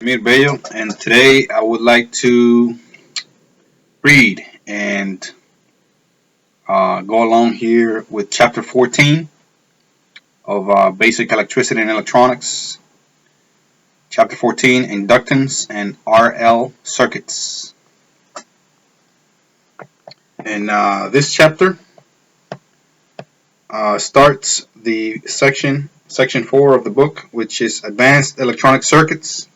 Vladimir Bello, and today I would like to read and go along here with Chapter 14 of Basic Electricity and Electronics. Chapter 14, Inductance and RL Circuits. And this chapter starts the section 4 of the book, which is Advanced Electronic Circuits.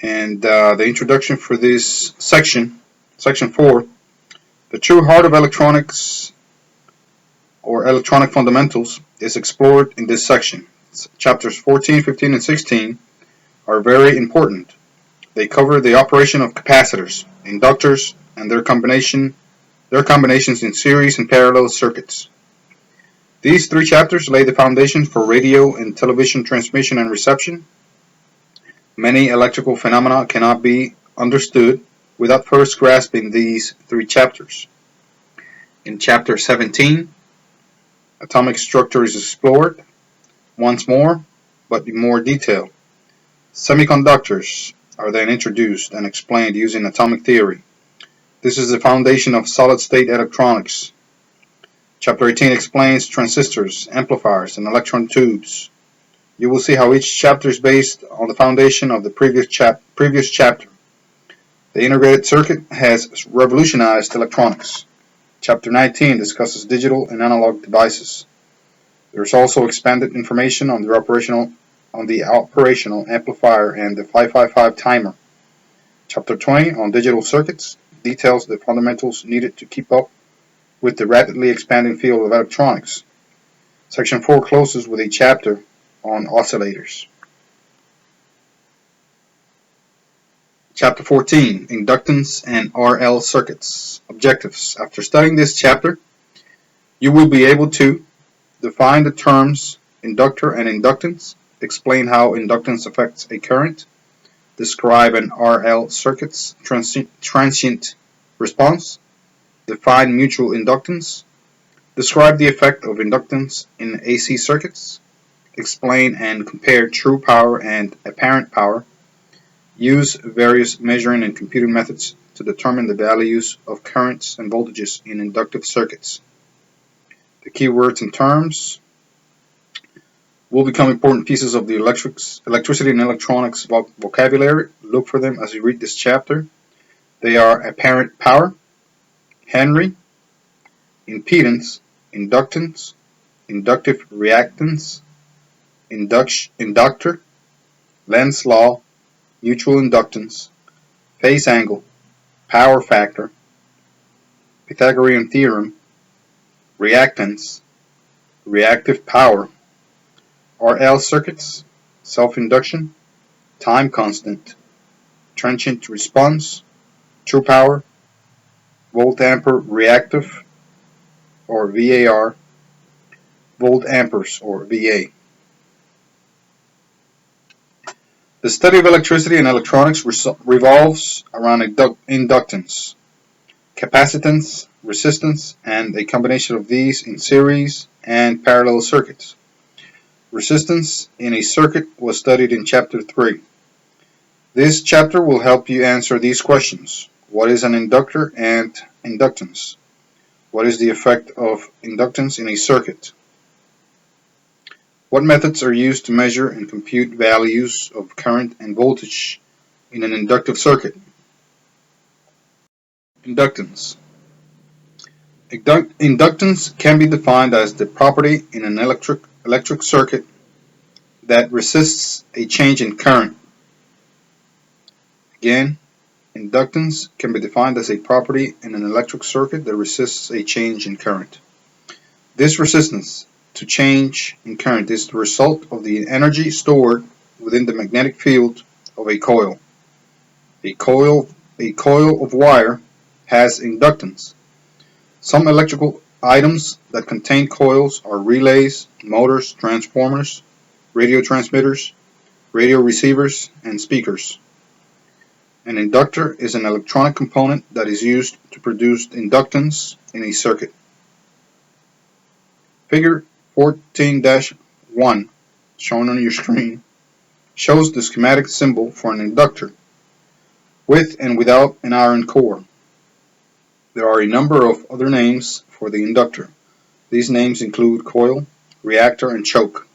And the introduction for this section 4, the true heart of electronics or electronic fundamentals is explored in this section. Chapters 14, 15, and 16 are very important. They cover the operation of capacitors, inductors, and their combinations in series and parallel circuits. These three chapters lay the foundation for radio and television transmission and reception. Many electrical phenomena cannot be understood without first grasping these three chapters. In Chapter 17, atomic structure is explored once more, but in more detail. Semiconductors are then introduced and explained using atomic theory. This is the foundation of solid-state electronics. Chapter 18 explains transistors, amplifiers, and electron tubes. You will see how each chapter is based on the foundation of the previous chapter. The integrated circuit has revolutionized electronics. Chapter 19 discusses digital and analog devices. There is also expanded information on the operational amplifier and the 555 timer. Chapter 20 on digital circuits details the fundamentals needed to keep up with the rapidly expanding field of electronics. Section 4 closes with a chapter on oscillators. Chapter 14, Inductance and RL Circuits. Objectives. After studying this chapter, you will be able to define the terms inductor and inductance, explain how inductance affects a current, describe an RL circuit's transient response, define mutual inductance, describe the effect of inductance in AC circuits, explain and compare true power and apparent power, use various measuring and computing methods to determine the values of currents and voltages in inductive circuits. The keywords and terms will become important pieces of the electricity and electronics vocabulary. Look for them as you read this chapter. They are apparent power, Henry, impedance, inductance, inductive reactance, inductor, Lenz's law, mutual inductance, phase angle, power factor, Pythagorean theorem, reactance, reactive power, RL circuits, self-induction, time constant, transient response, true power, volt-ampere reactive or VAR, volt-amperes or VA. The study of electricity and electronics revolves around inductance, capacitance, resistance, and a combination of these in series and parallel circuits. Resistance in a circuit was studied in Chapter 3. This chapter will help you answer these questions. What is an inductor and inductance? What is the effect of inductance in a circuit? What methods are used to measure and compute values of current and voltage in an inductive circuit? Inductance. Inductance can be defined as the property in an electric circuit that resists a change in current. Again, inductance can be defined as a property in an electric circuit that resists a change in current. This resistance to change in current is the result of the energy stored within the magnetic field of a coil. A coil of wire has inductance. Some electrical items that contain coils are relays, motors, transformers, radio transmitters, radio receivers, and speakers. An inductor is an electronic component that is used to produce inductance in a circuit. Figure 14-1 shown on your screen shows the schematic symbol for an inductor, with and without an iron core. There are a number of other names for the inductor. These names include coil, reactor, and choke.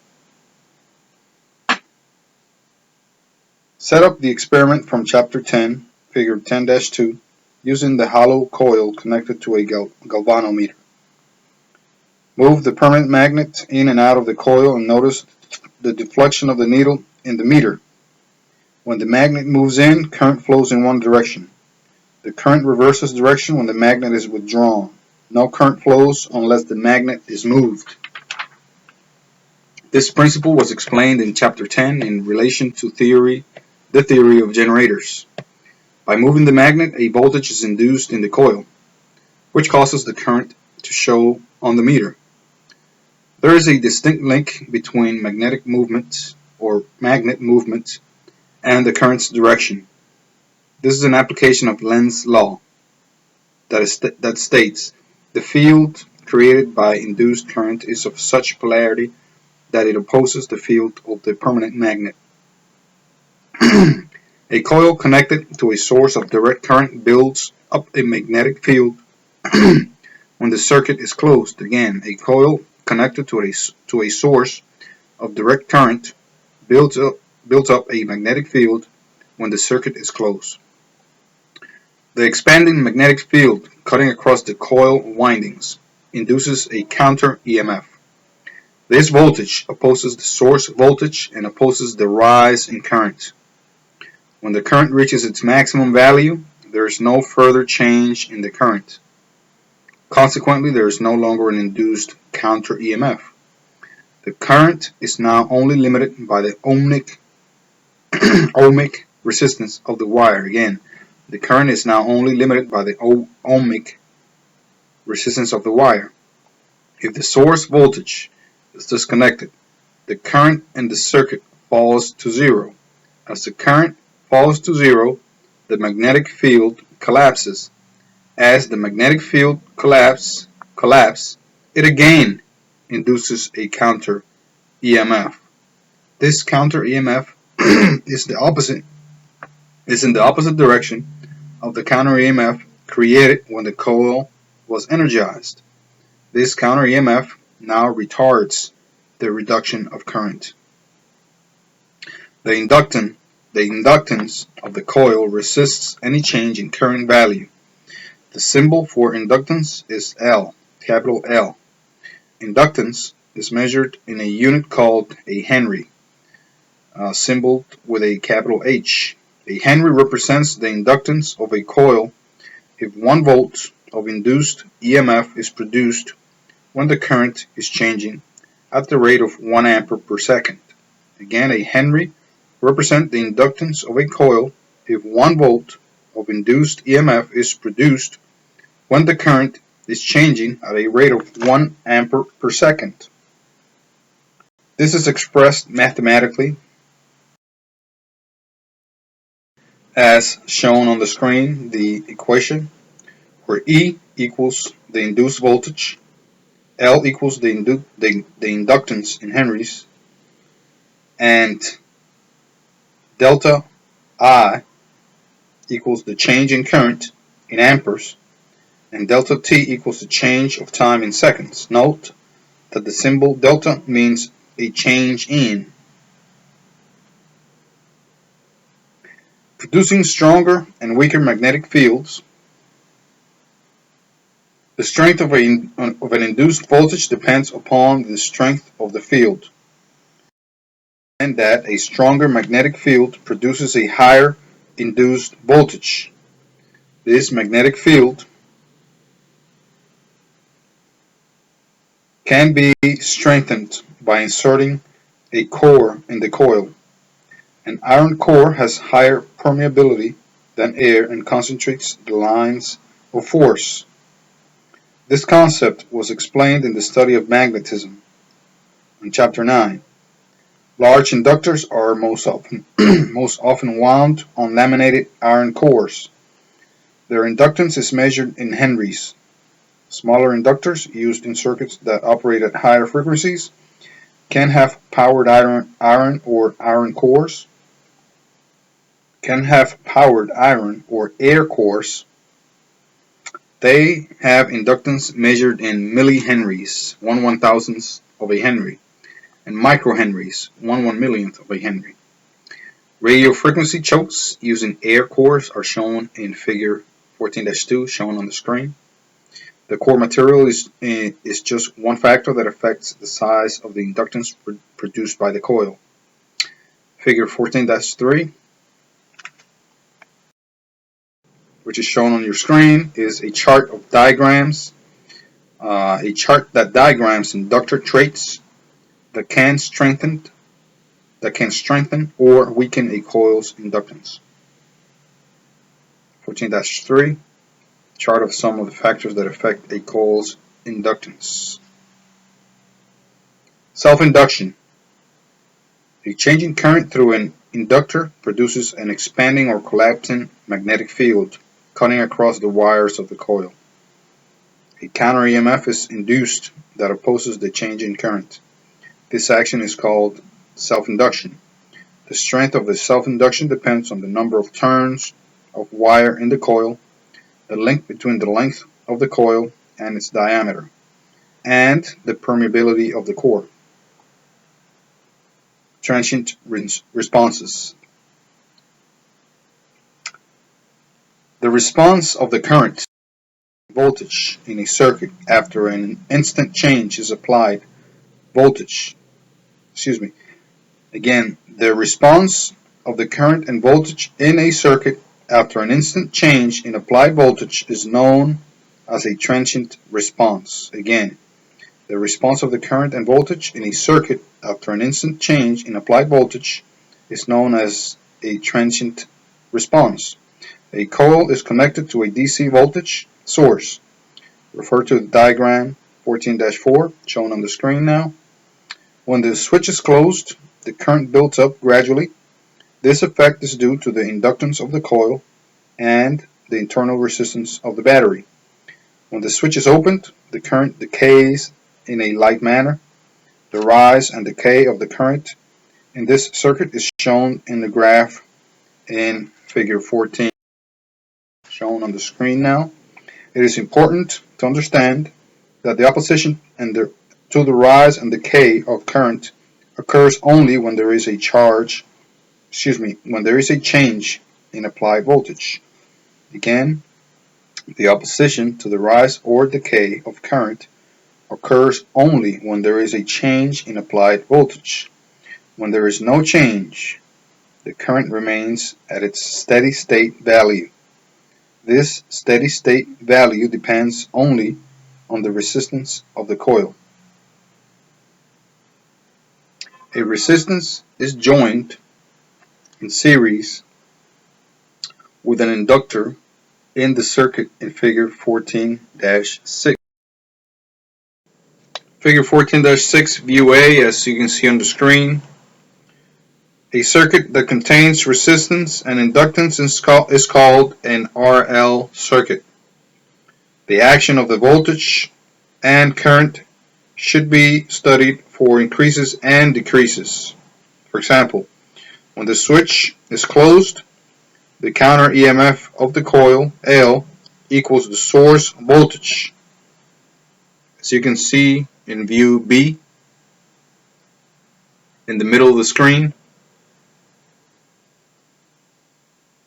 Set up the experiment from Chapter 10, Figure 10-2, using the hollow coil connected to a galvanometer. Move the permanent magnet in and out of the coil and notice the deflection of the needle in the meter. When the magnet moves in, current flows in one direction. The current reverses direction when the magnet is withdrawn. No current flows unless the magnet is moved. This principle was explained in Chapter 10 in relation to the theory of generators. By moving the magnet, a voltage is induced in the coil, which causes the current to show on the meter. There is a distinct link between magnetic movement or magnet movement and the current's direction. This is an application of Lenz's law that states the field created by induced current is of such polarity that it opposes the field of the permanent magnet. A coil connected to a source of direct current builds up a magnetic field when the circuit is closed. Again, a coil connected to a source of direct current builds up a magnetic field when the circuit is closed. The expanding magnetic field cutting across the coil windings induces a counter EMF. This voltage opposes the source voltage and opposes the rise in current. When the current reaches its maximum value, there is no further change in the current. Consequently, there is no longer an induced counter EMF. The current is now only limited by the ohmic resistance of the wire. Again, the current is now only limited by the ohmic resistance of the wire. If the source voltage is disconnected, the current in the circuit falls to zero. As the current falls to zero, the magnetic field collapses. As the magnetic field collapses, it again induces a counter EMF. This counter EMF is in the opposite direction of the counter EMF created when the coil was energized. This counter EMF now retards the reduction of current. The inductance of the coil resists any change in current value. The symbol for inductance is L, capital L. Inductance is measured in a unit called a Henry, symboled with a capital H. A Henry represents the inductance of a coil if 1 volt of induced EMF is produced when the current is changing at the rate of 1 ampere per second. Again, a Henry represents the inductance of a coil if 1 volt of induced EMF is produced when the current is changing at a rate of 1 ampere per second. This is expressed mathematically as shown on the screen, the equation where E equals the induced voltage, L equals the inductance in Henrys, and delta I equals the change in current in amperes, and delta T equals the change of time in seconds. Note that the symbol delta means a change in. Producing stronger and weaker magnetic fields. The strength of an induced voltage depends upon the strength of the field, and that a stronger magnetic field produces a higher induced voltage. This magnetic field can be strengthened by inserting a core in the coil. An iron core has higher permeability than air and concentrates the lines of force. This concept was explained in the study of magnetism in Chapter 9. Large inductors are most often wound on laminated iron cores. Their inductance is measured in Henrys. Smaller inductors, used in circuits that operate at higher frequencies, can have powered iron or iron cores, can have powered iron or air cores. They have inductance measured in millihenries, 1/1000th of a henry, and microhenries, 1/1,000,000th of a henry. Radio frequency chokes using air cores are shown in figure 14-2 shown on the screen. The core material is just one factor that affects the size of the inductance produced by the coil. Figure 14-3, which is shown on your screen, is a chart of diagrams, a chart that diagrams inductor traits that can strengthen or weaken a coil's inductance. 14-3, chart of some of the factors that affect a coil's inductance. Self-induction. A changing current through an inductor produces an expanding or collapsing magnetic field cutting across the wires of the coil. A counter EMF is induced that opposes the change in current. This action is called self-induction. The strength of the self-induction depends on the number of turns of wire in the coil, the length between the length of the coil and its diameter, and the permeability of the core. Transient responses. The response of the current voltage in a circuit after an instant change is applied voltage. The response of the current and voltage in a circuit after an instant change in applied voltage is known as a transient response. Again, the response of the current and voltage in a circuit after an instant change in applied voltage is known as a transient response. A coil is connected to a DC voltage source. Refer to the diagram 14-4 shown on the screen now. When the switch is closed, the current builds up gradually. This effect is due to the inductance of the coil and the internal resistance of the battery. When the switch is opened, the current decays in a light manner. The rise and decay of the current in this circuit is shown in the graph in figure 14 shown on the screen now. It is important to understand that the opposition to the rise and decay of current occurs only when there is a change in applied voltage. Again, the opposition to the rise or decay of current occurs only when there is a change in applied voltage. When there is no change, the current remains at its steady state value. This steady state value depends only on the resistance of the coil. A resistance is joined in series with an inductor in the circuit in figure 14-6. Figure 14-6 view A, as you can see on the screen. A circuit that contains resistance and inductance is called an RL circuit. The action of the voltage and current should be studied for increases and decreases. For example, when the switch is closed, the counter EMF of the coil, L, equals the source voltage. As you can see in view B, in the middle of the screen.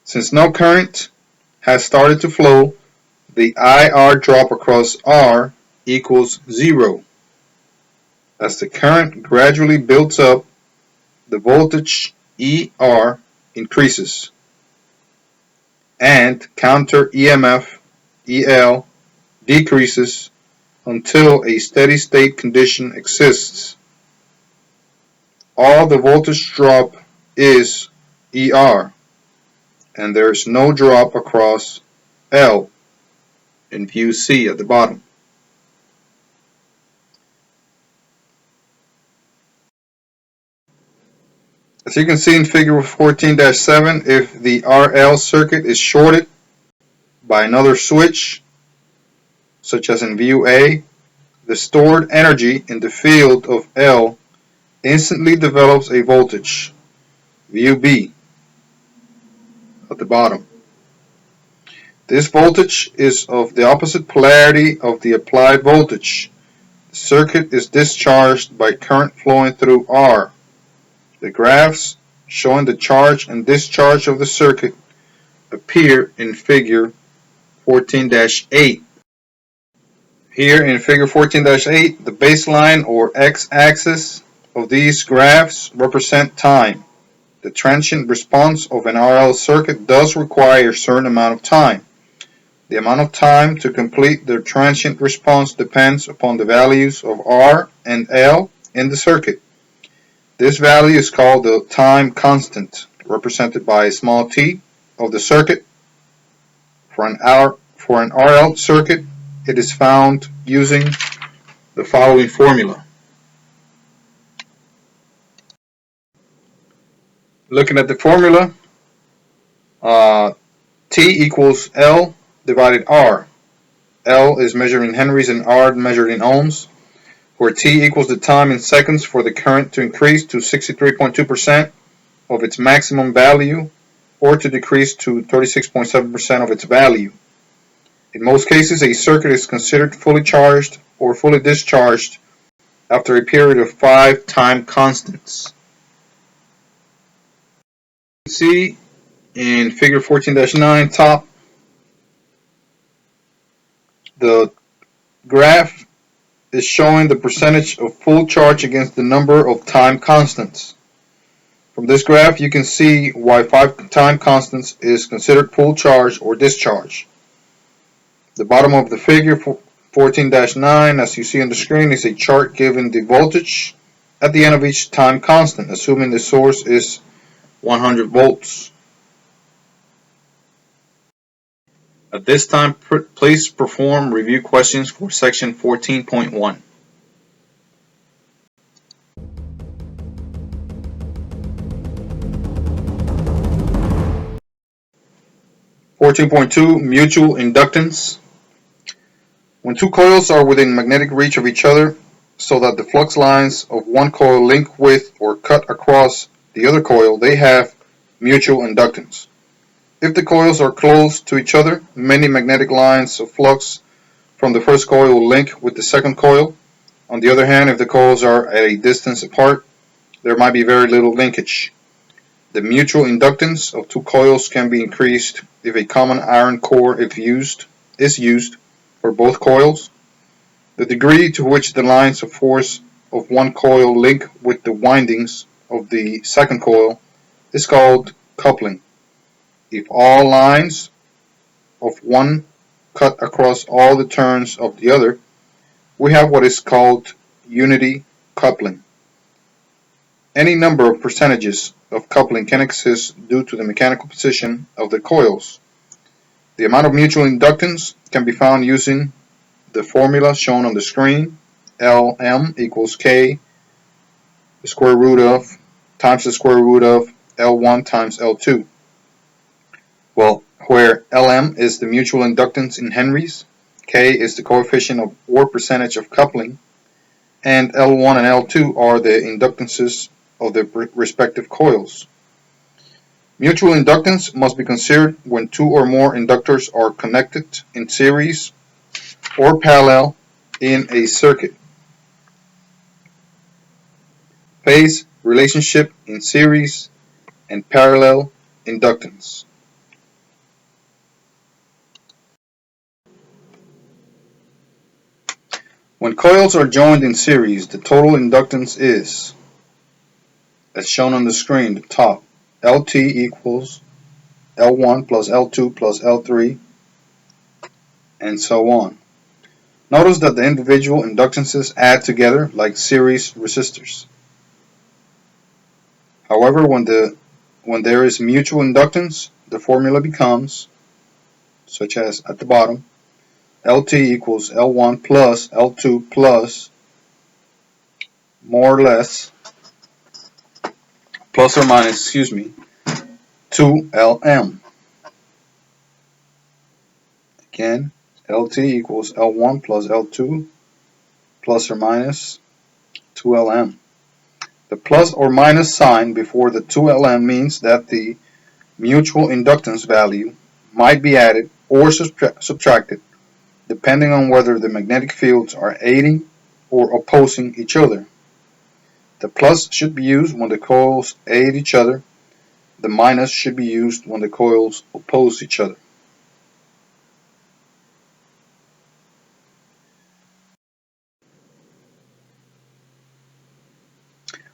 Since no current has started to flow, the IR drop across R equals 0. As the current gradually builds up, the voltage ER increases, and counter EMF EL decreases until a steady state condition exists. All the voltage drop is ER, and there is no drop across L in view C at the bottom. As you can see in figure 14-7, if the RL circuit is shorted by another switch, such as in view A, the stored energy in the field of L instantly develops a voltage, VB, at the bottom. This voltage is of the opposite polarity of the applied voltage. The circuit is discharged by current flowing through R. The graphs showing the charge and discharge of the circuit appear in figure 14-8. Here in figure 14-8, the baseline or x-axis of these graphs represent time. The transient response of an RL circuit does require a certain amount of time. The amount of time to complete the transient response depends upon the values of R and L in the circuit. This value is called the time constant, represented by a small t of the circuit. For an RL circuit, it is found using the following formula. Looking at the formula, T equals L divided R. L is measured in henries and R measured in ohms, where T equals the time in seconds for the current to increase to 63.2% of its maximum value or to decrease to 36.7% of its value. In most cases, a circuit is considered fully charged or fully discharged after a period of 5 time constants. You can see in figure 14-9 top, the graph is showing the percentage of full charge against the number of time constants. From this graph, you can see why 5 time constants is considered full charge or discharge. The bottom of the figure 14-9, as you see on the screen, is a chart giving the voltage at the end of each time constant, assuming the source is 100 volts. At this time, please perform review questions for section 14.1. 14.2 Mutual Inductance. When two coils are within magnetic reach of each other so that the flux lines of one coil link with or cut across the other coil, they have mutual inductance. If the coils are close to each other, many magnetic lines of flux from the first coil will link with the second coil. On the other hand, if the coils are at a distance apart, there might be very little linkage. The mutual inductance of two coils can be increased if a common iron core is used for both coils. The degree to which the lines of force of one coil link with the windings of the second coil is called coupling. If all lines of one cut across all the turns of the other, we have what is called unity coupling. Any number of percentages of coupling can exist due to the mechanical position of the coils. The amount of mutual inductance can be found using the formula shown on the screen. Lm equals K the square root of times the square root of L1 times L2. Well, where Lm is the mutual inductance in henries, K is the coefficient of or percentage of coupling, and L1 and L2 are the inductances of the respective coils. Mutual inductance must be considered when two or more inductors are connected in series or parallel in a circuit. Phase relationship in series and parallel inductance. When coils are joined in series, the total inductance is, as shown on the screen, the top, LT equals L1 plus L2 plus L3, and so on. Notice that the individual inductances add together like series resistors. However, when there is mutual inductance, the formula becomes, such as at the bottom, LT equals L1 plus L2 plus, more or less, plus or minus, 2Lm. Again, LT equals L1 plus L2 plus or minus 2Lm. The plus or minus sign before the 2Lm means that the mutual inductance value might be added or subtracted depending on whether the magnetic fields are aiding or opposing each other. The plus should be used when the coils aid each other. The minus should be used when the coils oppose each other.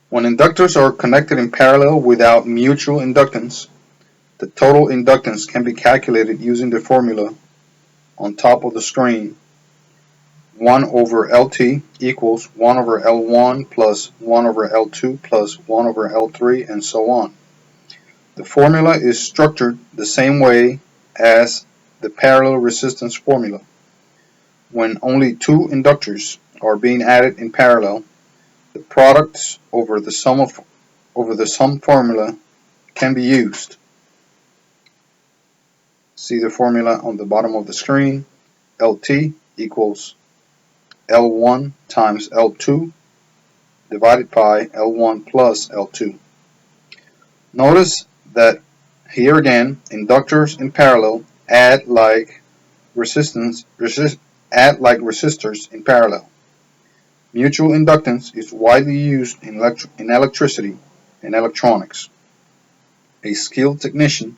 When inductors are connected in parallel without mutual inductance, the total inductance can be calculated using the formula on top of the screen. 1 over LT equals 1 over L1 plus 1 over L2 plus 1 over L3 and so on. The formula is structured the same way as the parallel resistance formula. When only two inductors are being added in parallel, the products over the sum formula can be used. See the formula on the bottom of the screen. LT equals L1 times L2 divided by L1 plus L2. Notice that here again, inductors in parallel add like resistors in parallel. Mutual inductance is widely used in electricity and electronics. A skilled technician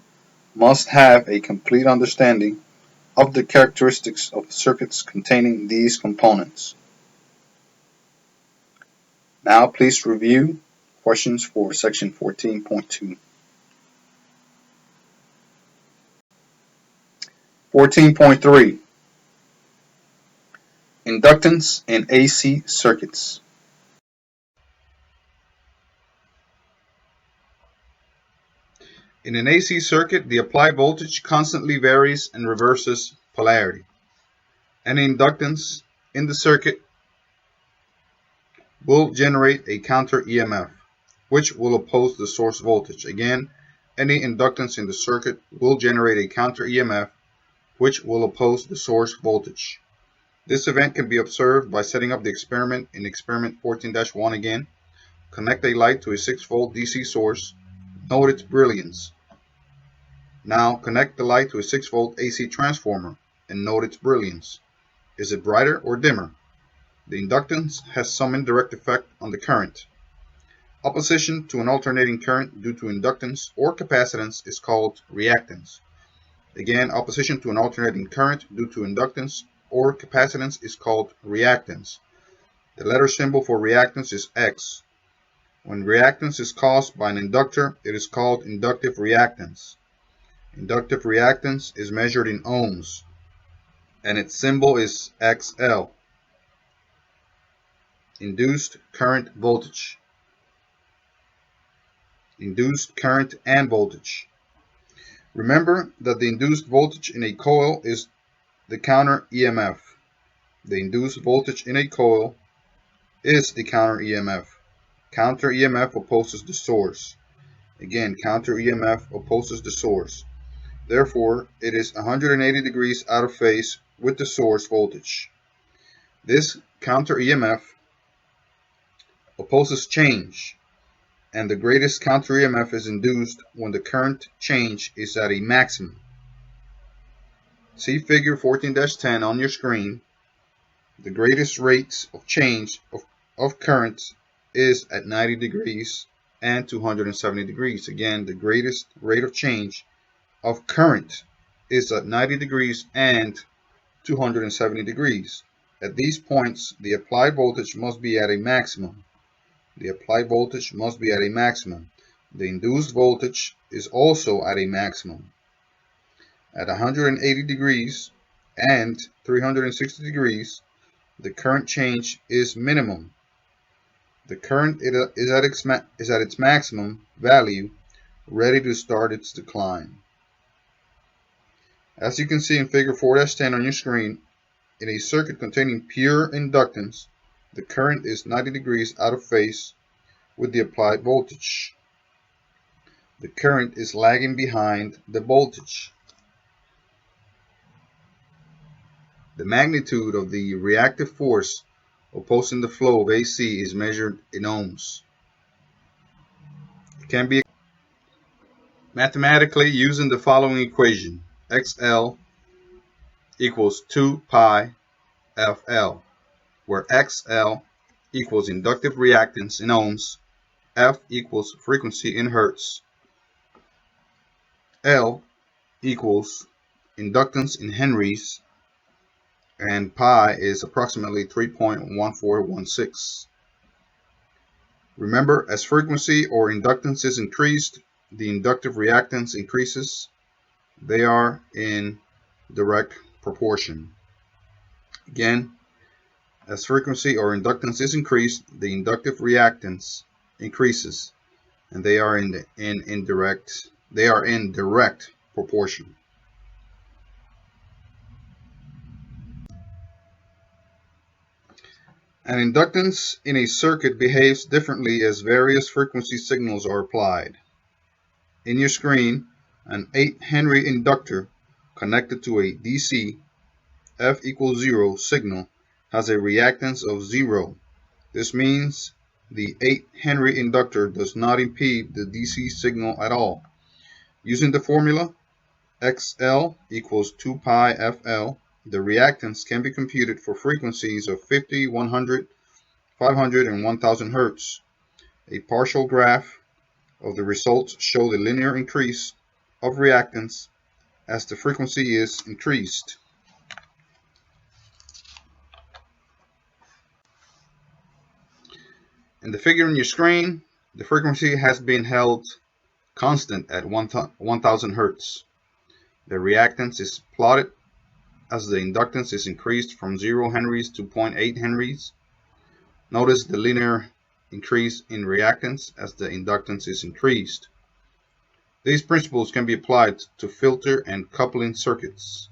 must have a complete understanding of the characteristics of circuits containing these components. Now please review questions for section 14.2. 14.3 Inductance in AC circuits. In an AC circuit, the applied voltage constantly varies and reverses polarity. Any inductance in the circuit will generate a counter EMF, which will oppose the source voltage. Again, any inductance in the circuit will generate a counter EMF, which will oppose the source voltage. This event can be observed by setting up the experiment in experiment 14-1 again. Connect a light to a 6-volt DC source. Note its brilliance. Now connect the light to a 6-volt AC transformer and note its brilliance. Is it brighter or dimmer? The inductance has some indirect effect on the current. Opposition to an alternating current due to inductance or capacitance is called reactance. Again, opposition to an alternating current due to inductance or capacitance is called reactance. The letter symbol for reactance is X. When reactance is caused by an inductor, it is called inductive reactance. Inductive reactance is measured in ohms, and its symbol is XL. Induced current voltage. Induced current and voltage. Remember that the induced voltage in a coil is the counter EMF. The induced voltage in a coil is the counter EMF. Counter EMF opposes the source. Again, counter EMF opposes the source. Therefore, it is 180 degrees out of phase with the source voltage. This counter EMF opposes change, and the greatest counter EMF is induced when the current change is at a maximum. See figure 14-10 on your screen. The greatest rates of change of current is at 90 degrees and 270 degrees. Again, the greatest rate of change of current is at 90 degrees and 270 degrees. At these points, the applied voltage must be at a maximum. The applied voltage must be at a maximum. The induced voltage is also at a maximum. At 180 degrees and 360 degrees, the current change is minimum. The current is at its maximum value, ready to start its decline. As you can see in figure 4-10 on your screen, in a circuit containing pure inductance, the current is 90 degrees out of phase with the applied voltage. The current is lagging behind the voltage. The magnitude of the reactive force opposing the flow of AC is measured in ohms. can be mathematically using the following equation. XL equals 2 pi FL, where XL equals inductive reactance in ohms, F equals frequency in hertz, L equals inductance in henries, and pi is approximately 3.1416. Remember, as frequency or inductance is increased, the inductive reactance increases. They are in direct proportion. Again, as frequency or inductance is increased, the inductive reactance increases, and they are in direct proportion. An inductance in a circuit behaves differently as various frequency signals are applied. In your screen, an 8 Henry inductor connected to a DC F equals 0 signal has a reactance of 0. This means the 8 Henry inductor does not impede the DC signal at all. Using the formula XL equals 2 pi FL, the reactance can be computed for frequencies of 50, 100, 500, and 1000 Hz. A partial graph of the results show the linear increase of reactance as the frequency is increased. In the figure on your screen, the frequency has been held constant at 1000 Hz. The reactance is plotted as the inductance is increased from 0 henries to 0.8 henries. Notice the linear increase in reactance as the inductance is increased. These principles can be applied to filter and coupling circuits.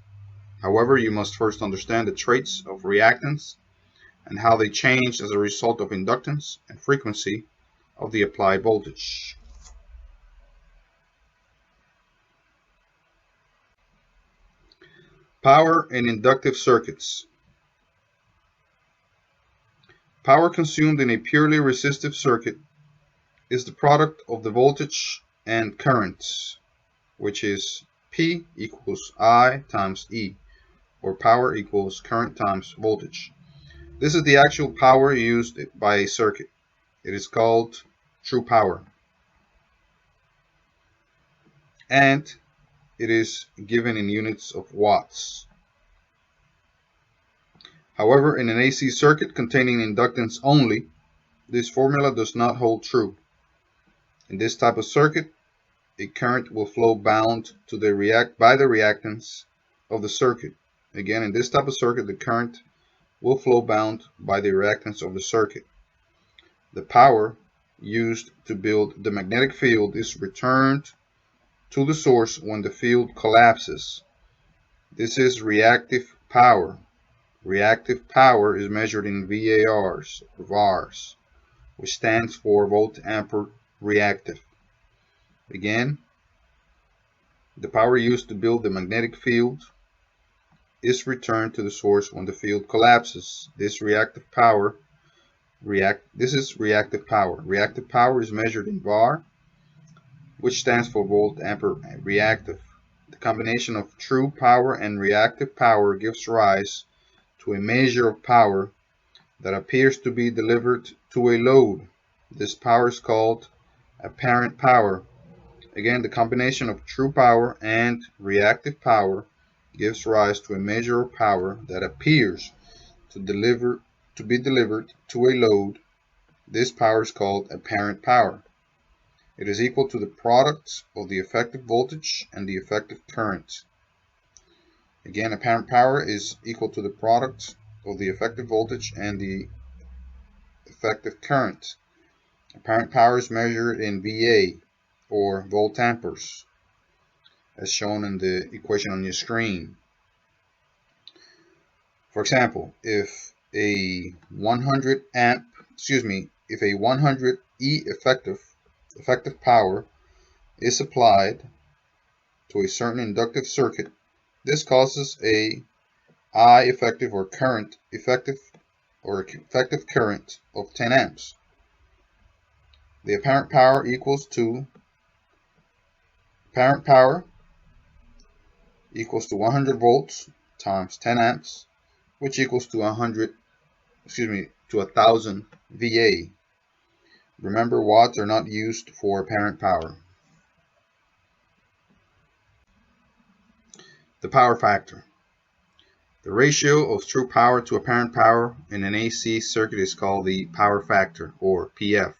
However, you must first understand the traits of reactance and how they change as a result of inductance and frequency of the applied voltage. Power in inductive circuits. Power consumed in a purely resistive circuit is the product of the voltage and current, which is P equals I times E, or power equals current times voltage. This is the actual power used by a circuit. It is called true power, and it is given in units of watts. However, in an AC circuit containing inductance only, this formula does not hold true. In this type of circuit, a current will flow bound to by the reactance of the circuit. Again, in this type of circuit, the current will flow bound by the reactance of the circuit. The power used to build the magnetic field is returned to the source when the field collapses. This is reactive power. Reactive power is measured in VARs, which stands for volt-ampere reactive. Again, the power used to build the magnetic field is returned to the source when the field collapses. This is reactive power. Reactive power is measured in VAR, which stands for volt-ampere reactive. The combination of true power and reactive power gives rise to a measure of power that appears to be delivered to a load. This power is called apparent power. Again, the combination of true power and reactive power gives rise to a measure of power that appears to be delivered to a load. This power is called apparent power. It is equal to the product of the effective voltage and the effective current. Again, apparent power is equal to the product of the effective voltage and the effective current. Apparent power is measured in VA, or volt-amperes, as shown in the equation on your screen. For example, if a 100 E effective power is applied to a certain inductive circuit, this causes a I effective or effective current of 10 amps. the apparent power equals to apparent power equals to 100 volts times 10 amps, which equals to 1,000 VA. Remember, watts are not used for apparent power. The power factor. The ratio of true power to apparent power in an AC circuit is called the power factor, or PF.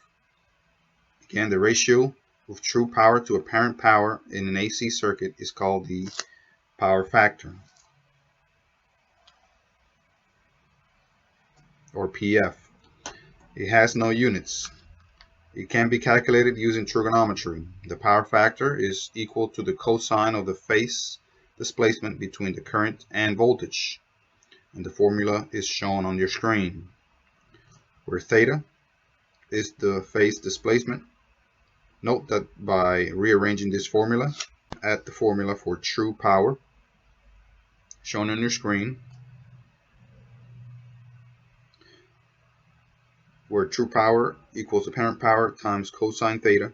Again, the ratio of true power to apparent power in an AC circuit is called the power factor, or PF. It has no units. It can be calculated using trigonometry. The power factor is equal to the cosine of the phase displacement between the current and voltage, and the formula is shown on your screen, where theta is the phase displacement. Note that by rearranging this formula, add the formula for true power shown on your screen, where true power equals apparent power times cosine theta,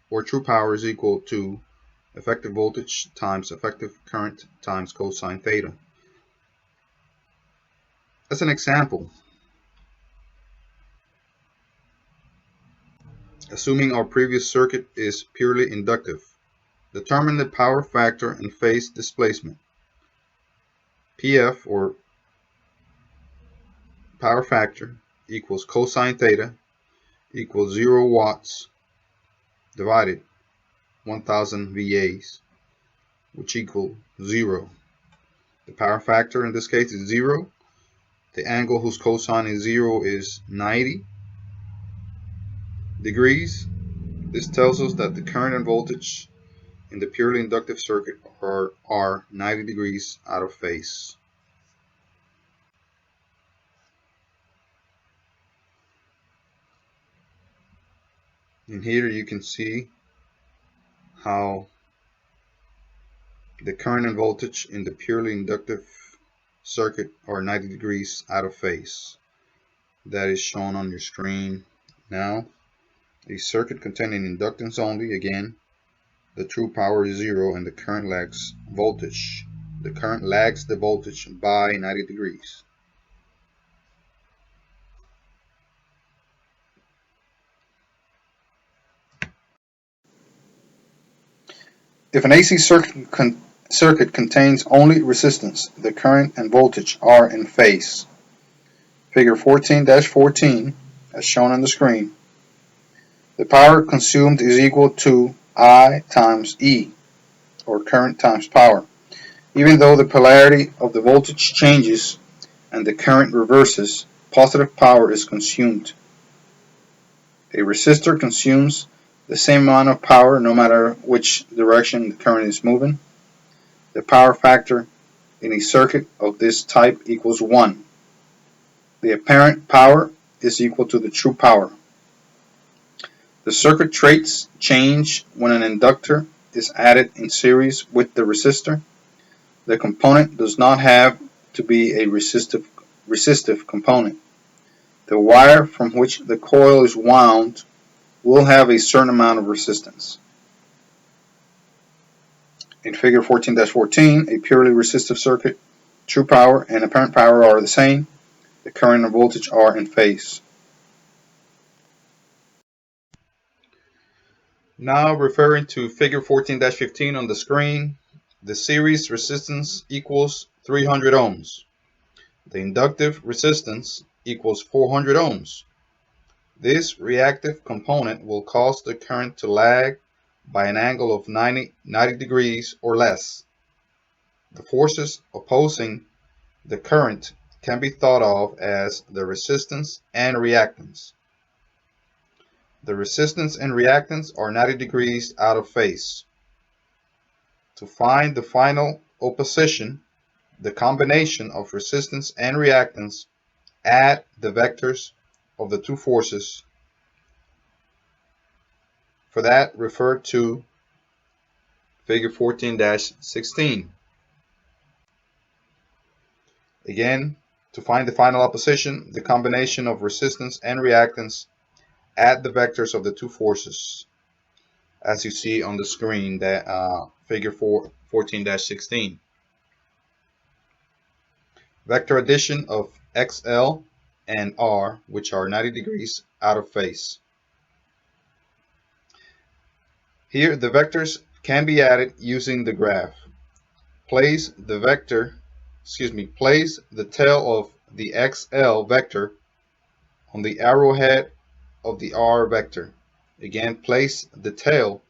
or true power is equal to effective voltage times effective current times cosine theta. As an example, assuming our previous circuit is purely inductive, determine the power factor and phase displacement. PF, or power factor, equals cosine theta equals 0 watts divided 1,000 VAs, which equal 0. The power factor in this case is 0. The angle whose cosine is 0 is 90 degrees. This tells us that the current and voltage in the purely inductive circuit are 90 degrees out of phase. And here you can see how the current and voltage in the purely inductive circuit are 90 degrees out of phase. That is shown on your screen now. A circuit containing inductance only, again, the true power is 0 and the current lags voltage. The current lags the voltage by 90 degrees. If an AC circuit contains only resistance, the current and voltage are in phase. Figure 14-14, as shown on the screen. The power consumed is equal to I times E, or current times power. Even though the polarity of the voltage changes and the current reverses, positive power is consumed. A resistor consumes the same amount of power no matter which direction the current is moving. The power factor in a circuit of this type equals 1. The apparent power is equal to the true power. The circuit traits change when an inductor is added in series with the resistor. The component does not have to be a resistive component. The wire from which the coil is wound will have a certain amount of resistance. In figure 14-14, a purely resistive circuit, true power and apparent power are the same. The current and voltage are in phase. Now referring to figure 14-15 on the screen, the series resistance equals 300 ohms. The inductive resistance equals 400 ohms. This reactive component will cause the current to lag by an angle of 90 degrees or less. The forces opposing the current can be thought of as the resistance and reactance. The resistance and reactance are 90 degrees out of phase. To find the final opposition, the combination of resistance and reactance, add the vectors of the two forces. For that, refer to figure 14-16. Again, to find the final opposition, the combination of resistance and reactance, add the vectors of the two forces, as you see on the screen, that figure 14-16. Vector addition of XL and R, which are 90 degrees out of phase. Here the vectors can be added using the graph. Place the tail of the XL vector on the arrowhead of the R vector. Again, place the tail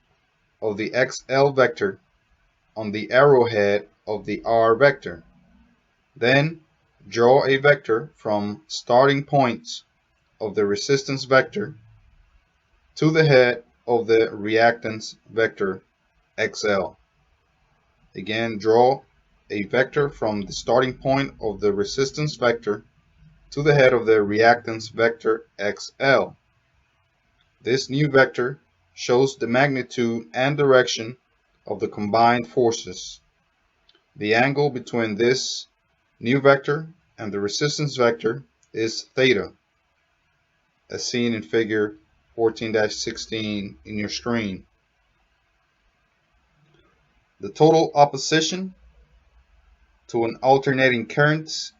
of the XL vector on the arrowhead of the R vector. Then draw a vector from starting points of the resistance vector to the head of the reactance vector XL. Again, draw a vector from the starting point of the resistance vector to the head of the reactance vector XL. This new vector shows the magnitude and direction of the combined forces. The angle between this new vector and the resistance vector is theta, as seen in figure 14-16 in your screen. The total opposition to an alternating current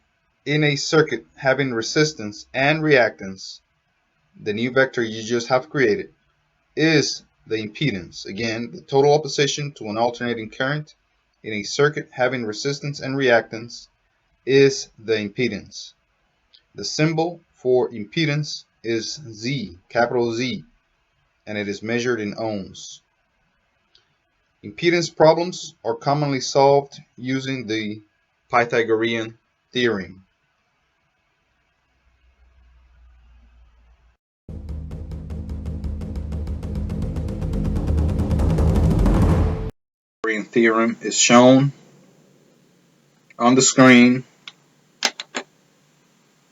in a circuit having resistance and reactance, the new vector you just have created, is the impedance. Again, the total opposition to an alternating current in a circuit having resistance and reactance is the impedance. The symbol for impedance is Z, capital Z, and it is measured in ohms. Impedance problems are commonly solved using the Pythagorean theorem. The theorem is shown on the screen,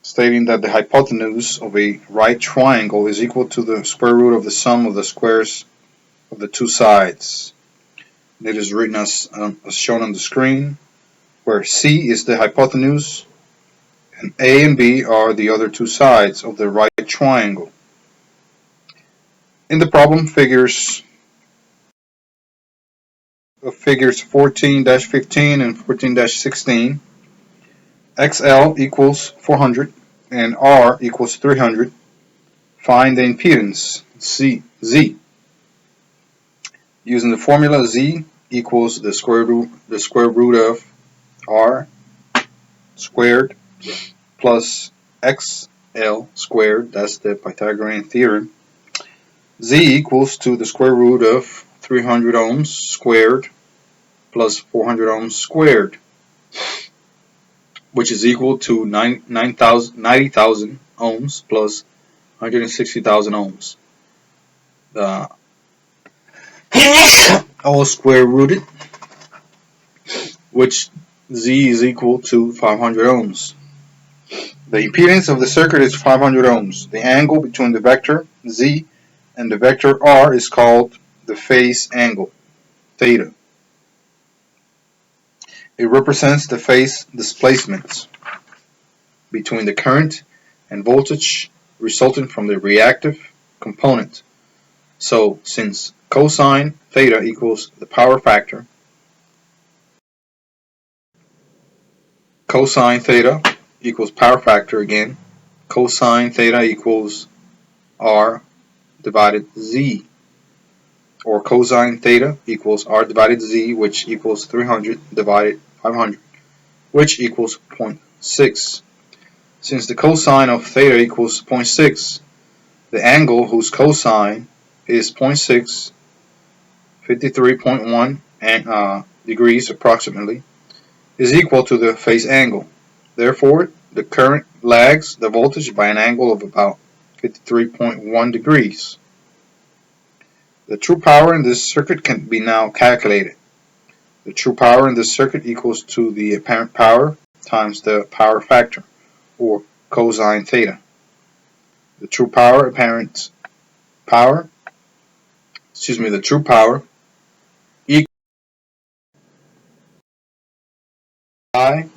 stating that the hypotenuse of a right triangle is equal to the square root of the sum of the squares of the two sides. It is written as shown on the screen, where C is the hypotenuse and A and B are the other two sides of the right triangle. In the problem figures 14-15 and 14-16, XL equals 400 and R equals 300. Find the impedance Z. Using the formula, Z equals the square root of R squared plus XL squared. That's the Pythagorean theorem. Z equals to the square root of 300 ohms squared plus 400 ohms squared, which is equal to 90,000 ohms plus 160,000 ohms. All square rooted, which Z is equal to 500 ohms. The impedance of the circuit is 500 ohms. The angle between the vector Z and the vector R is called the phase angle, theta. It represents the phase displacement between the current and voltage resulting from the reactive component. So, since cosine theta equals the power factor, cosine theta equals power factor again, cosine theta equals R divided Z, or cosine theta equals R divided Z, which equals 300 divided 500, which equals 0.6. Since the cosine of theta equals 0.6, the angle whose cosine is 0.6, 53.1 degrees approximately, is equal to the phase angle. Therefore, the current lags the voltage by an angle of about 53.1 degrees. The true power in this circuit can be now calculated. The true power in this circuit equals to the apparent power times the power factor, or cosine theta. The true power equals I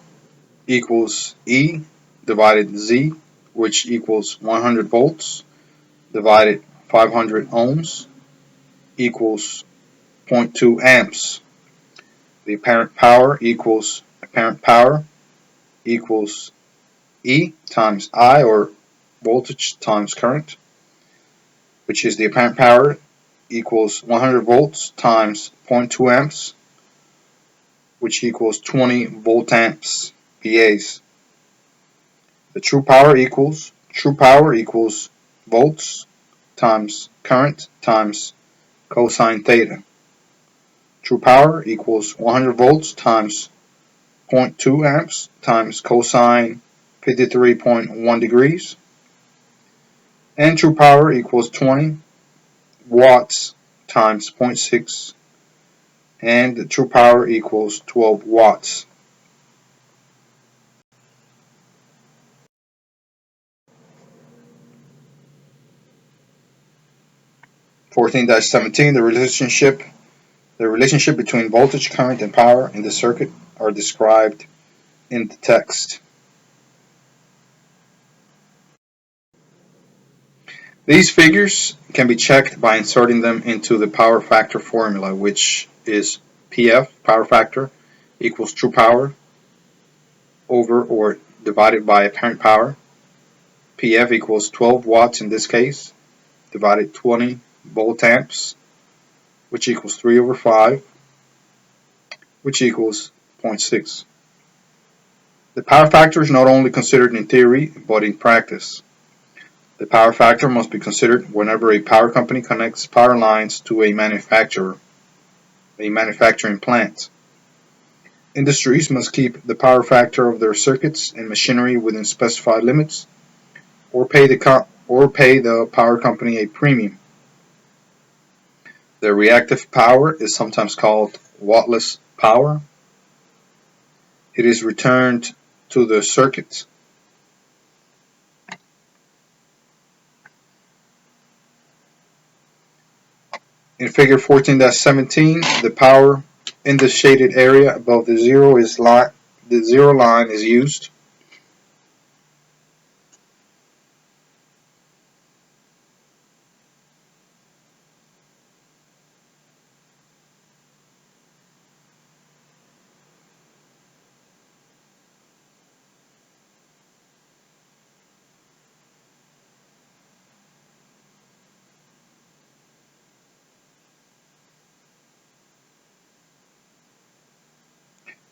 equals E divided Z, which equals 100 volts, divided 500 ohms equals 0.2 amps. The apparent power equals E times I, or voltage times current, which is the apparent power equals 100 volts times 0.2 amps, which equals 20 volt amps VAs. The true power equals volts times current times cosine theta. True power equals 100 volts times 0.2 amps times cosine 53.1 degrees. And true power equals 20 watts times 0.6, and the true power equals 12 watts. (14-17) The relationship between voltage, current, and power in the circuit are described in the text. These figures can be checked by inserting them into the power factor formula, which is PF, power factor, equals true power over or divided by apparent power. PF equals 12 watts in this case, divided 20 volt amps, which equals 3 over 5, which equals 0.6. The power factor is not only considered in theory, but in practice. The power factor must be considered whenever a power company connects power lines to a manufacturing plant. Industries must keep the power factor of their circuits and machinery within specified limits, or pay the power company a premium. The reactive power is sometimes called Wattless Power. It is returned to the circuit. In figure 14-17, the power in the shaded area above the zero line is used.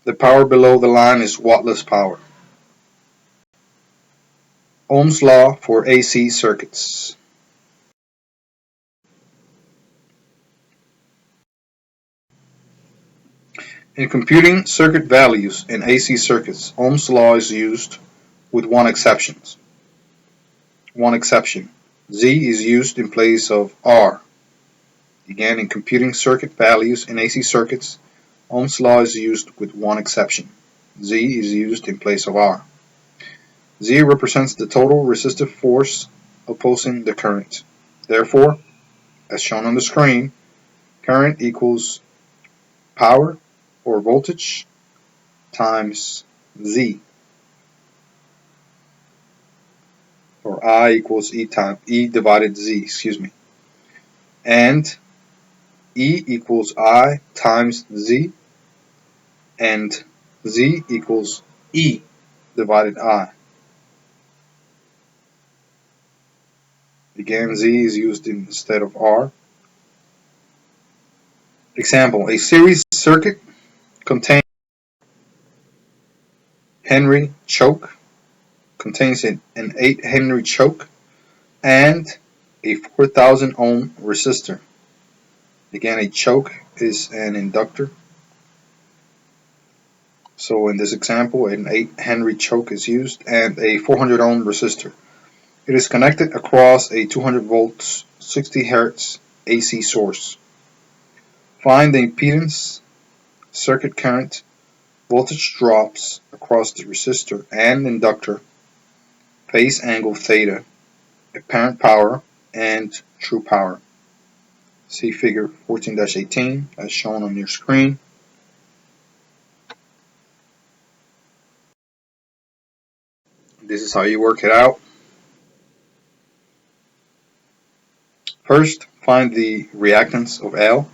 The power below the line is wattless power. Ohm's law for AC circuits. In computing circuit values in AC circuits, Ohm's law is used with one exception. Z is used in place of R. Again, in computing circuit values in AC circuits, Ohm's law is used with one exception. Z is used in place of R. Z represents the total resistive force opposing the current. Therefore, as shown on the screen, current equals power or voltage times Z, or I equals E divided Z, and E equals I times Z, and Z equals E divided I. Again, Z is used instead of R. Example, a series circuit contains Henry choke, contains an 8 Henry choke, and a 4,000 ohm resistor. Again, a choke is an inductor. So in this example, an 8 Henry choke is used and a 400 ohm resistor. It is connected across a 200 volts 60 Hz AC source. Find the impedance, circuit current, voltage drops across the resistor and inductor, phase angle theta, apparent power, and true power. See figure 14-18 as shown on your screen. This is how you work it out. First, find the reactance of L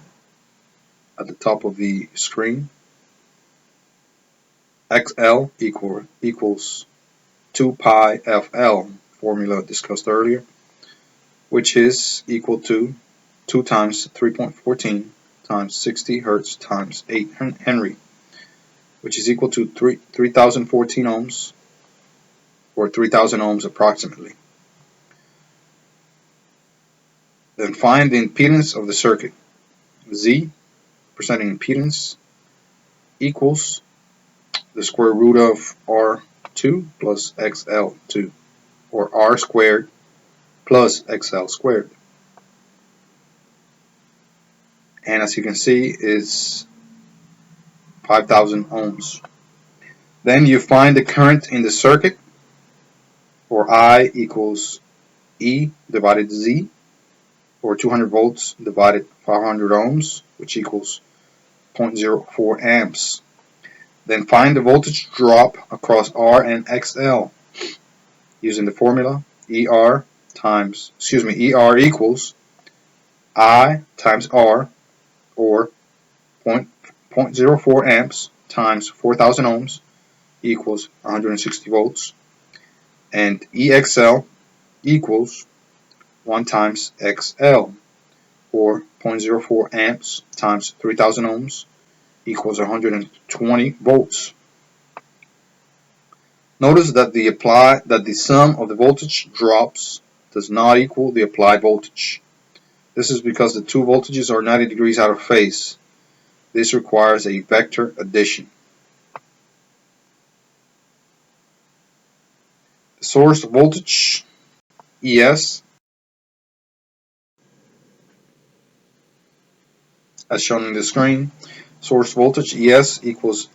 at the top of the screen. XL equals 2 pi FL, formula discussed earlier, which is equal to 2 times 3.14 times 60 Hertz times 8 Henry, which is equal to 3014 ohms, or 3000 ohms approximately. Then find the impedance of the circuit. Z, representing impedance, equals the square root of R2 plus XL2, or R squared plus XL squared. And as you can see, is 5000 ohms. Then you find the current in the circuit, or I equals E divided Z, or 200 volts divided 500 ohms, which equals 0.04 amps. Then find the voltage drop across R and XL using the formula ER equals I times R, or 0.04 amps times 4000 ohms equals 160 volts, and EXL equals 1 times XL, or 0.04 amps times 3000 ohms equals 120 volts. Notice that the sum of the voltage drops does not equal the applied voltage. This is because the two voltages are 90 degrees out of phase. This requires a vector addition. The source voltage, ES, as shown in the screen, source voltage ES equals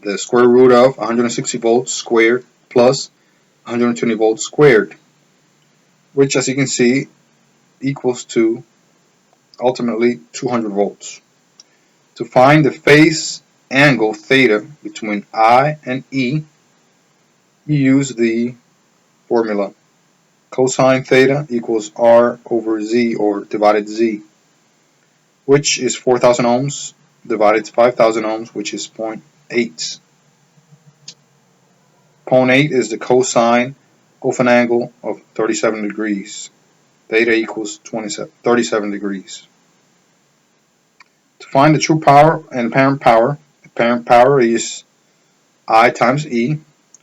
the square root of 160 volts squared plus 120 volts squared, which, as you can see, equals to ultimately 200 volts. To find the phase angle theta between I and E, you use the formula cosine theta equals R over Z, or divided Z, which is 4000 ohms divided 5000 ohms, which is 0.8. 0.8 is the cosine of an angle of 37 degrees. Theta equals 37 degrees. To find the true power and apparent power is I times E,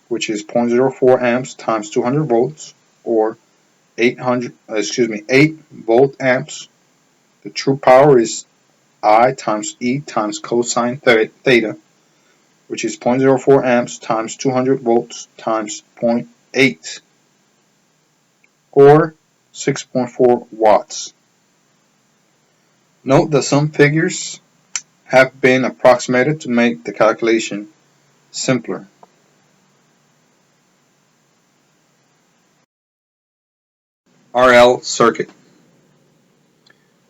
which is 0.04 amps times 200 volts, or 8 volt amps. The true power is I times E times cosine theta, which is 0.04 amps times 200 volts times 0.8, or 6.4 watts. Note that some figures have been approximated to make the calculation simpler. RL circuit.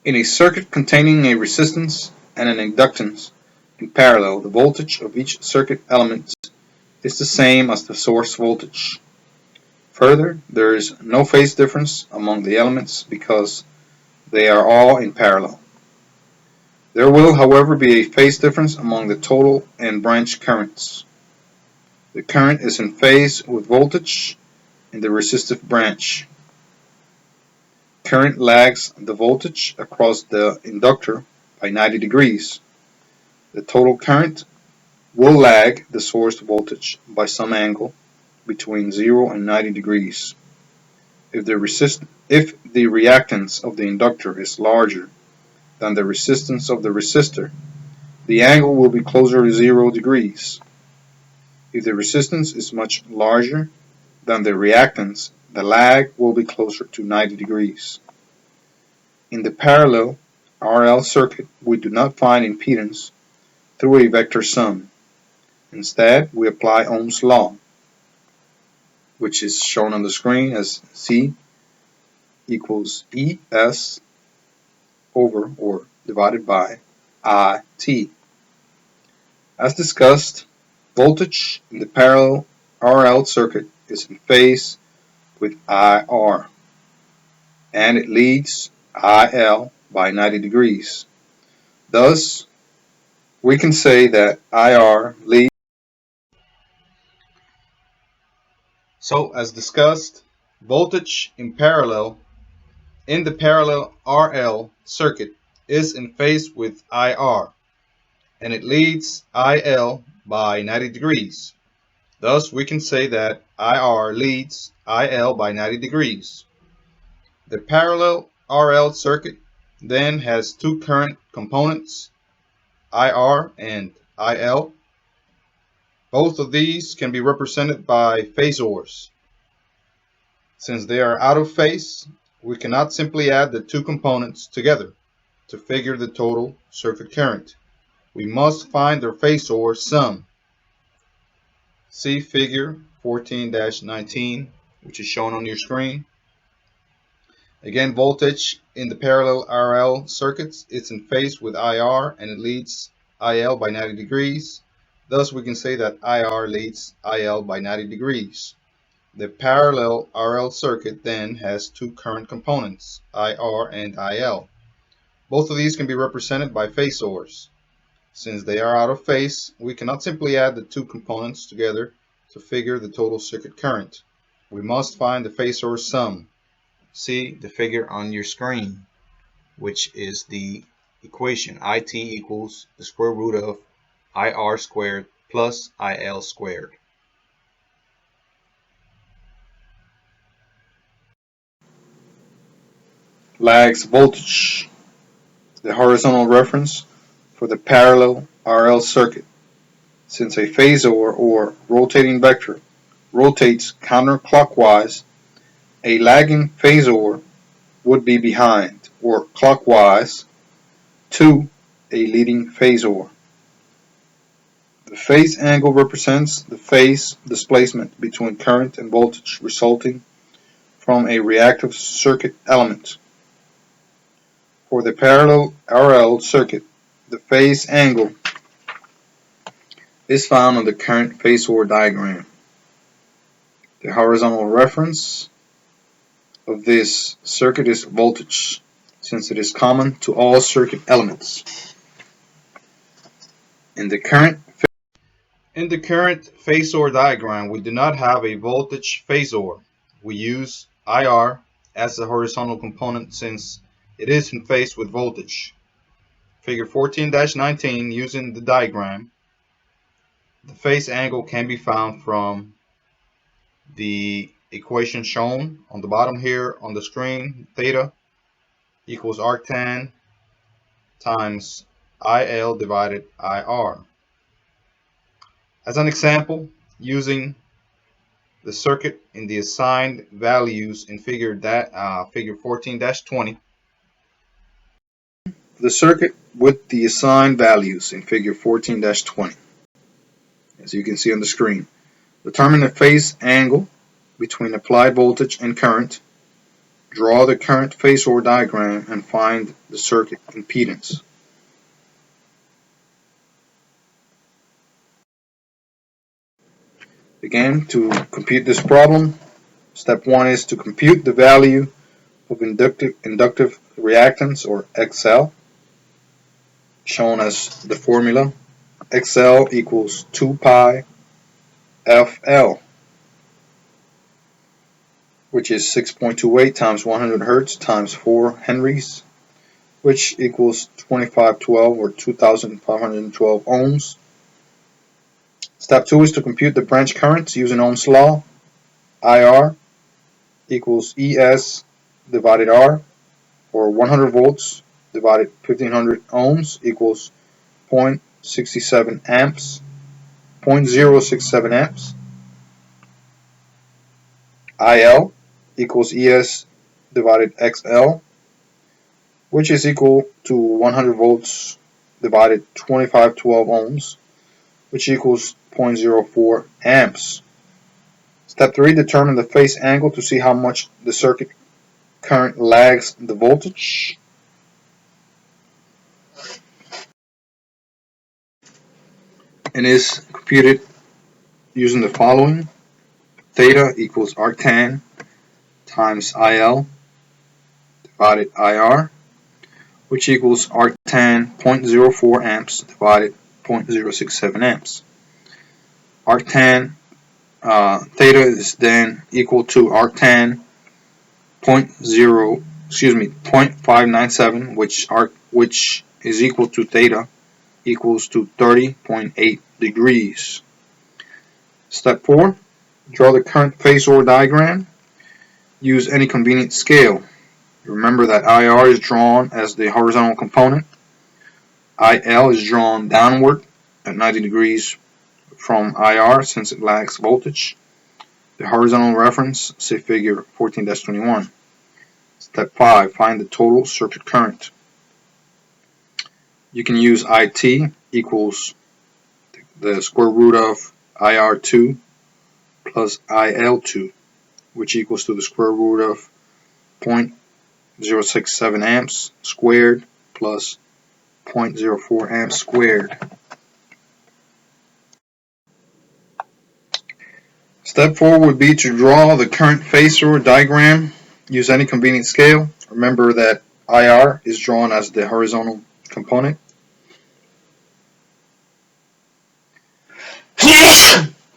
In a circuit containing a resistance and an inductance in parallel, the voltage of each circuit element is the same as the source voltage. Further, there is no phase difference among the elements because they are all in parallel. There will, however, be a phase difference among the total and branch currents. The current is in phase with voltage in the resistive branch. Current lags the voltage across the inductor by 90 degrees. The total current will lag the source voltage by some angle between 0 and 90 degrees. If the reactance of the inductor is larger than the resistance of the resistor, the angle will be closer to 0 degrees. If the resistance is much larger than the reactance, the lag will be closer to 90 degrees. In the parallel RL circuit, we do not find impedance through a vector sum. Instead, we apply Ohm's law, which is shown on the screen as Z equals ES over, or divided by, IT. As discussed, voltage in the parallel RL circuit is in phase with IR, and it leads IL by 90 degrees. Thus, we can say that IR leads. So, as discussed, voltage in the parallel RL circuit is in phase with IR, and it leads IL by 90 degrees. Thus, we can say that IR leads IL by 90 degrees. The parallel RL circuit then has two current components, IR and IL. Both of these can be represented by phasors. Since they are out of phase, we cannot simply add the two components together to figure the total circuit current. We must find their phasor sum. See figure 14-19, which is shown on your screen. Again, voltage in the parallel RL circuits is in phase with IR, and it leads IL by 90 degrees. Thus, we can say that IR leads IL by 90 degrees. The parallel RL circuit then has two current components, IR and IL. Both of these can be represented by phasors. Since they are out of phase, we cannot simply add the two components together to figure the total circuit current. We must find the phasor sum. See the figure on your screen, which is the equation IT equals the square root of IR squared plus IL squared. Lags voltage, the horizontal reference for the parallel RL circuit. Since a phasor or rotating vector rotates counterclockwise, a lagging phasor would be behind or clockwise to a leading phasor. The phase angle represents the phase displacement between current and voltage resulting from a reactive circuit element. For the parallel RL circuit, the phase angle is found on the current phasor diagram. The horizontal reference of this circuit is voltage, since it is common to all circuit elements. In the current phasor diagram, we do not have a voltage phasor. We use IR as the horizontal component since it is in phase with voltage. Figure 14-19, using the diagram, the phase angle can be found from the equation shown on the bottom here on the screen. Theta equals arctan times IL divided IR. As an example, using the circuit in the assigned values in figure 14-20, the circuit with the assigned values in figure 14-20, as you can see on the screen. Determine the phase angle between applied voltage and current. Draw the current phasor diagram and find the circuit impedance. Again, to compute this problem, step 1 is to compute the value of inductive reactance, or XL, shown as the formula. XL equals 2 pi FL, which is 6.28 times 100 Hertz times 4 Henries, which equals 2512 or 2512 ohms. Step 2 is to compute the branch currents using Ohm's law. IR equals ES divided R, or 100 volts divided 1500 ohms equals 0.67 amps, 0.067 amps. IL equals ES divided XL, which is equal to 100 volts divided 2512 ohms, which equals 0.04 amps. Step 3, determine the phase angle to see how much the circuit current lags the voltage. And is computed using the following. Theta equals arctan times IL divided IR, which equals arctan 0.04 amps divided 0.067 amps. Arctan theta is then equal to arctan 0.597, which is equal to theta equals to 30.8 degrees. Step 4. Draw the current phasor diagram. Use any convenient scale. Remember that IR is drawn as the horizontal component. IL is drawn downward at 90 degrees from IR since it lags voltage. The horizontal reference, see figure 14-21. Step 5. Find the total circuit current. You can use IT equals the square root of IR2 plus IL2, which equals to the square root of 0.067 amps squared plus 0.04 amps squared. Step 4 would be to draw the current phasor diagram. Use any convenient scale. Remember that IR is drawn as the horizontal component.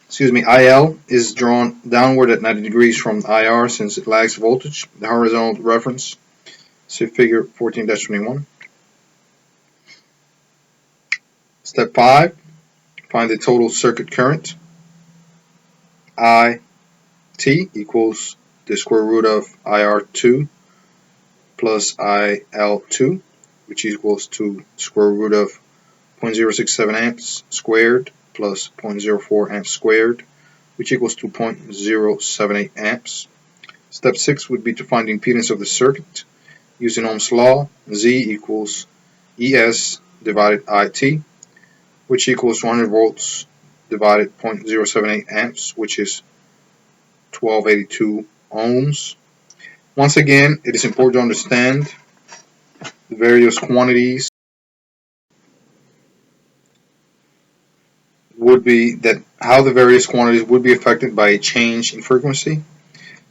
Excuse me, IL is drawn downward at 90 degrees from IR since it lags voltage. The horizontal reference, see figure 14-21. Step 5, find the total circuit current. IT equals the square root of IR2 plus IL2, which equals to square root of 0.067 amps squared plus 0.04 amps squared, which equals to 0.078 amps. Step 6 would be to find the impedance of the circuit. Using Ohm's law, Z equals ES divided IT, which equals 100 volts divided 0.078 amps, which is 1282 ohms. Once again, it is important to understand the various quantities would be that how the various quantities would be affected by a change in frequency.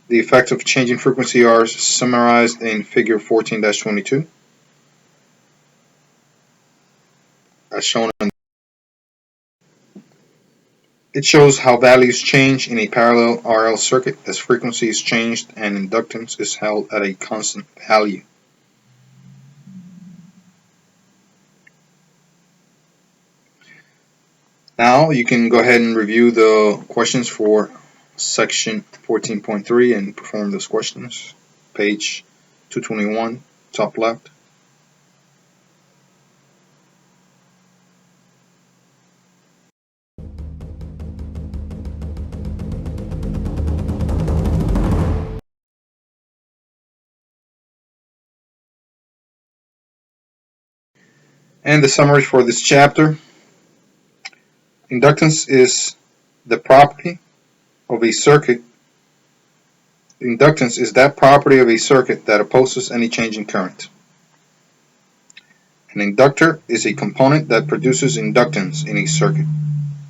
The effects of change in frequency are summarized in figure 14-22, as shown in. It shows how values change in a parallel RL circuit as frequency is changed and inductance is held at a constant value. Now you can go ahead and review the questions for section 14.3 and perform those questions. Page 221, top left. And the summary for this chapter. Inductance is the property of a circuit. Inductance is that property of a circuit that opposes any change in current. An inductor is a component that produces inductance in a circuit.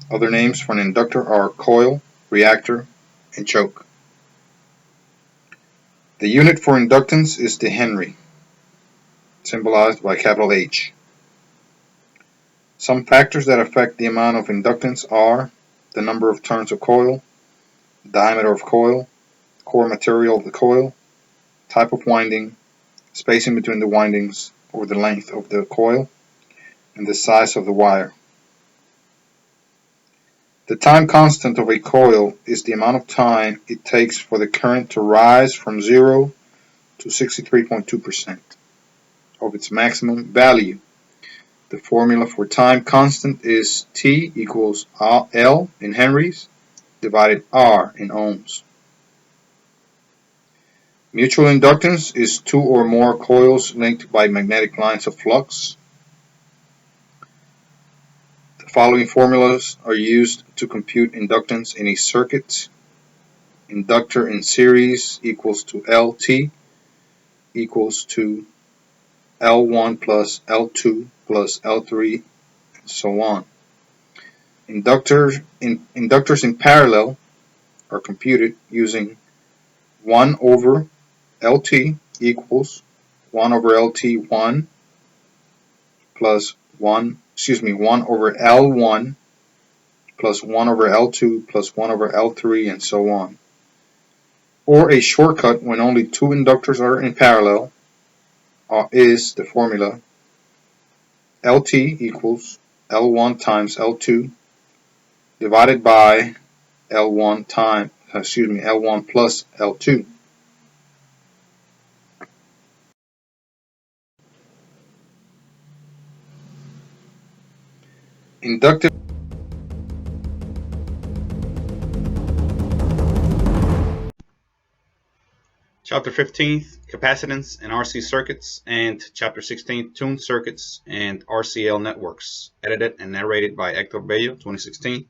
Other names for an inductor are coil, reactor, and choke. The unit for inductance is the Henry, symbolized by capital H. Some factors that affect the amount of inductance are the number of turns of coil, diameter of coil, core material of the coil, type of winding, spacing between the windings or the length of the coil, and the size of the wire. The time constant of a coil is the amount of time it takes for the current to rise from 0 to 63.2% of its maximum value. The formula for time constant is T equals L in henries divided R in ohms. Mutual inductance is two or more coils linked by magnetic lines of flux. The following formulas are used to compute inductance in a circuit. Inductor in series equals to LT equals to L1 plus L2 plus L3 and so on. Inductors in parallel are computed using 1 over LT equals 1 over LT1 plus 1 over L1 plus 1 over L2 plus 1 over L3 and so on. Or a shortcut when only two inductors are in parallel is the formula LT equals L1 times L2 divided by L1 plus L2. Inductive Chapter 15, Capacitance and RC Circuits, and Chapter 16, Tuned Circuits and RCL Networks, edited and narrated by Hector 2016.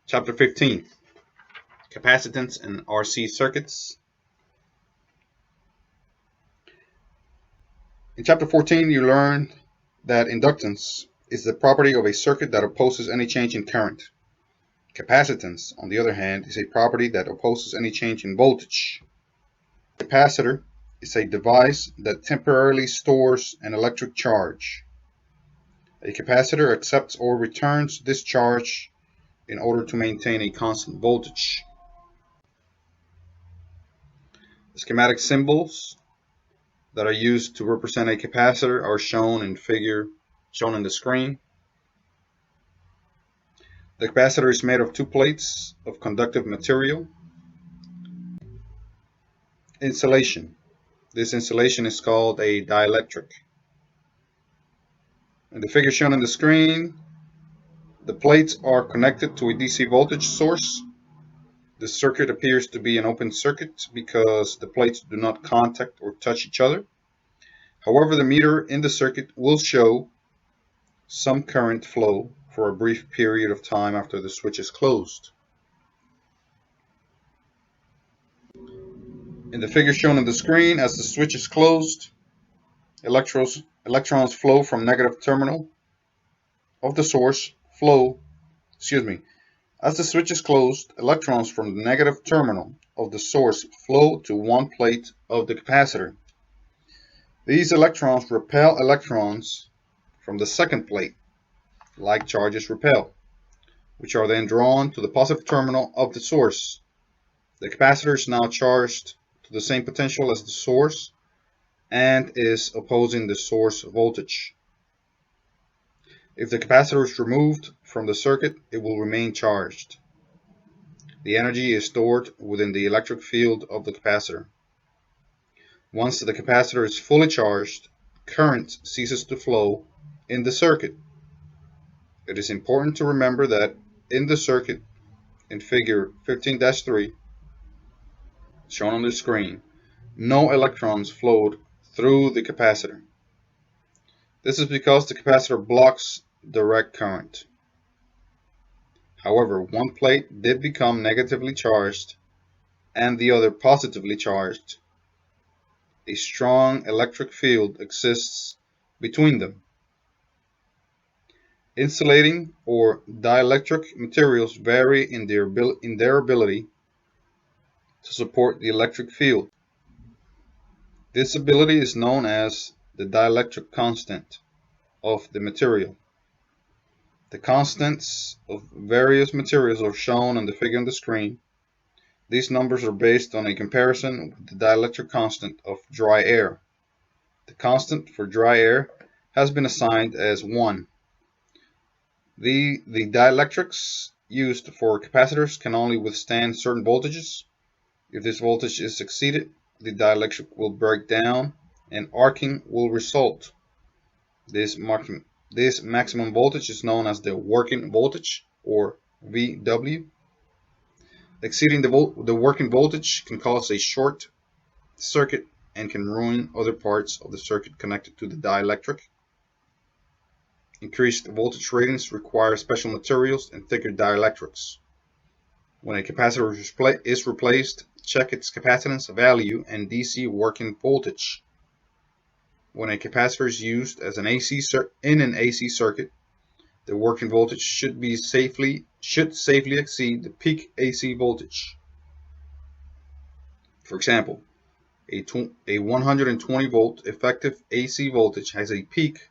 Chapter 15, Capacitance and RC Circuits. In Chapter 14, you learned that inductance is the property of a circuit that opposes any change in current. Capacitance, on the other hand, is a property that opposes any change in voltage. A capacitor is a device that temporarily stores an electric charge. A capacitor accepts or returns this charge in order to maintain a constant voltage. The schematic symbols that are used to represent a capacitor are shown in the screen. The capacitor is made of two plates of conductive material. Insulation. This insulation is called a dielectric. In the figure shown on the screen, the plates are connected to a DC voltage source. The circuit appears to be an open circuit because the plates do not contact or touch each other. However, the meter in the circuit will show some current flow for a brief period of time after the switch is closed. In the figure shown on the screen, as the switch is closed, electrons flow from negative terminal of the source As the switch is closed, electrons from the negative terminal of the source flow to one plate of the capacitor. These electrons repel electrons from the second plate, like charges repel, which are then drawn to the positive terminal of the source. The capacitor is now charged to the same potential as the source and is opposing the source voltage. If the capacitor is removed from the circuit, it will remain charged. The energy is stored within the electric field of the capacitor. Once the capacitor is fully charged, current ceases to flow in the circuit. It is important to remember that in the circuit, in figure 15-3, shown on the screen, no electrons flowed through the capacitor. This is because the capacitor blocks direct current. However, one plate did become negatively charged and the other positively charged. A strong electric field exists between them. Insulating or dielectric materials vary in their ability to support the electric field. This ability is known as the dielectric constant of the material. The constants of various materials are shown on the figure on the screen. These numbers are based on a comparison with the dielectric constant of dry air. The constant for dry air has been assigned as 1. The dielectrics used for capacitors can only withstand certain voltages. If this voltage is exceeded, the dielectric will break down and arcing will result. This maximum voltage is known as the working voltage, or VW. Exceeding the working voltage can cause a short circuit and can ruin other parts of the circuit connected to the dielectric. Increased voltage ratings require special materials and thicker dielectrics. When a capacitor is replaced, check its capacitance value and DC working voltage. When a capacitor is used as in an AC circuit, the working voltage should safely exceed the peak AC voltage. For example, A 120 volt effective AC voltage has a peak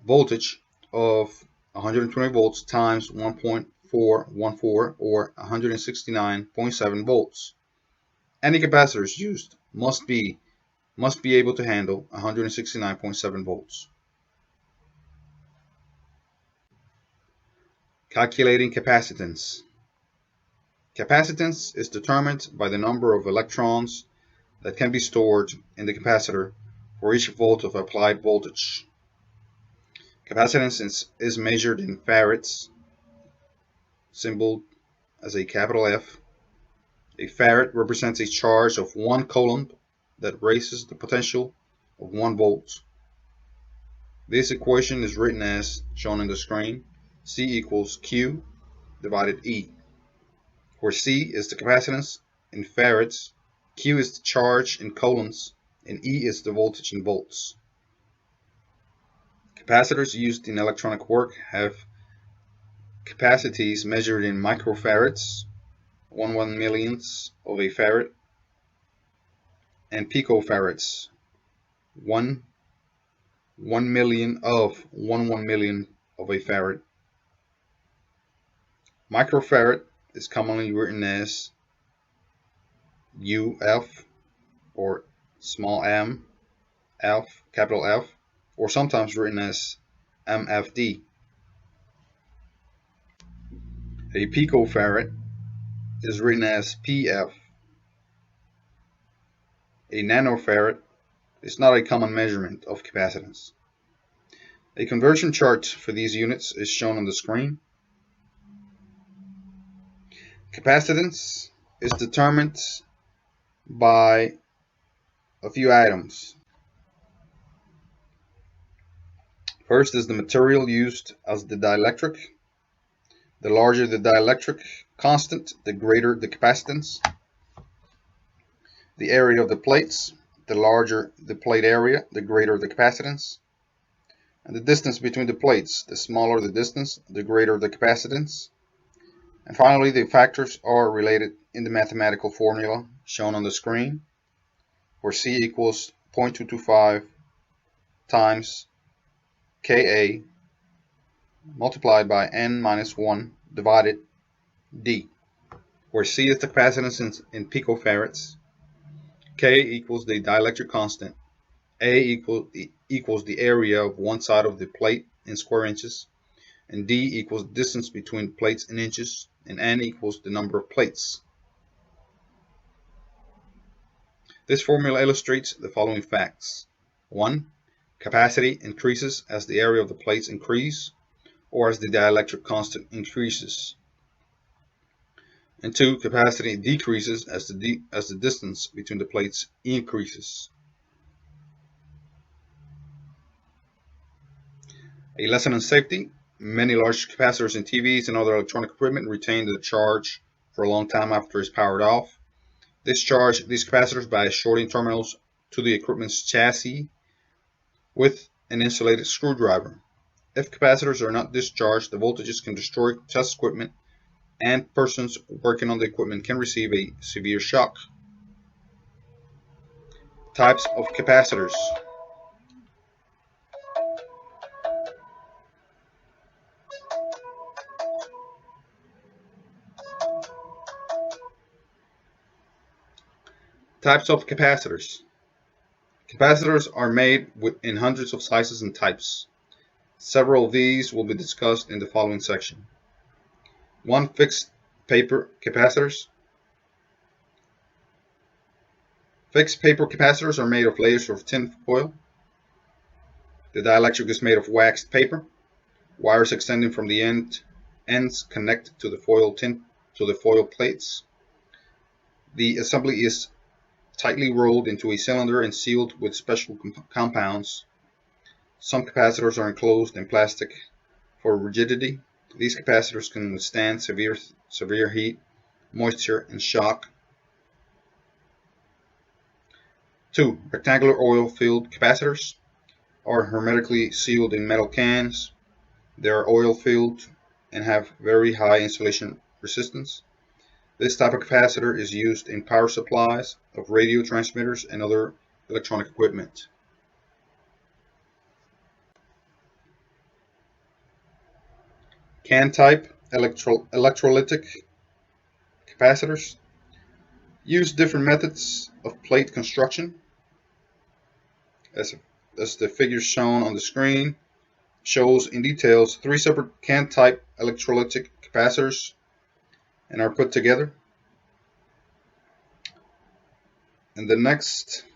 voltage of 120 volts times 1.414 or 169.7 volts. Any capacitors used must be able to handle 169.7 volts. Calculating capacitance. Capacitance is determined by the number of electrons that can be stored in the capacitor for each volt of applied voltage. Capacitance is measured in farads, symboled as a capital F. A farad represents a charge of 1 coulomb that raises the potential of 1 volt. This equation is written as shown on the screen: C equals Q divided E, where C is the capacitance in farads, Q is the charge in coulombs, and E is the voltage in volts. Capacitors used in electronic work have capacities measured in microfarads, 1/1 millionths of a farad, and picofarads, 1/1 million of 1/1 million of a farad. Microfarad is commonly written as UF or small m, F, capital F, or sometimes written as MFD. A picofarad is written as PF. A nanofarad is not a common measurement of capacitance. A conversion chart for these units is shown on the screen. Capacitance is determined by a few items. First is the material used as the dielectric. The larger the dielectric constant, the greater the capacitance. The area of the plates, the larger the plate area, the greater the capacitance. And the distance between the plates, the smaller the distance, the greater the capacitance. And finally, the factors are related in the mathematical formula shown on the screen, where C equals 0.225 times Ka multiplied by n minus 1 divided D, where C is the capacitance in picofarads, K equals the dielectric constant, A equals the area of one side of the plate in square inches, and D equals the distance between plates in inches, and N equals the number of plates. This formula illustrates the following facts. 1. Capacity increases as the area of the plates increase, or as the dielectric constant increases. And 2. Capacity decreases as the distance between the plates increases. A lesson on safety. Many large capacitors in TVs and other electronic equipment retain the charge for a long time after it's powered off. Discharge these capacitors by shorting terminals to the equipment's chassis with an insulated screwdriver. If capacitors are not discharged, the voltages can destroy test equipment, and persons working on the equipment can receive a severe shock. Types of capacitors. Types of capacitors. Capacitors are made in hundreds of sizes and types. Several of these will be discussed in the following section. 1. Fixed paper capacitors. Fixed paper capacitors are made of layers of tin foil. The dielectric is made of waxed paper. Wires extending from the ends connect to the foil plates. The assembly is tightly rolled into a cylinder and sealed with special compounds. Some capacitors are enclosed in plastic for rigidity. These capacitors can withstand severe heat, moisture, and shock. 2. Rectangular oil-filled capacitors are hermetically sealed in metal cans. They are oil-filled and have very high insulation resistance. This type of capacitor is used in power supplies of radio transmitters and other electronic equipment. Can-type electrolytic capacitors use different methods of plate construction. As the figure shown on the screen shows in details 3 separate can-type electrolytic capacitors and are put together. And the next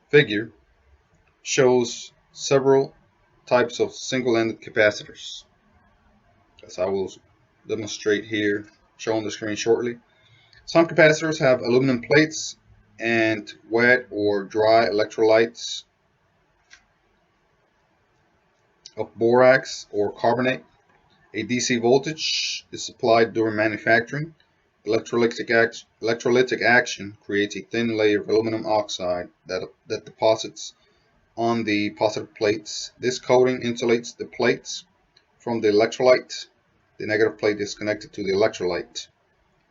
figure shows several types of single-ended capacitors, as I will demonstrate here, shown on the screen shortly. Some capacitors have aluminum plates and wet or dry electrolytes of borax or carbonate. A DC voltage is supplied during manufacturing. Electrolytic action creates a thin layer of aluminum oxide that deposits on the positive plates. This coating insulates the plates from the electrolyte. The negative plate is connected to the electrolyte.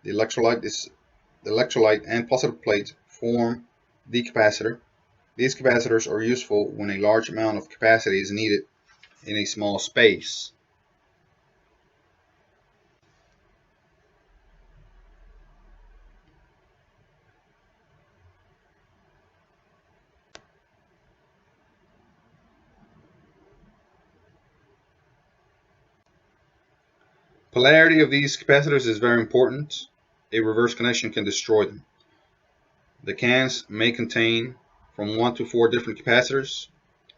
The electrolyte and positive plate form the capacitor. These capacitors are useful when a large amount of capacity is needed in a small space. Polarity of these capacitors is very important. A reverse connection can destroy them. The cans may contain from 1 to 4 different capacitors.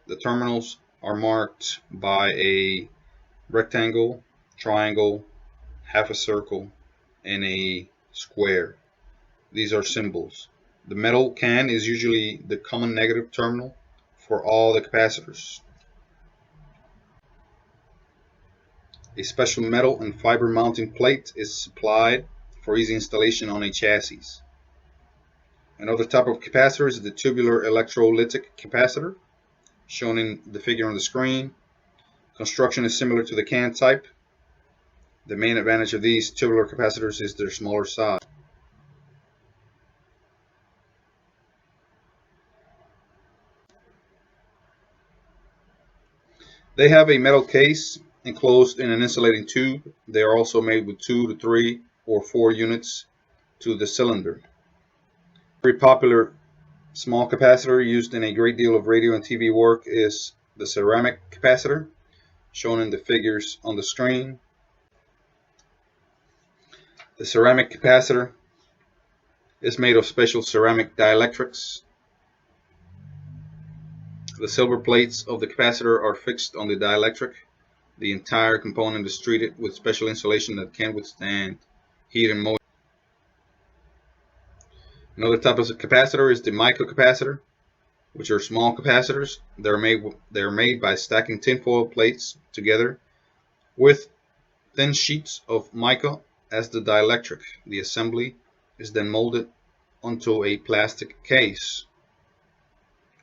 The terminals are marked by a rectangle, triangle, half a circle, and a square. These are symbols. The metal can is usually the common negative terminal for all the capacitors. A special metal and fiber mounting plate is supplied for easy installation on a chassis. Another type of capacitor is the tubular electrolytic capacitor, shown in the figure on the screen. Construction is similar to the can type. The main advantage of these tubular capacitors is their smaller size. They have a metal case enclosed in an insulating tube. They are also made with 2 to 3 or 4 units to the cylinder. Very popular small capacitor used in a great deal of radio and TV work is the ceramic capacitor, shown in the figures on the screen. The ceramic capacitor is made of special ceramic dielectrics. The silver plates of the capacitor are fixed on the dielectric. The entire component is treated with special insulation that can withstand heat and moisture. Another type of capacitor is the Mica Capacitor, which are small capacitors. They are made by stacking tinfoil plates together with thin sheets of mica as the dielectric. The assembly is then molded onto a plastic case.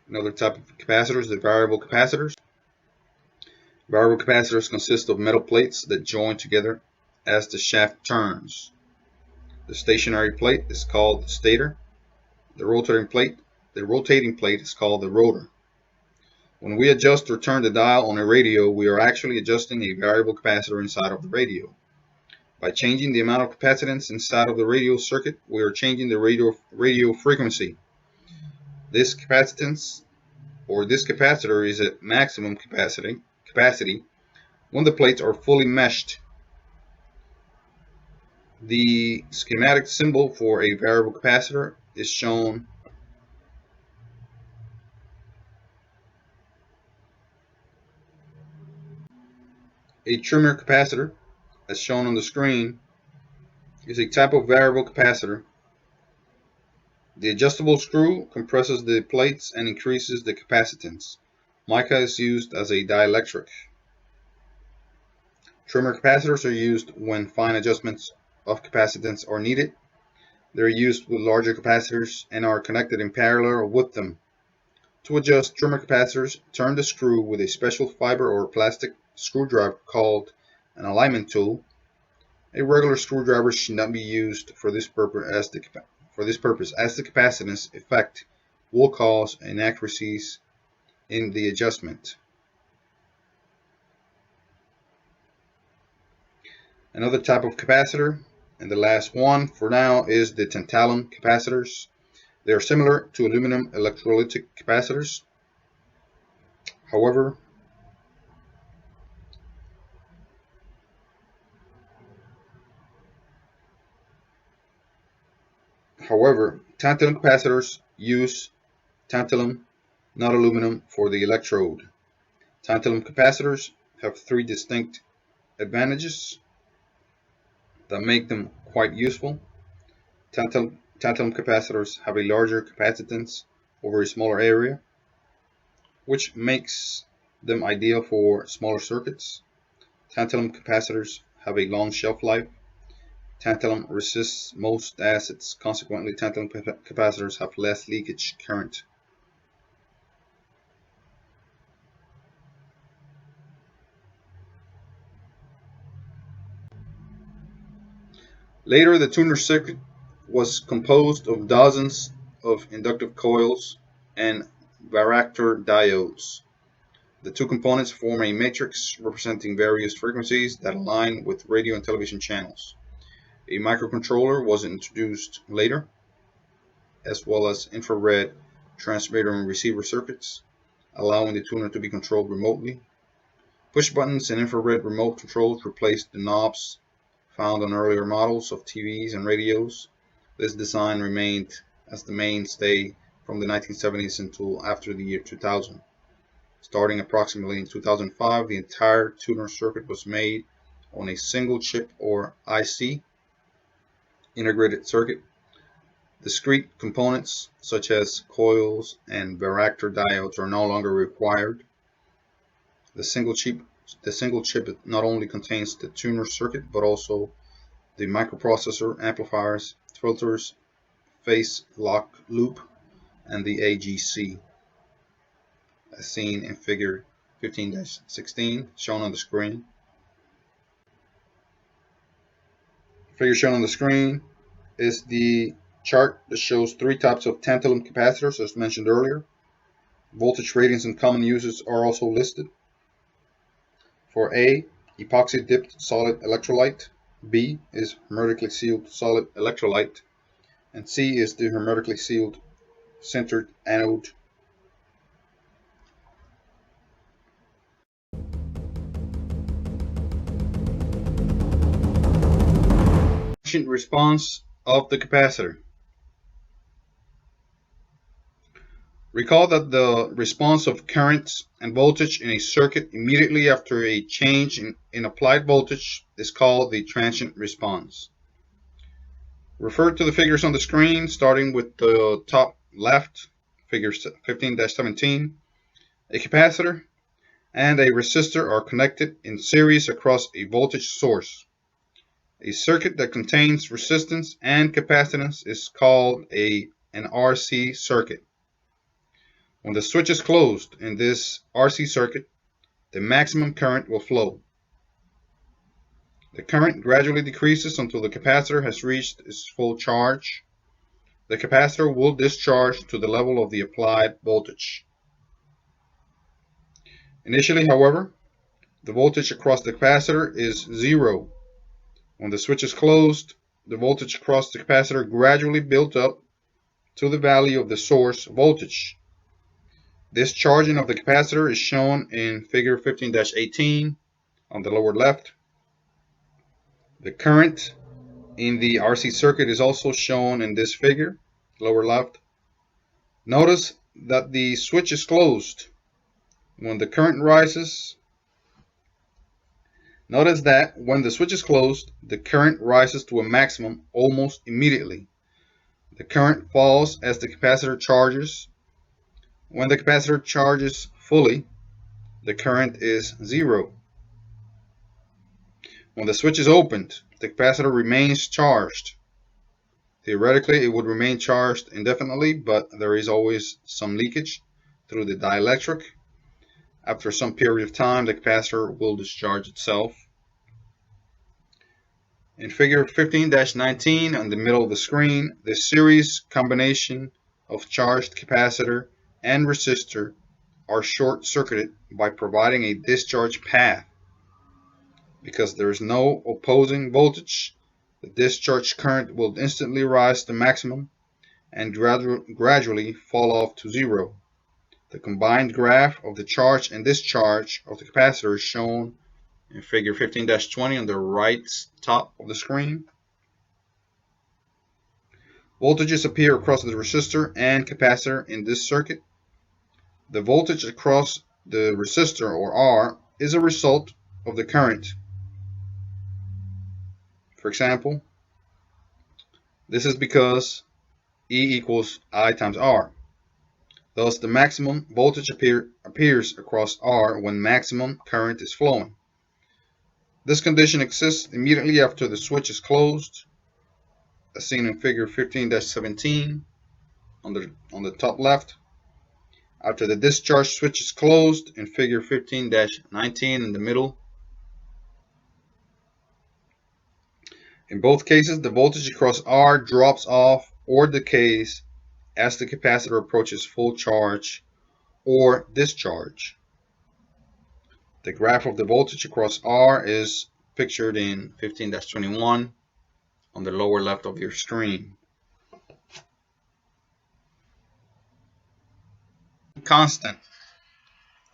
Another type of capacitor is the variable capacitors. Variable capacitors consist of metal plates that join together as the shaft turns. The stationary plate is called the stator. The rotating plate is called the rotor. When we adjust or turn the dial on a radio, we are actually adjusting a variable capacitor inside of the radio. By changing the amount of capacitance inside of the radio circuit, we are changing the radio frequency. This capacitance or this capacitor is at maximum capacity when the plates are fully meshed. The schematic symbol for a variable capacitor is shown a trimmer capacitor, as shown on the screen, is a type of variable capacitor. The adjustable screw compresses the plates and increases the capacitance. Mica is used as a dielectric. Trimmer capacitors are used when fine adjustments of capacitance are needed. They are used with larger capacitors and are connected in parallel with them. To adjust trimmer capacitors, turn the screw with a special fiber or plastic screwdriver called an alignment tool. A regular screwdriver should not be used for this purpose, as the capacitance effect will cause inaccuracies in the adjustment. Another type of capacitor, and the last one for now, is the tantalum capacitors. They are similar to aluminum electrolytic capacitors. However, tantalum capacitors use tantalum, not aluminum, for the electrode. Tantalum capacitors have three distinct advantages that make them quite useful. Tantalum capacitors have a larger capacitance over a smaller area, which makes them ideal for smaller circuits. Tantalum capacitors have a long shelf life. Tantalum resists most acids, consequently tantalum capacitors have less leakage current. Later, the tuner circuit was composed of dozens of inductive coils and varactor diodes. The two components form a matrix representing various frequencies that align with radio and television channels. A microcontroller was introduced later, as well as infrared transmitter and receiver circuits, allowing the tuner to be controlled remotely. Push buttons and infrared remote controls replaced the knobs found on earlier models of TVs and radios. This design remained as the mainstay from the 1970s until after the year 2000. Starting approximately in 2005, the entire tuner circuit was made on a single chip or IC, integrated circuit. Discrete components such as coils and varactor diodes are no longer required. The single chip not only contains the tuner circuit, but also the microprocessor, amplifiers, filters, phase lock loop, and the AGC, as seen in figure 15-16 shown on the screen. The figure shown on the screen is the chart that shows three types of tantalum capacitors, as mentioned earlier. Voltage ratings and common uses are also listed. For A, epoxy dipped solid electrolyte. B is hermetically sealed solid electrolyte. And C is the hermetically sealed sintered anode. Response of the capacitor. Recall that the response of current and voltage in a circuit immediately after a change in applied voltage is called the transient response. Refer to the figures on the screen, starting with the top left, figure 15-17. A capacitor and a resistor are connected in series across a voltage source. A circuit that contains resistance and capacitance is called an RC circuit. When the switch is closed in this RC circuit, the maximum current will flow. The current gradually decreases until the capacitor has reached its full charge. The capacitor will discharge to the level of the applied voltage. Initially, however, the voltage across the capacitor is 0. When the switch is closed, the voltage across the capacitor gradually builds up to the value of the source voltage. This charging of the capacitor is shown in figure 15-18 on the lower left. The current in the RC circuit is also shown in this figure, lower left. Notice that the switch is closed. When the current rises, notice that when the switch is closed, the current rises to a maximum almost immediately. The current falls as the capacitor charges. When the capacitor charges fully, the current is 0. When the switch is opened, the capacitor remains charged. Theoretically, it would remain charged indefinitely, but there is always some leakage through the dielectric. After some period of time, the capacitor will discharge itself. In figure 15-19 on the middle of the screen, the series combination of charged capacitor and resistor are short-circuited by providing a discharge path. Because there is no opposing voltage, the discharge current will instantly rise to maximum and gradually fall off to zero. The combined graph of the charge and discharge of the capacitor is shown in figure 15-20 on the right top of the screen. Voltages appear across the resistor and capacitor in this circuit. The voltage across the resistor, or R, is a result of the current. For example, this is because E equals I times R. Thus, the maximum voltage appears across R when maximum current is flowing. This condition exists immediately after the switch is closed, as seen in figure 15-17 on the top left. After the discharge switch is closed in figure 15-19 in the middle. In both cases, the voltage across R drops off or decays as the capacitor approaches full charge or discharge. The graph of the voltage across R is pictured in 15-21 on the lower left of your screen. Constant,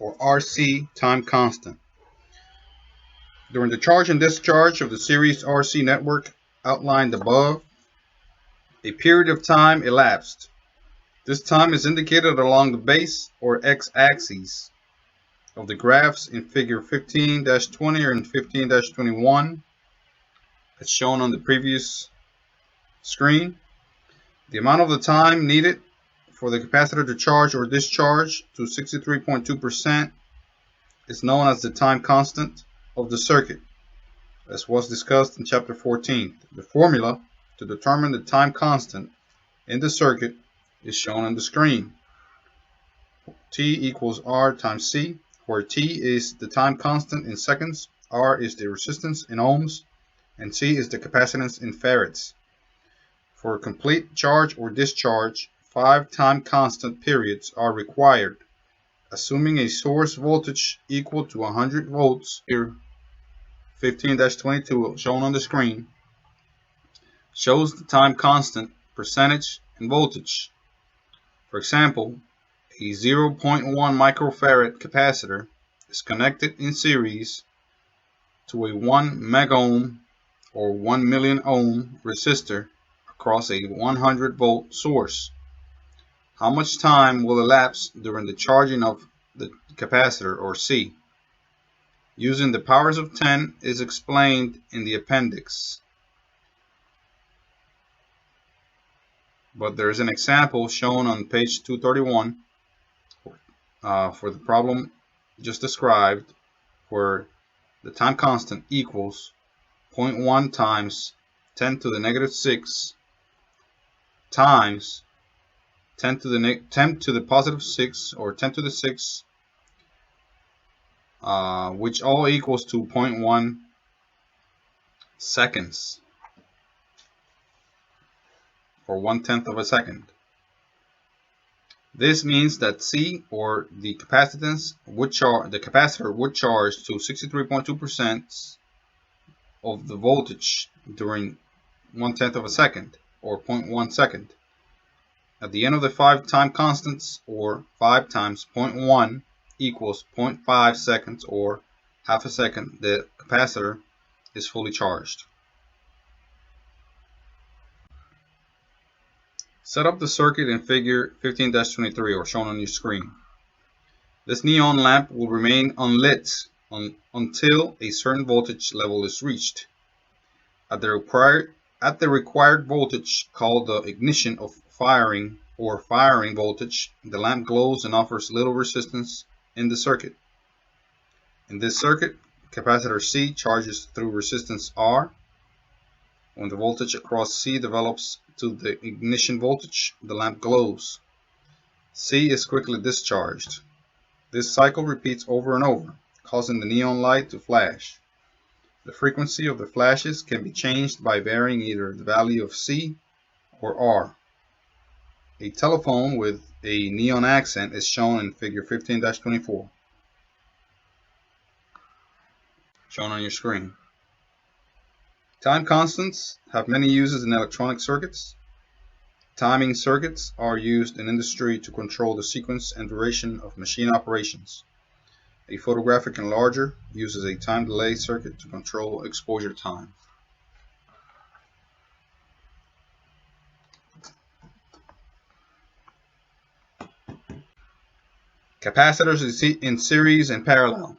or RC time constant. During the charge and discharge of the series RC network outlined above, a period of time elapsed. This time is indicated along the base or x-axis of the graphs in figure 15-20 and 15-21 as shown on the previous screen. The amount of the time needed for the capacitor to charge or discharge to 63.2% is known as the time constant of the circuit, as was discussed in chapter 14. The formula to determine the time constant in the circuit is shown on the screen. T equals R times C, where T is the time constant in seconds, R is the resistance in ohms, and C is the capacitance in farads. For a complete charge or discharge, 5 time constant periods are required, assuming a source voltage equal to 100 volts. Here, 15-22 shown on the screen shows the time constant, percentage, and voltage. For example, a 0.1 microfarad capacitor is connected in series to a 1 megohm or 1 million ohm resistor across a 100 volt source. How much time will elapse during the charging of the capacitor, or C? Using the powers of 10 is explained in the appendix. But there is an example shown on page 231 for the problem just described, where the time constant equals 0.1 times 10 to the negative 6 times 10 to the positive 6, or 10 to the 6, which all equals to 0.1 seconds, or 1/10 of a second. This means that C, or the capacitance, the capacitor would charge to 63.2% of the voltage during 1/10 of a second, or 0.1 second. At the end of the 5 time constants, or 5 times 0.1 equals 0.5 seconds, or half a second, the capacitor is fully charged. Set up the circuit in figure 15-23, or shown on your screen. This neon lamp will remain unlit until a certain voltage level is reached. At the required voltage, called the ignition of firing or firing voltage, the lamp glows and offers little resistance in the circuit. In this circuit, capacitor C charges through resistance R. When the voltage across C develops to the ignition voltage, the lamp glows. C is quickly discharged. This cycle repeats over and over, causing the neon light to flash. The frequency of the flashes can be changed by varying either the value of C or R. A telephone with a neon accent is shown in figure 15-24, shown on your screen. Time constants have many uses in electronic circuits. Timing circuits are used in industry to control the sequence and duration of machine operations. A photographic enlarger uses a time delay circuit to control exposure time. Capacitors in series and parallel.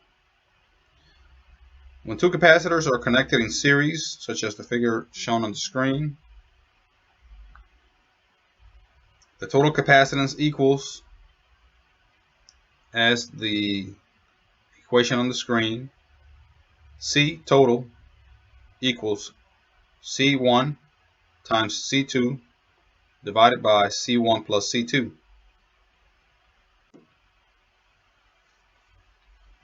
When two capacitors are connected in series, such as the figure shown on the screen, the total capacitance equals, as the equation on the screen, C total equals C1 times C2 divided by C1 plus C2.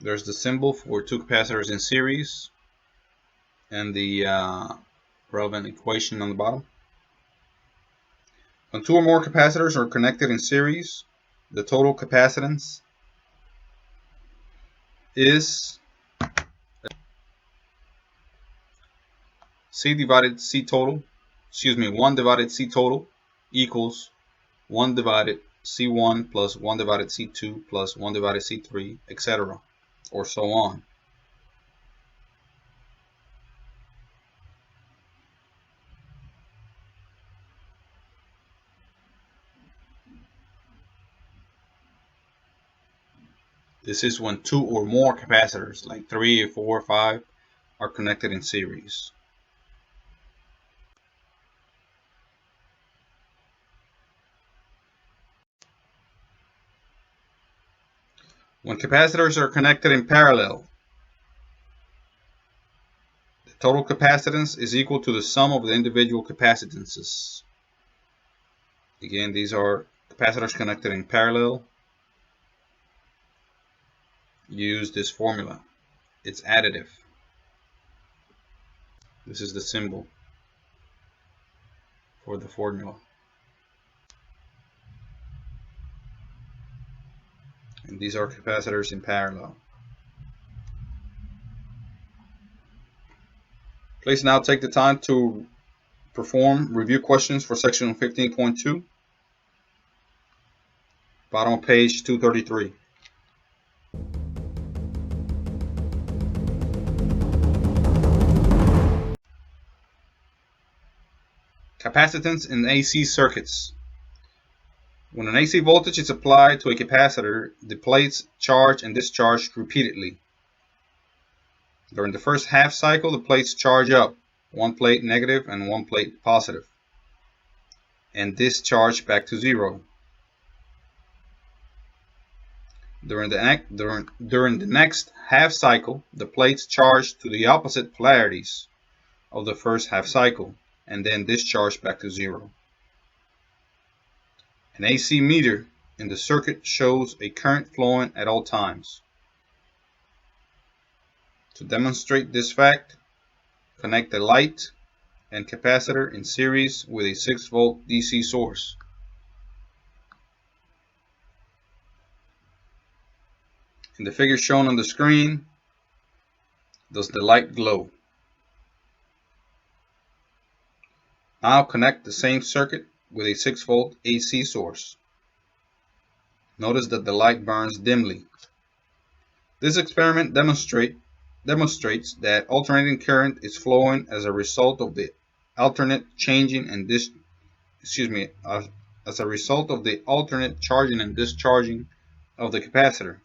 There's the symbol for two capacitors in series and the relevant equation on the bottom. When two or more capacitors are connected in series, the total capacitance is C divided C total, 1 divided C total equals 1 divided C1 plus 1 divided C2 plus 1 divided C3, etc., or so on. This is when two or more capacitors, like 3, 4, 5, are connected in series. When capacitors are connected in parallel, the total capacitance is equal to the sum of the individual capacitances. Again, these are capacitors connected in parallel. Use this formula. It's additive. This is the symbol for the formula. And these are capacitors in parallel. Please now take the time to perform review questions for section 15.2, bottom of page 233. Capacitance in AC circuits. When an AC voltage is applied to a capacitor, the plates charge and discharge repeatedly. During the first half cycle, the plates charge up, one plate negative and one plate positive, and discharge back to zero. During the next half cycle, the plates charge to the opposite polarities of the first half cycle, and then discharge back to zero. An AC meter in the circuit shows a current flowing at all times. To demonstrate this fact, connect a light and capacitor in series with a 6-volt DC source. In the figure shown on the screen, does the light glow? Now connect the same circuit with a 6-volt AC source. Notice that the light burns dimly. This experiment demonstrates that alternating current is flowing as a result of the alternate charging and discharging of the capacitor.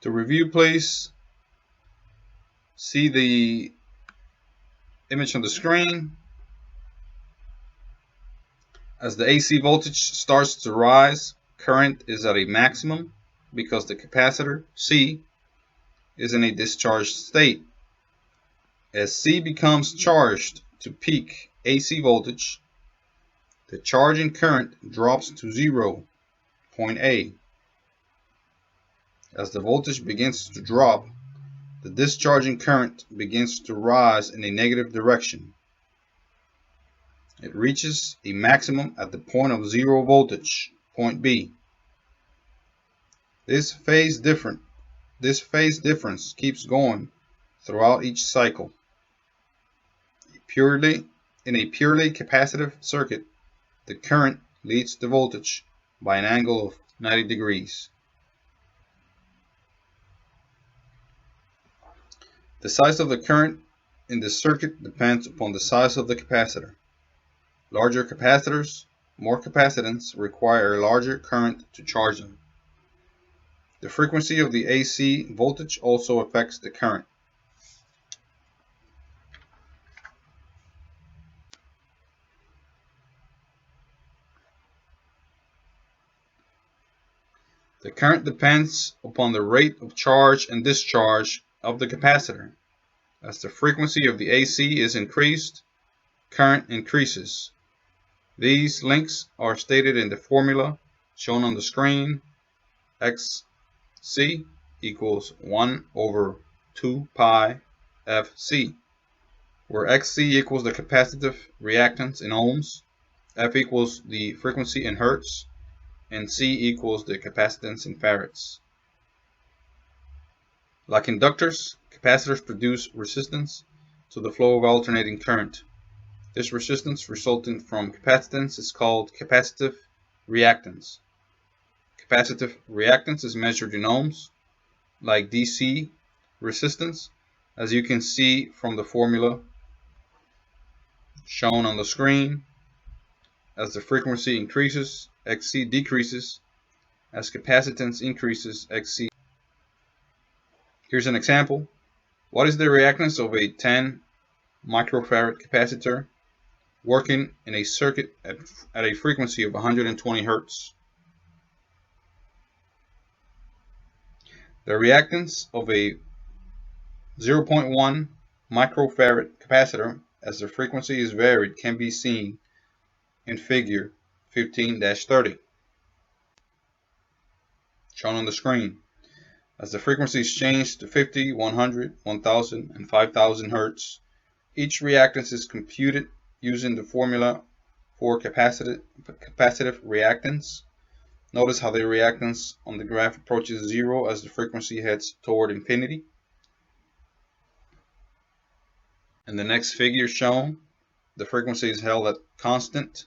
To review, please see the image on the screen. As the AC voltage starts to rise, current is at a maximum because the capacitor C is in a discharged state. As C becomes charged to peak AC voltage, the charging current drops to 0, point A. As the voltage begins to drop, the discharging current begins to rise in a negative direction. It reaches a maximum at the point of zero voltage, point B. This phase difference keeps going throughout each cycle. In a purely capacitive circuit, the current leads the voltage by an angle of 90 degrees. The size of the current in the circuit depends upon the size of the capacitor. Larger capacitors, more capacitance, require a larger current to charge them. The frequency of the AC voltage also affects the current. The current depends upon the rate of charge and discharge of the capacitor. As the frequency of the AC is increased, current increases. These links are stated in the formula shown on the screen. Xc equals 1 over 2 pi Fc, where Xc equals the capacitive reactance in ohms, F equals the frequency in hertz, and C equals the capacitance in farads. Like inductors, capacitors produce resistance to the flow of alternating current. This resistance resulting from capacitance is called capacitive reactance. Capacitive reactance is measured in ohms, like DC resistance, as you can see from the formula shown on the screen. As the frequency increases, Xc decreases. As capacitance increases, Xc. Here's an example. What is the reactance of a 10 microfarad capacitor working in a circuit at a frequency of 120 Hz? The reactance of a 0.1 microfarad capacitor, as the frequency is varied, can be seen in figure 15-30, shown on the screen. As the frequencies change to 50, 100, 1000, and 5000 Hz, each reactance is computed using the formula for capacitive reactance. Notice how the reactance on the graph approaches zero as the frequency heads toward infinity. In the next figure shown, the frequency is held at constant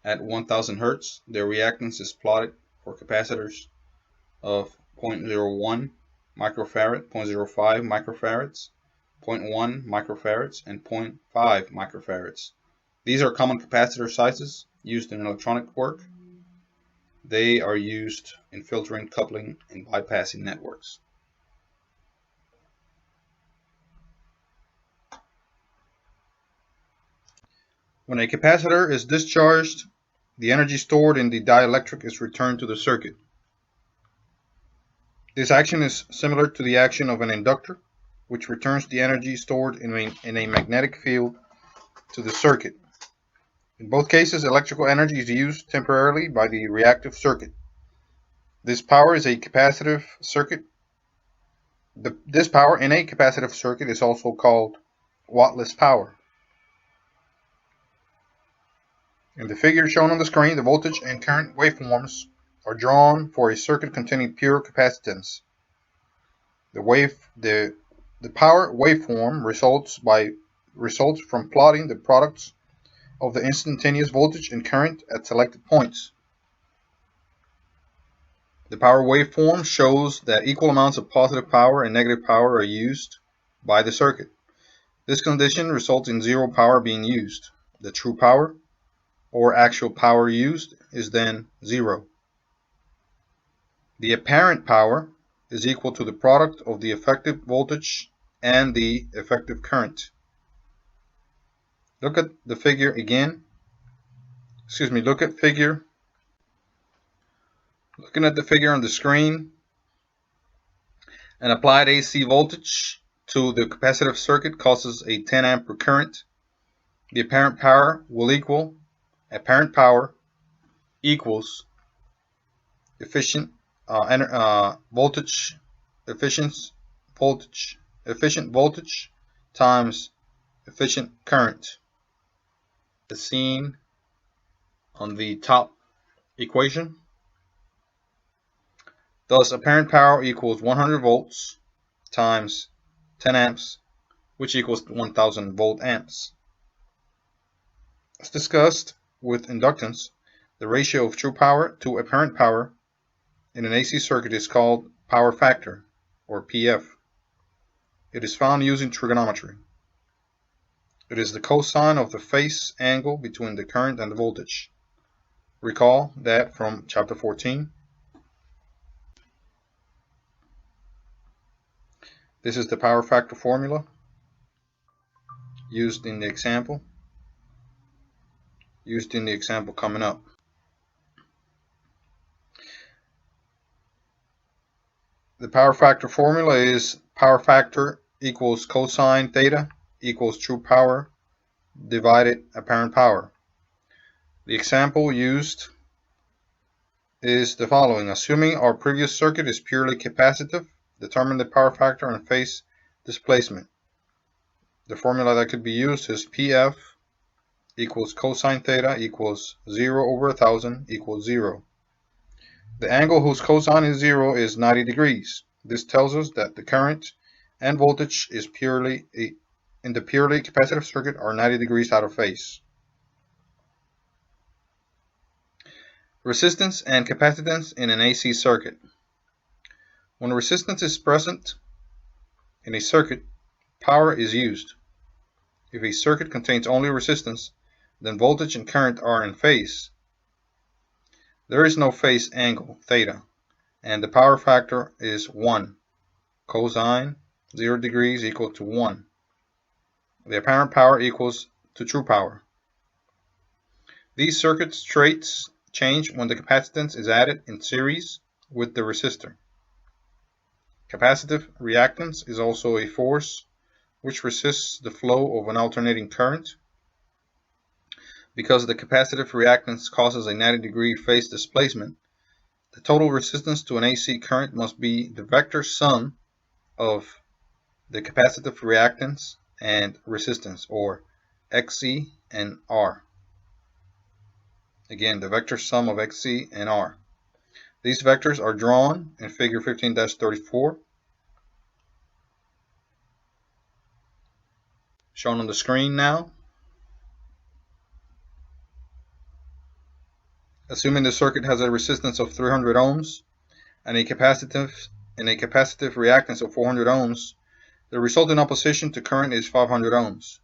at 1000 Hz. The reactance is plotted for capacitors of 0.01 microfarad, 0.05 microfarads, 0.1 microfarads, and 0.5 microfarads. These are common capacitor sizes used in electronic work. They are used in filtering, coupling, and bypassing networks. When a capacitor is discharged, the energy stored in the dielectric is returned to the circuit. This action is similar to the action of an inductor, which returns the energy stored in a magnetic field to the circuit. In both cases, electrical energy is used temporarily by the reactive circuit. This power is a capacitive circuit. This power in a capacitive circuit is also called Wattless Power. In the figure shown on the screen, the voltage and current waveforms are drawn for a circuit containing pure capacitance. The power waveform results from plotting the products of the instantaneous voltage and current at selected points. The power waveform shows that equal amounts of positive power and negative power are used by the circuit. This condition results in zero power being used. The true power, or actual power used, is then zero. The apparent power is equal to the product of the effective voltage and the effective current. Look at the figure again. Looking at the figure on the screen, an applied AC voltage to the capacitive circuit causes a 10 ampere current. The apparent power equals efficient efficient voltage times efficient current, as seen on the top equation. Thus, apparent power equals 100 volts times 10 amps, which equals 1000 volt amps. As discussed with inductance, the ratio of true power to apparent power in an AC circuit is called power factor, or PF. It is found using trigonometry. It is the cosine of the phase angle between the current and the voltage. Recall that from chapter 14. This is the power factor formula used in the example coming up. The power factor formula is power factor equals cosine theta equals true power divided apparent power. The example used is the following. Assuming our previous circuit is purely capacitive, determine the power factor and phase displacement. The formula that could be used is PF equals cosine theta equals 0 over 1000 equals 0. The angle whose cosine is 0 is 90 degrees. This tells us that the current and voltage in the purely capacitive circuit are 90 degrees out of phase. Resistance and capacitance in an AC circuit. When resistance is present in a circuit, power is used. If a circuit contains only resistance, then voltage and current are in phase. There is no phase angle, theta, and the power factor is 1. Cosine 0 degrees equal to 1. The apparent power equals to true power. These circuit traits change when the capacitance is added in series with the resistor. Capacitive reactance is also a force which resists the flow of an alternating current. Because the capacitive reactance causes a 90-degree phase displacement, the total resistance to an AC current must be the vector sum of the capacitive reactance and resistance, or XC and R. Again, the vector sum of XC and R. These vectors are drawn in figure 15-34, shown on the screen now. Assuming the circuit has a resistance of 300 ohms and a capacitive reactance of 400 ohms, the resulting opposition to current is 500 ohms.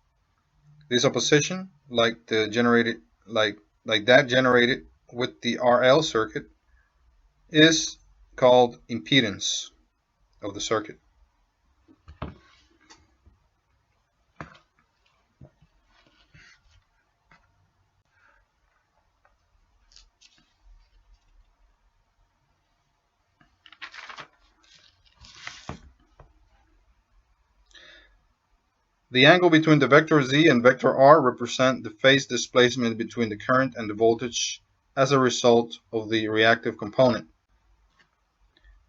This opposition, like that generated with the RL circuit, is called impedance of the circuit. The angle between the vector Z and vector R represent the phase displacement between the current and the voltage as a result of the reactive component.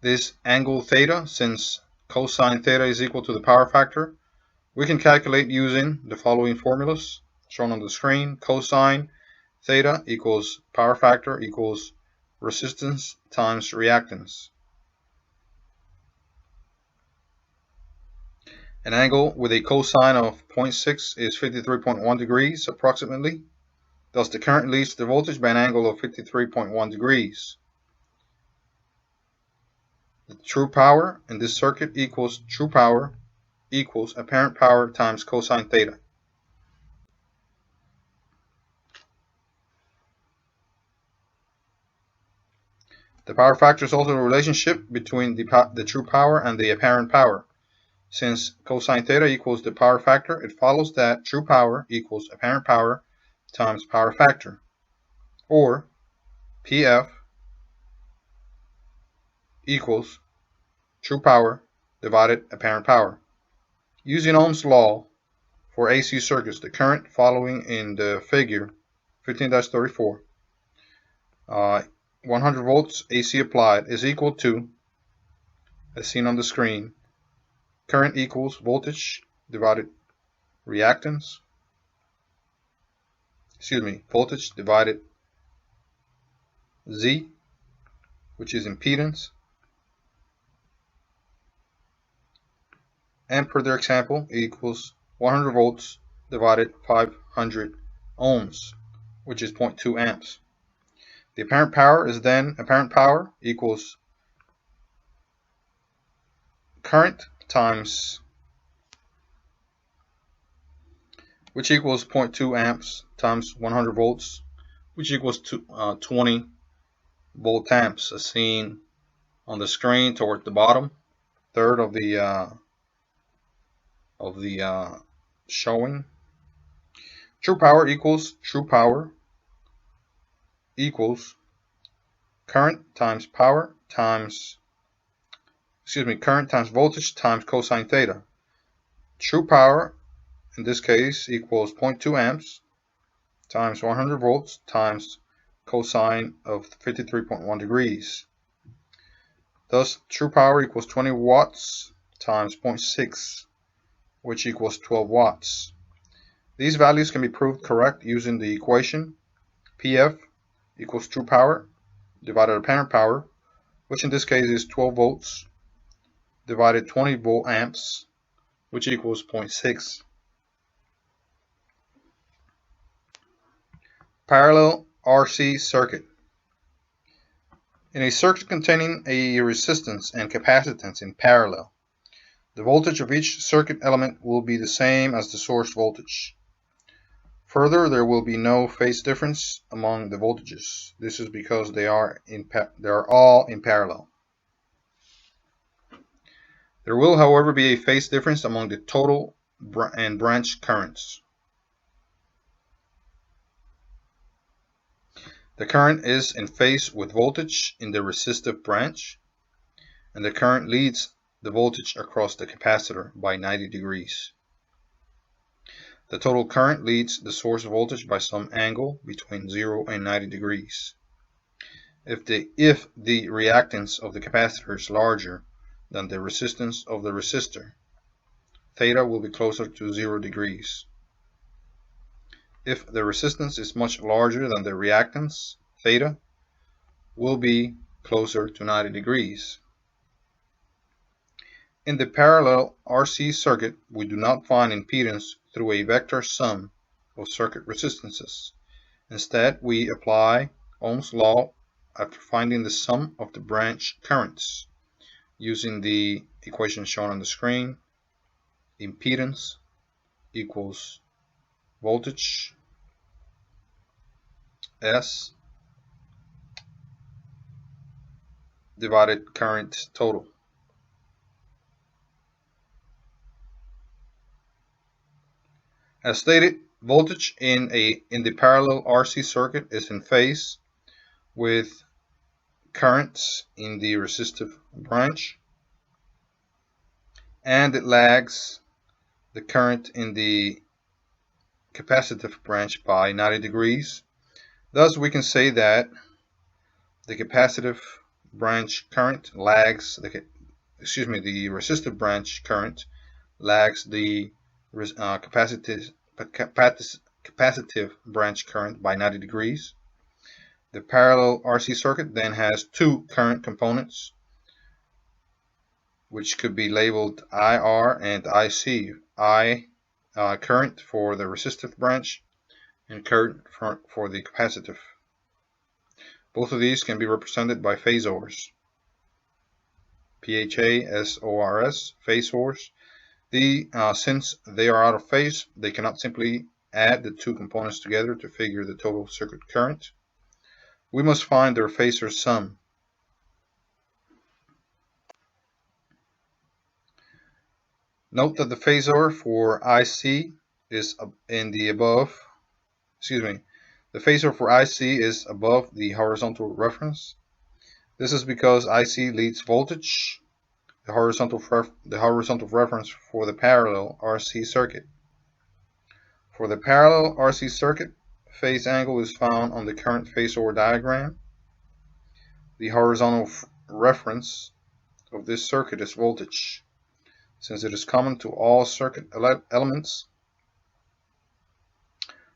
This angle theta, since cosine theta is equal to the power factor, we can calculate using the following formulas shown on the screen. Cosine theta equals power factor equals resistance times reactance. An angle with a cosine of 0.6 is 53.1 degrees approximately. Thus, the current leads the voltage by an angle of 53.1 degrees. The true power in this circuit equals true power equals apparent power times cosine theta. The power factor is also a relationship between the true power and the apparent power. Since cosine theta equals the power factor, it follows that true power equals apparent power times power factor, or PF equals true power divided apparent power. Using Ohm's law for AC circuits, the current following in the figure 15-34 100 volts AC applied is equal to, as seen on the screen, current equals voltage divided reactance, voltage divided Z, which is impedance, and per their example, it equals 100 volts divided 500 ohms, which is 0.2 amps. The apparent power is then apparent power equals current times, which equals 0.2 amps times 100 volts, which equals 20 volt amps, as seen on the screen toward the bottom third of the showing. True power equals current times power times current times voltage times cosine theta. True power in this case equals 0.2 amps times 100 volts times cosine of 53.1 degrees. Thus, true power equals 20 watts times 0.6, which equals 12 watts. These values can be proved correct using the equation PF equals true power divided apparent power, which in this case is 12 volts divided 20 volt amps, which equals 0.6. Parallel RC circuit. In a circuit containing a resistance and capacitance in parallel, the voltage of each circuit element will be the same as the source voltage. Further, there will be no phase difference among the voltages. This is because they are all in parallel. There will, however, be a phase difference among the total and branch currents. The current is in phase with voltage in the resistive branch, and the current leads the voltage across the capacitor by 90 degrees. The total current leads the source voltage by some angle between 0 and 90 degrees. If the reactance of the capacitor is larger than the resistance of the resistor, theta will be closer to 0 degrees. If the resistance is much larger than the reactance, theta will be closer to 90 degrees. In the parallel RC circuit, we do not find impedance through a vector sum of circuit resistances. Instead, we apply Ohm's law after finding the sum of the branch currents using the equation shown on the screen. Impedance equals voltage S divided current total. As stated, voltage in the parallel RC circuit is in phase with currents in the resistive branch, and it lags the current in the capacitive branch by 90 degrees. Thus, we can say that the capacitive branch current lags the resistive branch current lags the capacitive branch current by 90 degrees. The parallel RC circuit then has two current components, which could be labeled IR and IC. Current for the resistive branch and current for the capacitive. Both of these can be represented by phasors. PHA-SORS, phasors. Since they are out of phase, they cannot simply add the two components together to figure the total circuit current. We must find their phasor sum. Note that the phasor for IC is the phasor for IC is above the horizontal reference. This is because IC leads voltage, the horizontal reference for the parallel RC circuit. For the parallel RC circuit, phase angle is found on the current phasor diagram. The horizontal reference of this circuit is voltage. Since it is common to all circuit elements,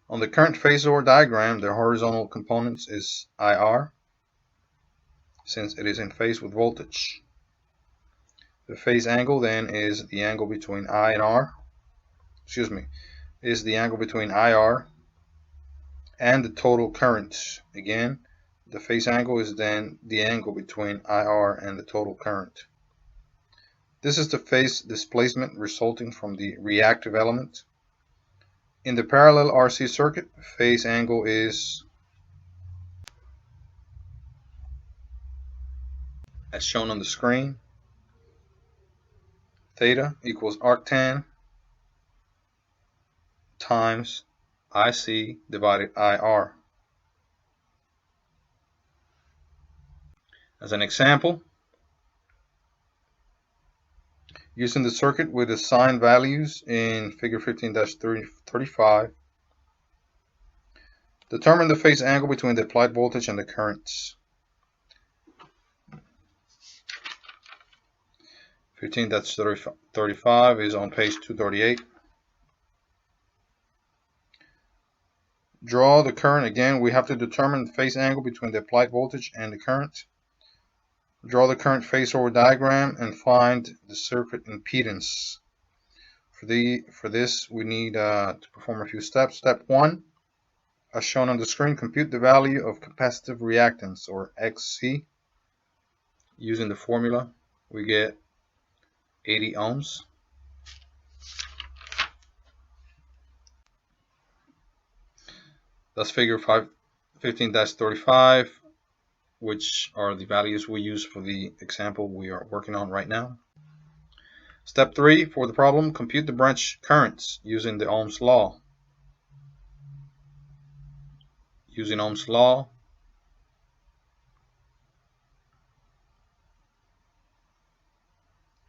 on the current phasor diagram, the horizontal component is IR, since it is in phase with voltage. The phase angle then is the angle between I and R, is the angle between IR and the total current. Again, the phase angle is then the angle between IR and the total current. This is the phase displacement resulting from the reactive element. In the parallel RC circuit, phase angle is, as shown on the screen, theta equals arctan times IC divided IR. As an example, using the circuit with the sign values in figure 15-35, determine the phase angle between the applied voltage and the currents. 15-35 is on page 238. Draw the current. Again, we have to determine the phase angle between the applied voltage and the current. Draw the current phasor diagram and find the circuit impedance. For this, we need to perform a few steps. Step 1, as shown on the screen, compute the value of capacitive reactance, or XC. Using the formula, we get 80 ohms. That's figure 15-35, which are the values we use for the example we are working on right now. Step 3, for the problem, compute the branch currents using the Ohm's law. Using Ohm's law,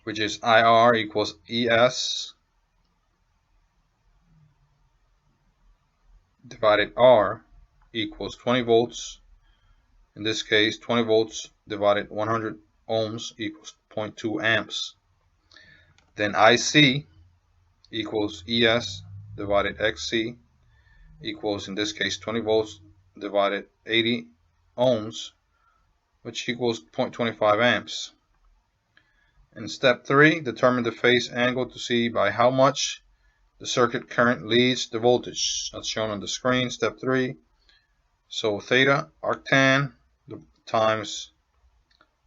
which is IR equals ES divided R equals 20 volts. In this case, 20 volts divided 100 ohms equals 0.2 amps. Then IC equals ES divided XC equals, in this case, 20 volts divided 80 ohms, which equals 0.25 amps. In step 3, determine the phase angle to see by how much the circuit current leads the voltage. That's shown on the screen, step 3. So theta arctan times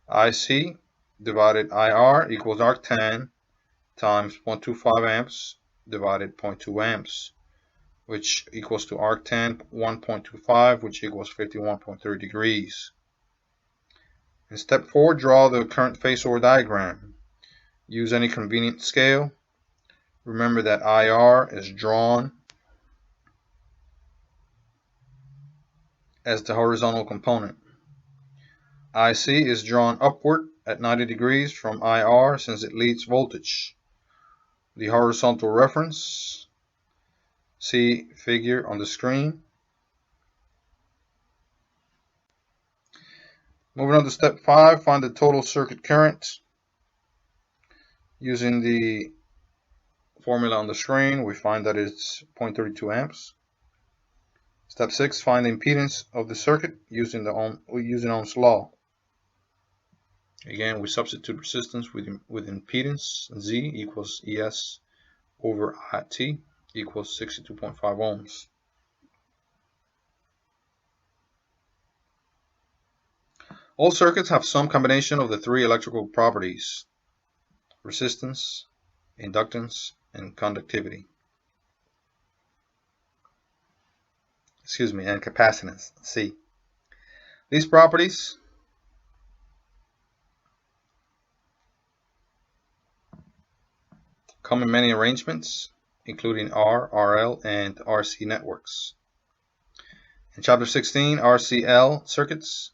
IC divided IR equals arctan times 0.25 amps divided 0.2 amps, which equals to arctan 1.25, which equals 51.3 degrees. In step 4, draw the current phasor diagram. Use any convenient scale. Remember that IR is drawn as the horizontal component. IC is drawn upward at 90 degrees from IR since it leads voltage. The horizontal reference, see figure on the screen. Moving on to step 5, find the total circuit current. Using the formula on the screen, we find that it's 0.32 amps. Step 6, find the impedance of the circuit using Ohm's law. Again, we substitute resistance with impedance. Z equals ES over T equals 62.5 ohms. All circuits have some combination of the three electrical properties: resistance, inductance, and conductivity. And capacitance, C. These properties come in many arrangements, including R, RL, and RC networks. In Chapter 16, RCL circuits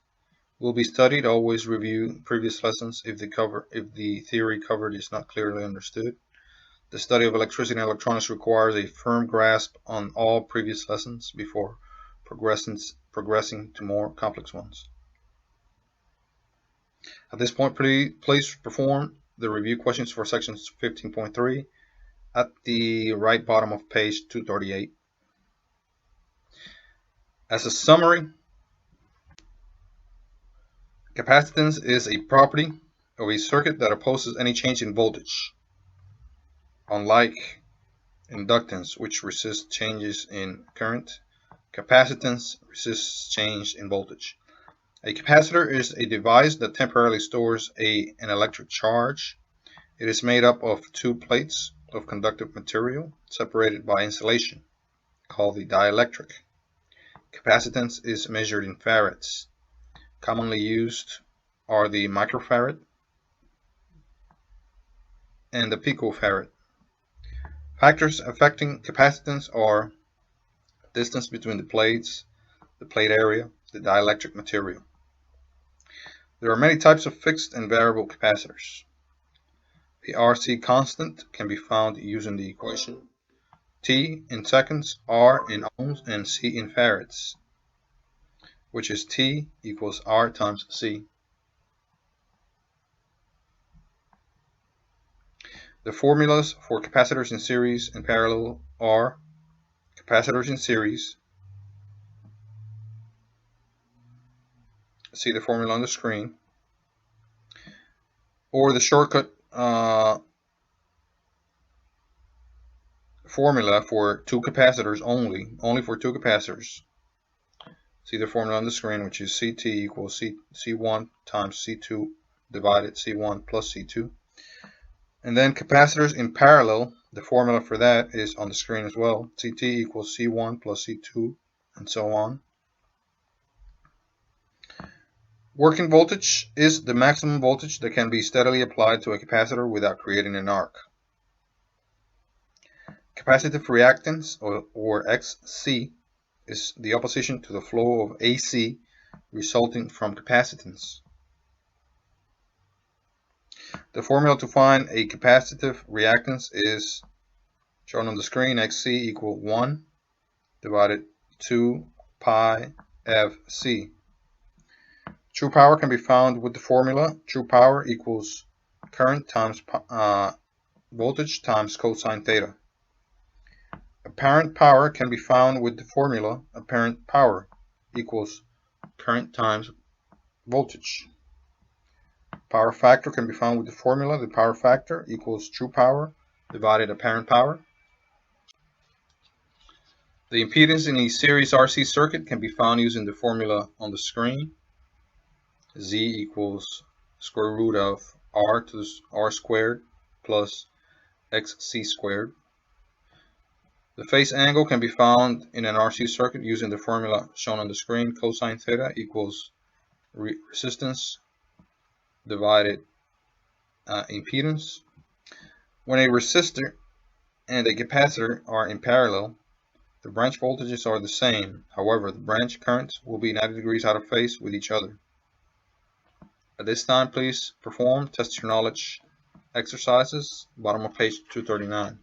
will be studied. Always review previous lessons if the theory covered is not clearly understood. The study of electricity and electronics requires a firm grasp on all previous lessons before progressing to more complex ones. At this point, please perform the review questions for sections 15.3 at the right bottom of page 238. As a summary, capacitance is a property of a circuit that opposes any change in voltage, unlike inductance, which resists changes in current. Capacitance resists change in voltage. A capacitor is a device that temporarily stores an electric charge. It is made up of two plates of conductive material separated by insulation, called the dielectric. Capacitance is measured in farads. Commonly used are the microfarad and the picofarad. Factors affecting capacitance are distance between the plates, the plate area, the dielectric material. There are many types of fixed and variable capacitors. The RC constant can be found using the equation T in seconds, R in ohms, and C in farads, which is T equals R times C. The formulas for capacitors in series and parallel are capacitors in series. See the formula on the screen. Or the shortcut formula for two capacitors only for two capacitors. See the formula on the screen, which is CT equals C1 times C2 divided C1 plus C2. And then capacitors in parallel, the formula for that is on the screen as well. CT equals C1 plus C2 and so on. Working voltage is the maximum voltage that can be steadily applied to a capacitor without creating an arc. Capacitive reactance, or XC, is the opposition to the flow of AC resulting from capacitance. The formula to find a capacitive reactance is shown on the screen. XC equals 1 divided 2 pi FC. True power can be found with the formula. True power equals current times voltage times cosine theta. Apparent power can be found with the formula. Apparent power equals current times voltage. Power factor can be found with the formula. The power factor equals true power divided apparent power. The impedance in a series RC circuit can be found using the formula on the screen. Z equals square root of R to the R squared plus XC squared. The phase angle can be found in an RC circuit using the formula shown on the screen. Cosine theta equals resistance divided impedance. When a resistor and a capacitor are in parallel, the branch voltages are the same. However, the branch currents will be 90 degrees out of phase with each other. At this time, please perform test your knowledge exercises, bottom of page 239.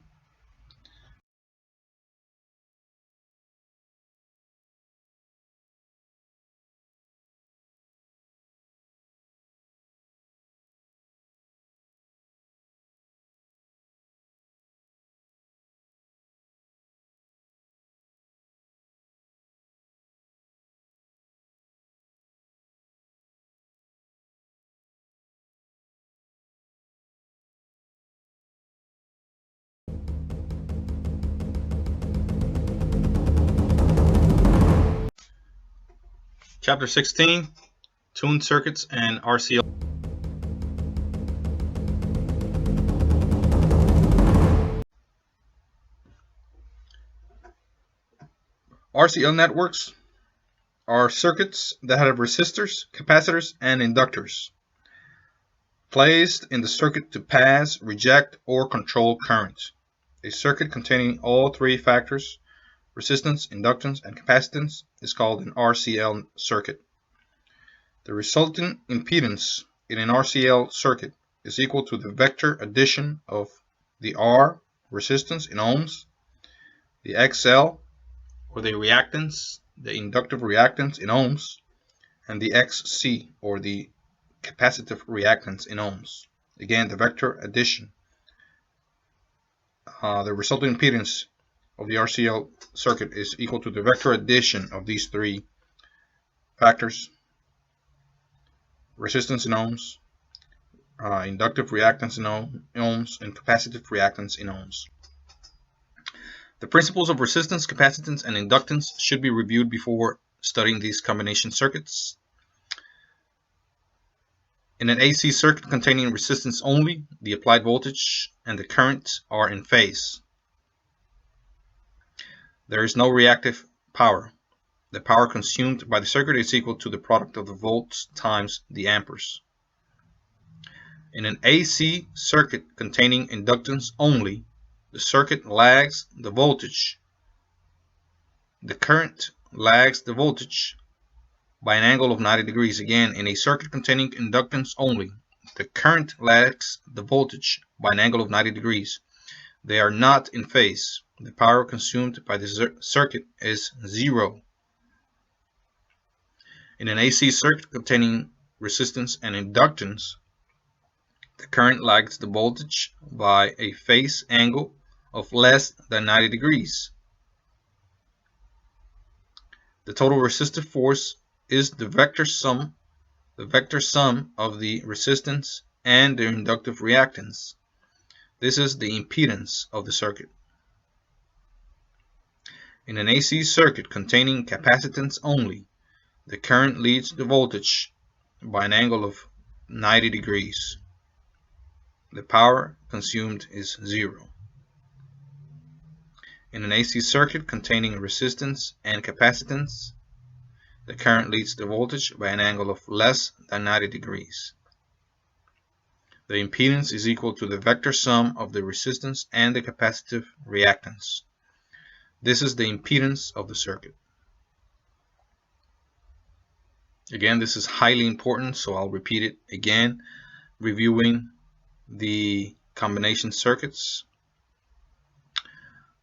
Chapter 16, Tuned Circuits and RCL. RCL networks are circuits that have resistors, capacitors, and inductors placed in the circuit to pass, reject, or control current. A circuit containing all three factors, resistance, inductance, and capacitance, is called an RCL circuit. The resultant impedance in an RCL circuit is equal to the vector addition of the R, resistance in ohms, the XL, or the reactance, the inductive reactance in ohms, and the XC, or the capacitive reactance in ohms. Again, the vector addition, the resulting impedance of the RCL circuit is equal to the vector addition of these three factors: resistance in ohms, inductive reactance in ohms, and capacitive reactance in ohms. The principles of resistance, capacitance, and inductance should be reviewed before studying these combination circuits. In an AC circuit containing resistance only, the applied voltage and the current are in phase. There is no reactive power. The power consumed by the circuit is equal to the product of the volts times the amperes. In an AC circuit containing inductance only, the circuit lags the voltage. The current lags the voltage by an angle of 90 degrees. Again, in a circuit containing inductance only, the current lags the voltage by an angle of 90 degrees. They are not in phase. The power consumed by the circuit is zero. In an AC circuit containing resistance and inductance, the current lags the voltage by a phase angle of less than 90 degrees. The total resistive force is the vector sum of the resistance and the inductive reactance. This is the impedance of the circuit. In an AC circuit containing capacitance only, the current leads the voltage by an angle of 90 degrees. The power consumed is zero. In an AC circuit containing resistance and capacitance, the current leads the voltage by an angle of less than 90 degrees. The impedance is equal to the vector sum of the resistance and the capacitive reactance. This is the impedance of the circuit. Again, this is highly important, so I'll repeat it again, reviewing the combination circuits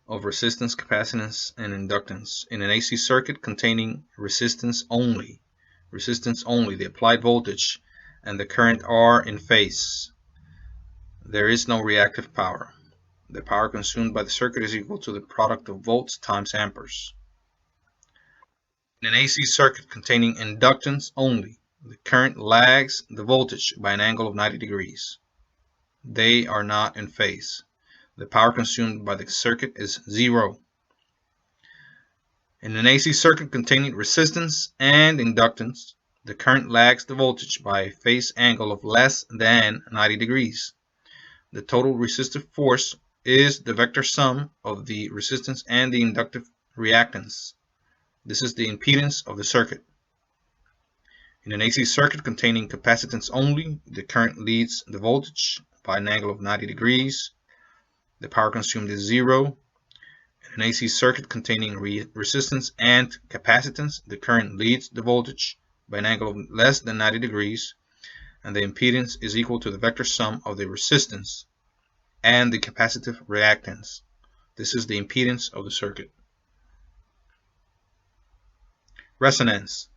of resistance, capacitance, and inductance. In an AC circuit containing resistance only, the applied voltage and the current are in phase. There is no reactive power. The power consumed by the circuit is equal to the product of volts times amperes. In an AC circuit containing inductance only, the current lags the voltage by an angle of 90 degrees. They are not in phase. The power consumed by the circuit is zero. In an AC circuit containing resistance and inductance, the current lags the voltage by a phase angle of less than 90 degrees. The total resistive force is the vector sum of the resistance and the inductive reactance. This is the impedance of the circuit. In an AC circuit containing capacitance only, the current leads the voltage by an angle of 90 degrees. The power consumed is zero. In an AC circuit containing resistance and capacitance, the current leads the voltage by an angle of less than 90 degrees, and the impedance is equal to the vector sum of the resistance and the capacitive reactance. This is the impedance of the circuit. Resonance.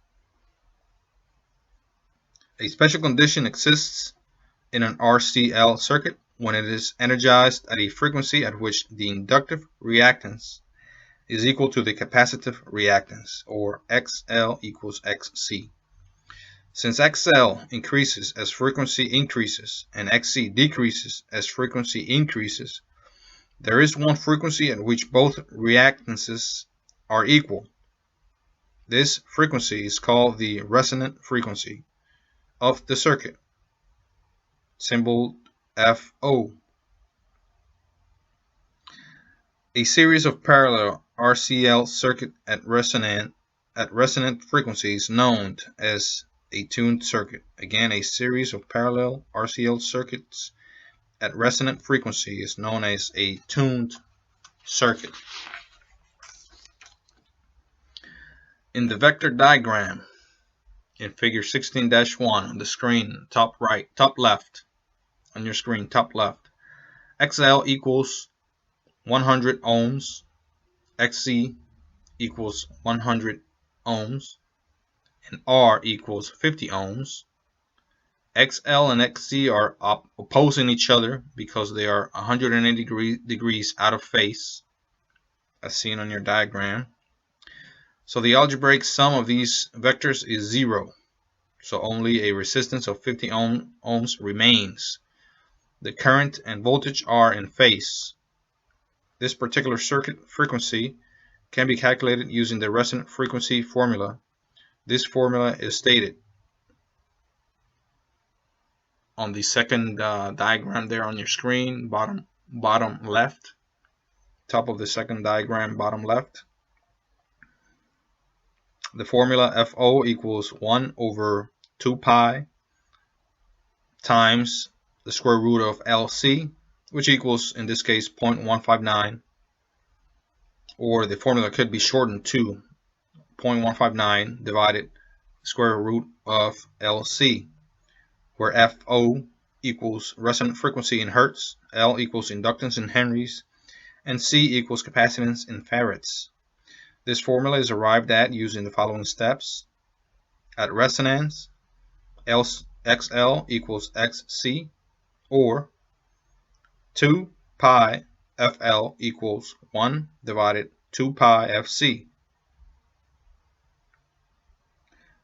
A special condition exists in an RCL circuit when it is energized at a frequency at which the inductive reactance is equal to the capacitive reactance, or XL equals XC. Since XL increases as frequency increases and XC decreases as frequency increases, there is one frequency at which both reactances are equal. This frequency is called the resonant frequency of the circuit, symbol FO. A series of parallel RCL circuit at resonant frequency is known as a tuned circuit. Again, a series of parallel RCL circuits at resonant frequency is known as a tuned circuit. In the vector diagram in figure 16-1 on the screen, top left on your screen, top left, XL equals 100 ohms, XC equals 100 ohms, and R equals 50 ohms. XL and XC are opposing each other because they are 180 degrees out of phase, as seen on your diagram. So the algebraic sum of these vectors is 0. So only a resistance of 50 ohms remains. The current and voltage are in phase. This particular circuit frequency can be calculated using the resonant frequency formula. This formula is stated on the second diagram there on your screen, bottom left, top of the second diagram, bottom left. The formula FO equals 1 over 2 pi times the square root of LC, which equals, in this case, 0.159, or the formula could be shortened to 0.159 divided square root of LC, where FO equals resonant frequency in hertz, L equals inductance in henries, and C equals capacitance in farads. This formula is arrived at using the following steps. At resonance, XL equals XC, or 2 pi FL equals 1 divided 2 pi FC.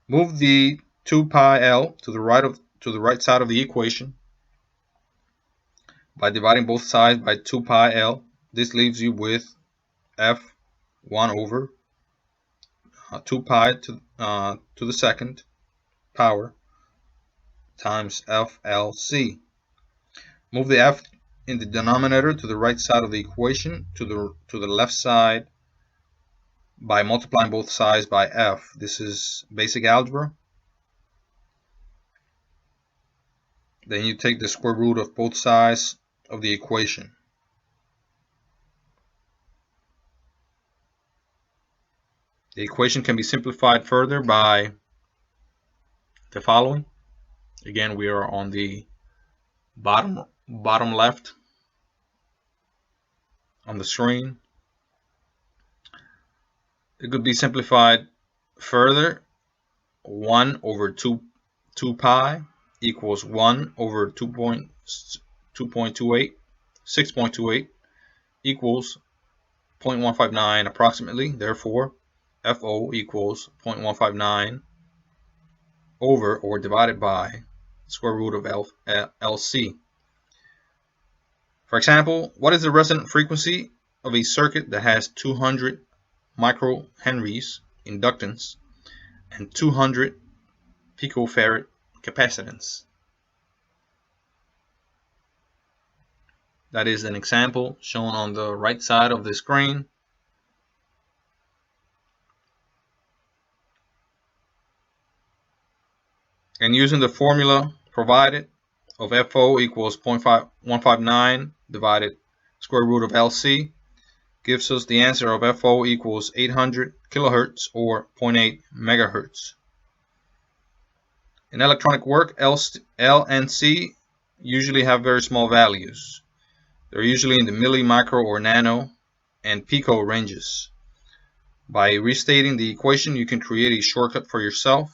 Move the 2 pi L to the right side of the equation by dividing both sides by 2 pi L. This leaves you with F 1 over 2 pi to the second power times FLC. Move the F in the denominator to the right side of the equation to the left side by multiplying both sides by F. This is basic algebra. Then you take the square root of both sides of the equation. The equation can be simplified further by the following. Again, we are on the bottom left on the screen. It could be simplified further. 1 over 2 pi equals 1 over 6.28 equals 0.159 approximately. Therefore, FO equals 0.159 over or divided by square root of LC. For example, what is the resonant frequency of a circuit that has 200 microhenries inductance and 200 picofarad capacitance? That is an example shown on the right side of the screen. And using the formula provided of FO equals 0.159 divided square root of LC gives us the answer of FO equals 800 kilohertz or 0.8 megahertz. In electronic work, L and C usually have very small values. They're usually in the milli, micro, or nano, and pico ranges. By restating the equation, you can create a shortcut for yourself.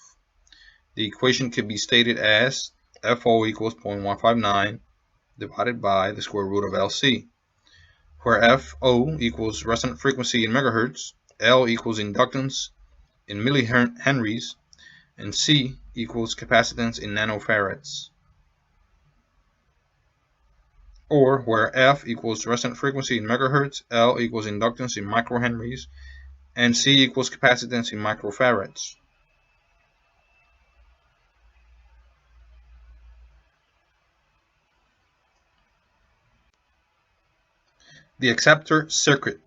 The equation can be stated as FO equals 0.159 divided by the square root of LC, where FO equals resonant frequency in megahertz, L equals inductance in millihenries, and C equals capacitance in nanofarads. Or where F equals resonant frequency in megahertz, L equals inductance in microhenries, and C equals capacitance in microfarads. The Acceptor Circuit.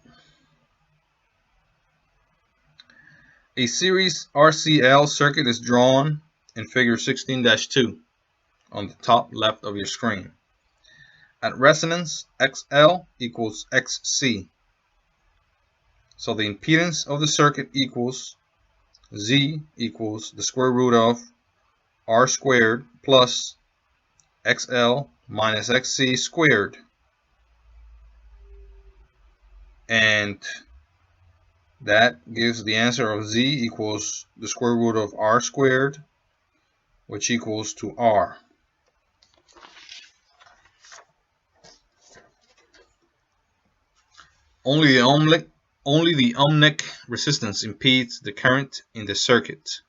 A series RCL circuit is drawn in figure 16-2 on the top left of your screen. At resonance, XL equals XC. So the impedance of the circuit equals Z equals the square root of R squared plus XL minus XC squared. And that gives the answer of Z equals the square root of R squared, which equals to R. Only the ohmic resistance impedes the current in the circuit.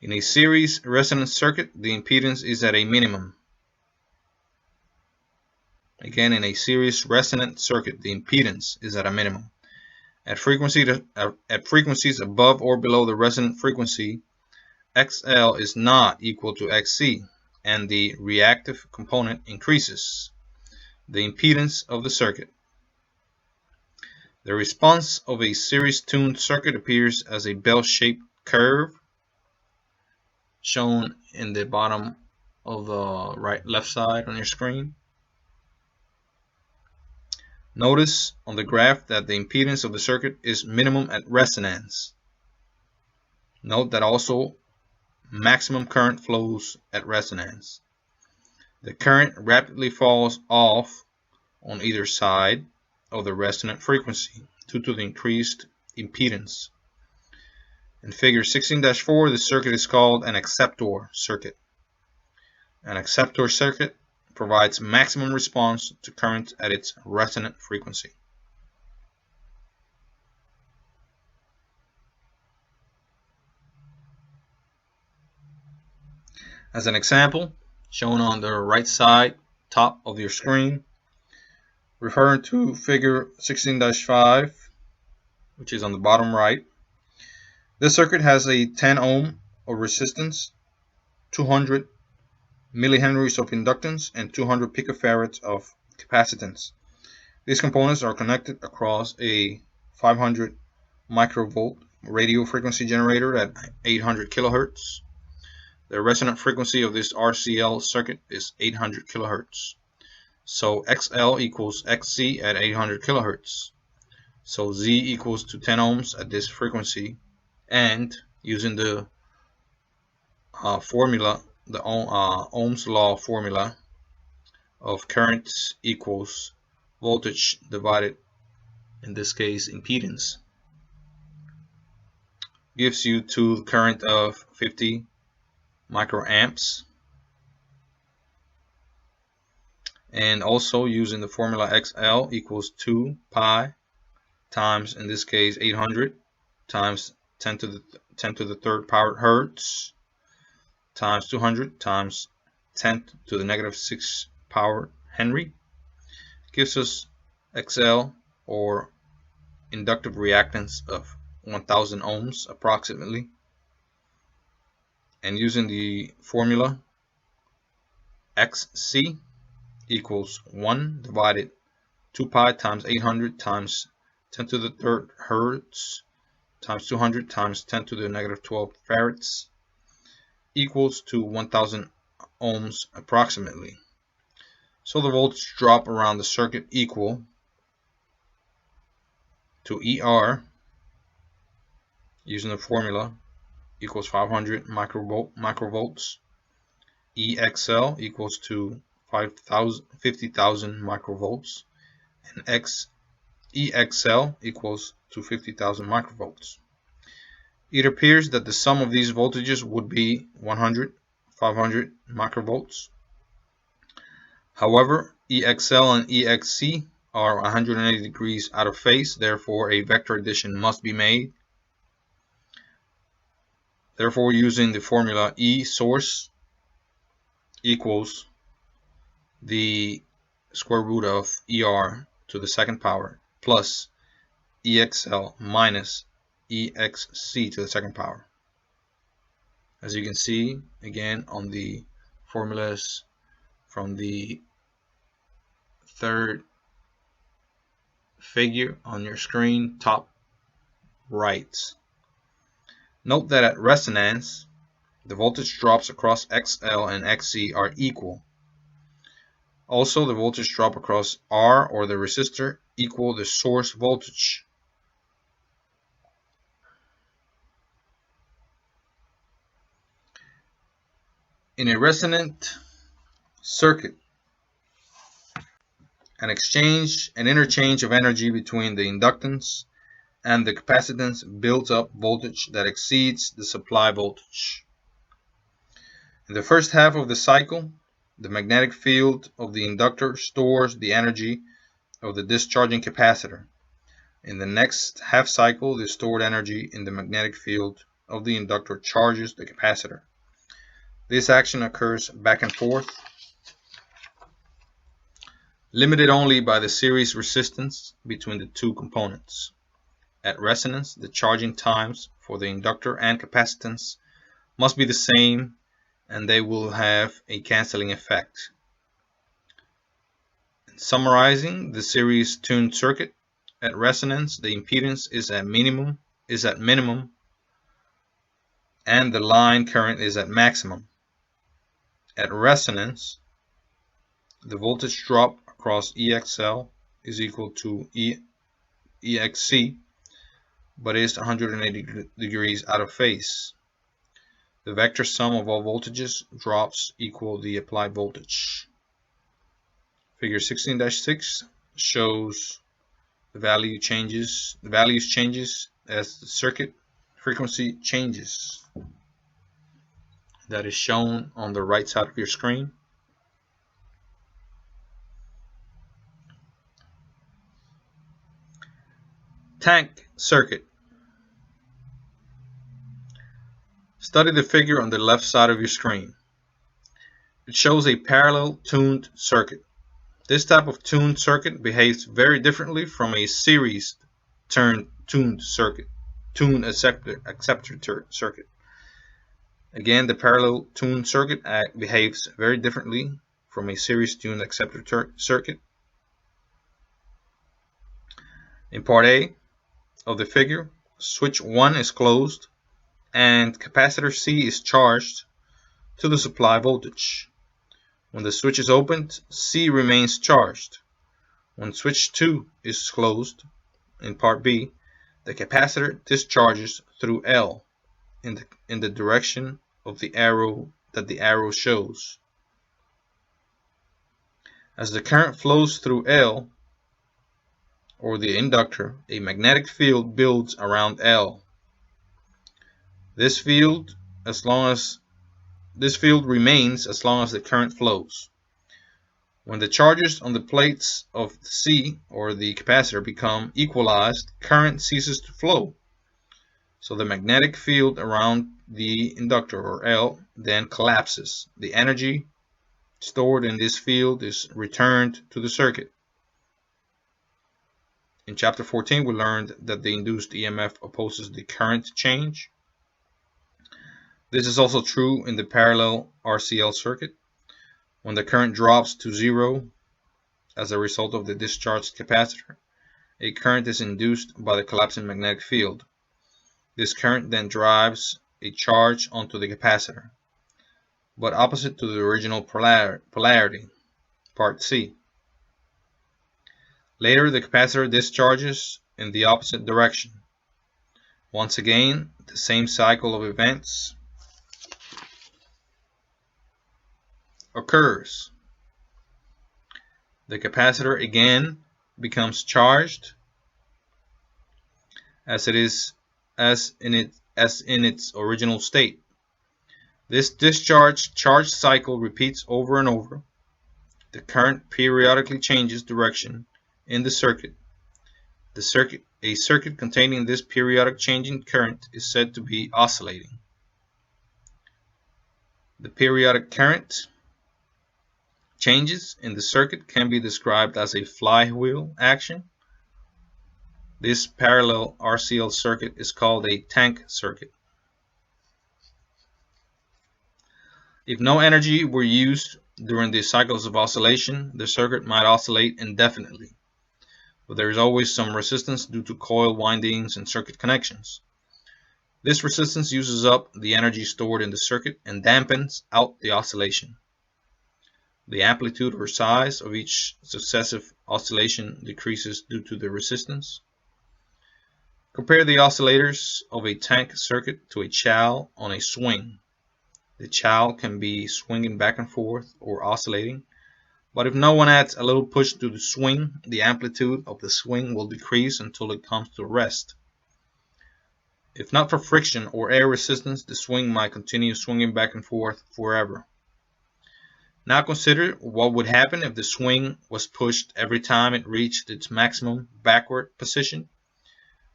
In a series resonant circuit, the impedance is at a minimum. Again, in a series resonant circuit, the impedance is at a minimum. At frequencies above or below the resonant frequency, XL is not equal to XC, and the reactive component increases the impedance of the circuit. The response of a series-tuned circuit appears as a bell-shaped curve, shown in the bottom of the left side on your screen. Notice on the graph that the impedance of the circuit is minimum at resonance. Note that also maximum current flows at resonance. The current rapidly falls off on either side of the resonant frequency due to the increased impedance. In figure 16-4, the circuit is called an acceptor circuit. An acceptor circuit provides maximum response to current at its resonant frequency. As an example, shown on the right side top of your screen, referring to figure 16-5, which is on the bottom right, this circuit has a 10 ohm of resistance, 200 millihenries of inductance, and 200 picofarads of capacitance. These components are connected across a 500 microvolt radio frequency generator at 800 kilohertz. The resonant frequency of this RCL circuit is 800 kilohertz. So XL equals XC at 800 kilohertz. So Z equals to 10 ohms at this frequency. And using the formula, the Ohm's law formula of current equals voltage divided, in this case, impedance, gives you to the current of 50 microamps. And also using the formula XL equals 2 pi times, in this case, 800 times 10 to the third power hertz times 200 times 10 to the negative 6 power Henry, gives us XL, or inductive reactance, of 1000 ohms approximately. And using the formula XC equals 1 divided 2 pi times 800 times 10 to the third hertz times 200 times 10 to the negative 12 farads equals to 1000 ohms approximately. So the voltage drop around the circuit equal to ER, using the formula, equals 500 microvolts. EXL equals to 50,000 microvolts, and EXL equals to 50,000 microvolts. It appears that the sum of these voltages would be 500 microvolts. However, EXL and EXC are 180 degrees out of phase, therefore a vector addition must be made. Therefore, using the formula E source equals the square root of ER to the second power plus EXL minus EXC to the second power. As you can see again on the formulas from the third figure on your screen, top right. Note that at resonance, the voltage drops across XL and XC are equal. Also, the voltage drop across R, or the resistor, equal the source voltage. In a resonant circuit, an interchange of energy between the inductance and the capacitance builds up voltage that exceeds the supply voltage. In the first half of the cycle, the magnetic field of the inductor stores the energy of the discharging capacitor. In the next half cycle, the stored energy in the magnetic field of the inductor charges the capacitor. This action occurs back and forth, limited only by the series resistance between the two components. At resonance, the charging times for the inductor and capacitance must be the same, and they will have a cancelling effect. In summarizing the series tuned circuit, at resonance the impedance is at minimum, and the line current is at maximum. At resonance, the voltage drop across EXL is equal to EXC, but is 180 degrees out of phase. The vector sum of all voltages drops equal the applied voltage. Figure 16-6 shows the values changes as the circuit frequency changes. That is shown on the right side of your screen. Tank circuit. Study the figure on the left side of your screen. It shows a parallel tuned circuit. This type of tuned circuit behaves very differently from a series tuned circuit, tuned acceptor circuit. Again, the parallel tuned circuit behaves very differently from a series tuned acceptor circuit. In part A of the figure, switch 1 is closed and capacitor C is charged to the supply voltage. When the switch is opened, C remains charged. When switch 2 is closed, in part B, the capacitor discharges through L in the direction of the arrow that the arrow shows. As the current flows through L, or the inductor, a magnetic field builds around L. This field remains as long as the current flows. When the charges on the plates of C or the capacitor become equalized, current ceases to flow. So the magnetic field around the inductor or L then collapses. The energy stored in this field is returned to the circuit. In chapter 14, we learned that the induced EMF opposes the current change. This is also true in the parallel RCL circuit. When the current drops to zero as a result of the discharged capacitor, a current is induced by the collapsing magnetic field. This current then drives a charge onto the capacitor, but opposite to the original polarity, part C. Later, the capacitor discharges in the opposite direction. Once again, the same cycle of events occurs. The capacitor again becomes charged as in its original state. This discharge-charge cycle repeats over and over. The current periodically changes direction in the circuit. A circuit containing this periodic changing current is said to be oscillating. The periodic current changes in the circuit can be described as a flywheel action. This parallel RCL circuit is called a tank circuit. If no energy were used during the cycles of oscillation, the circuit might oscillate indefinitely, but there is always some resistance due to coil windings and circuit connections. This resistance uses up the energy stored in the circuit and dampens out the oscillation. The amplitude or size of each successive oscillation decreases due to the resistance. Compare the oscillators of a tank circuit to a chow on a swing. The chow can be swinging back and forth or oscillating, but if no one adds a little push to the swing, the amplitude of the swing will decrease until it comes to rest. If not for friction or air resistance, the swing might continue swinging back and forth forever. Now consider what would happen if the swing was pushed every time it reached its maximum backward position.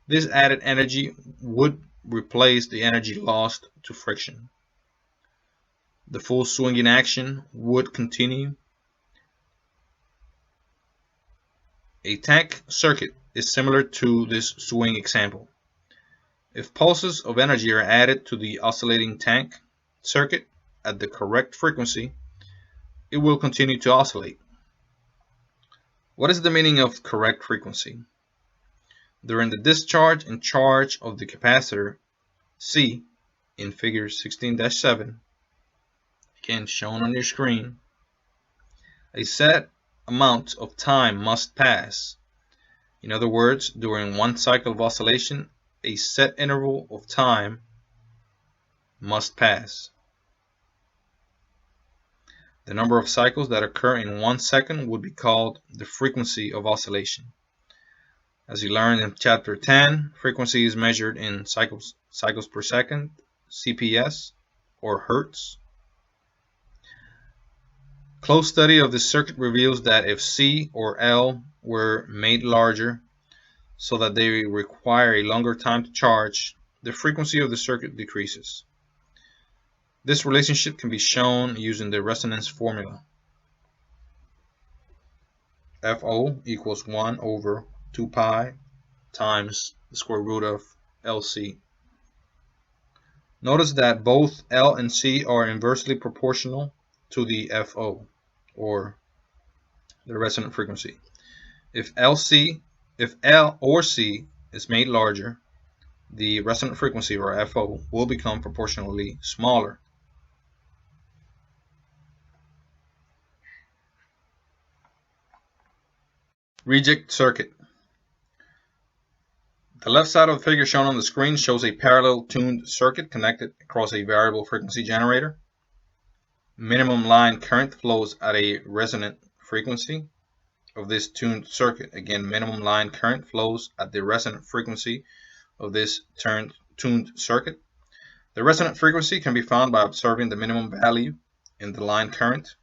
This added energy would replace the energy lost to friction. The full swinging action would continue. A tank circuit is similar to this swing example. If pulses of energy are added to the oscillating tank circuit at the correct frequency, it will continue to oscillate. What is the meaning of correct frequency? During the discharge and charge of the capacitor C in figure 16-7, again shown on your screen, a set amount of time must pass. In other words, during one cycle of oscillation, a set interval of time must pass. The number of cycles that occur in 1 second would be called the frequency of oscillation. As you learned in chapter 10, frequency is measured in cycles per second, CPS, or Hertz. Close study of this circuit reveals that if C or L were made larger so that they require a longer time to charge, the frequency of the circuit decreases. This relationship can be shown using the resonance formula. FO equals 1 over 2 pi times the square root of LC. Notice that both L and C are inversely proportional to the FO, or the resonant frequency. If L or C is made larger, the resonant frequency, or FO, will become proportionally smaller. Reject circuit. The left side of the figure shown on the screen shows a parallel tuned circuit connected across a variable frequency generator. Minimum line current flows at a resonant frequency of this tuned circuit. Again, minimum line current flows at the resonant frequency of this tuned circuit. The resonant frequency can be found by observing the minimum value in the line current.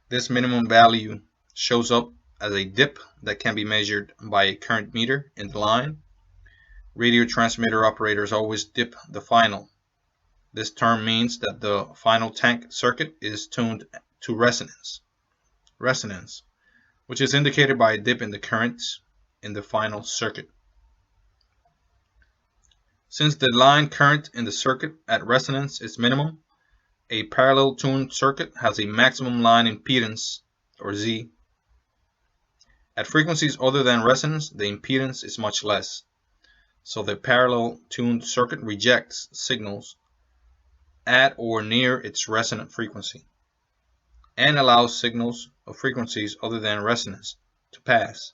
This minimum value shows up as a dip that can be measured by a current meter in the line. Radio transmitter operators always dip the final. This term means that the final tank circuit is tuned to resonance, which is indicated by a dip in the currents in the final circuit. Since the line current in the circuit at resonance is minimum, a parallel tuned circuit has a maximum line impedance, or Z. At frequencies other than resonance, the impedance is much less, so the parallel tuned circuit rejects signals at or near its resonant frequency and allows signals of frequencies other than resonance to pass.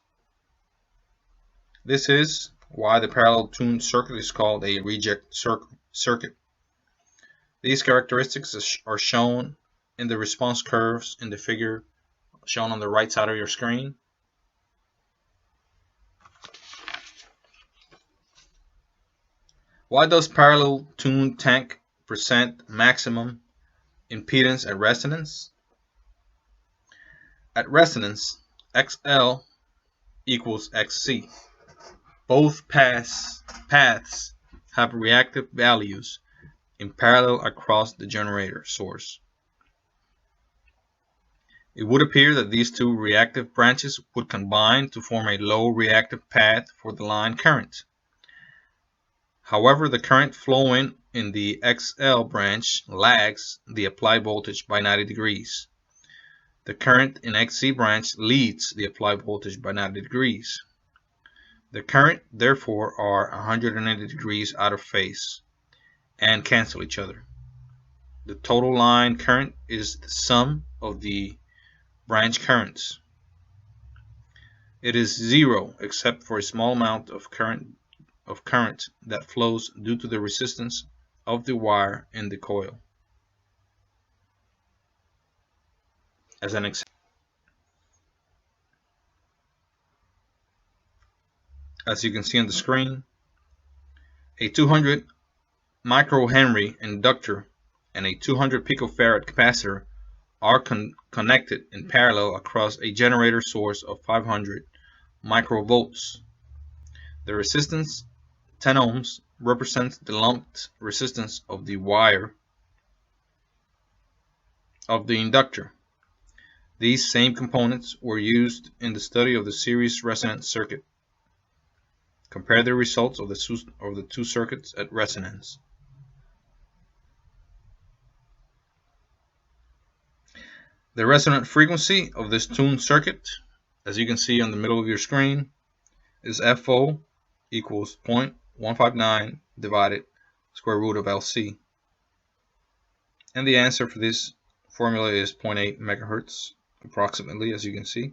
This is why the parallel tuned circuit is called a reject circuit. These characteristics are shown in the response curves in the figure shown on the right side of your screen. Why does parallel tuned tank present maximum impedance at resonance? At resonance, XL equals XC. Both paths have reactive values in parallel across the generator source. It would appear that these two reactive branches would combine to form a low reactive path for the line current. However, the current flowing in the XL branch lags the applied voltage by 90 degrees. The current in XC branch leads the applied voltage by 90 degrees. The current, therefore, are 180 degrees out of phase and cancel each other. The total line current is the sum of the branch currents. It is zero except for a small amount of current that flows due to the resistance of the wire in the coil. As an example, as you can see on the screen, a 200 microhenry inductor and a 200 picofarad capacitor are connected in parallel across a generator source of 500 microvolts. The resistance, 10 ohms, represents the lumped resistance of the wire of the inductor. These same components were used in the study of the series resonant circuit. Compare the results of the two circuits at resonance. The resonant frequency of this tuned circuit, as you can see on the middle of your screen, is FO equals 0.159 divided square root of LC. And the answer for this formula is 0.8 megahertz approximately, as you can see.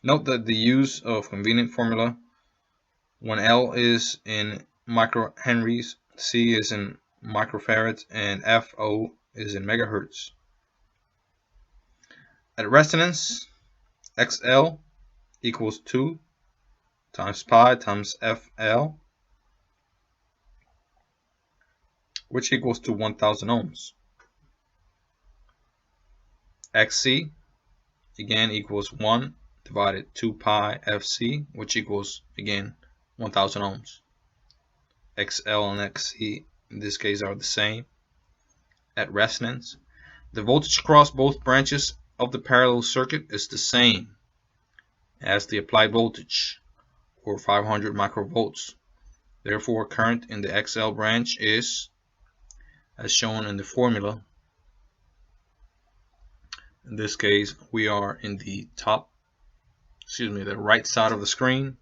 Note that the use of convenient formula when L is in microhenries, C is in microfarads, and FO is in megahertz. At resonance, XL equals 2 times pi times FL, which equals to 1000 ohms. XC again equals 1 divided 2 pi FC, which equals again 1000 ohms. XL and XC in this case are the same. At resonance, the voltage across both branches of the parallel circuit is the same as the applied voltage, or 500 microvolts. Therefore, current in the XL branch is, as shown in the formula. In this case, we are in the the right side of the screen.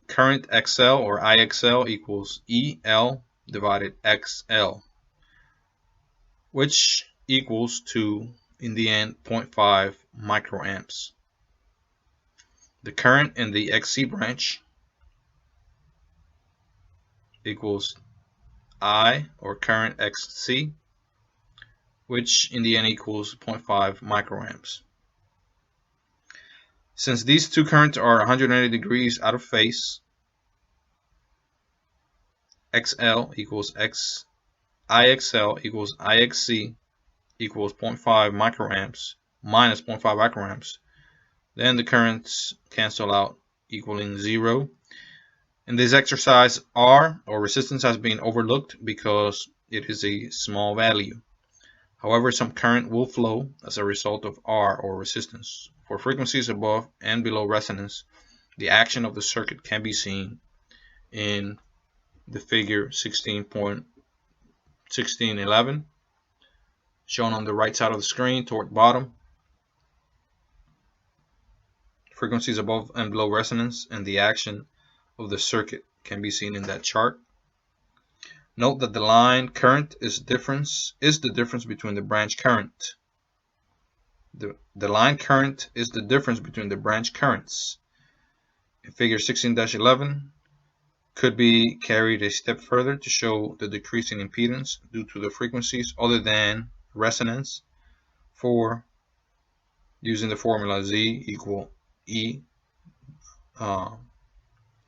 Current XL or IXL equals EL divided XL, which equals to, in the end, 0.5 microamps. The current in the XC branch equals I, or current XC, which in the end equals 0.5 microamps. Since these two currents are 180 degrees out of phase, XL equals IXL equals IXC equals 0.5 microamps minus 0.5 microamps. Then the currents cancel out, equaling 0. In this exercise, R, or resistance, has been overlooked because it is a small value. However, some current will flow as a result of R, or resistance. For frequencies above and below resonance, the action of the circuit can be seen in the figure 16.1611, shown on the right side of the screen toward the bottom. Frequencies above and below resonance and the action of the circuit can be seen in that chart. Note that the line current is the difference between the branch current. The line current is the difference between the branch currents. In figure 16-11 could be carried a step further to show the decrease in impedance due to the frequencies other than resonance, for using the formula Z equal E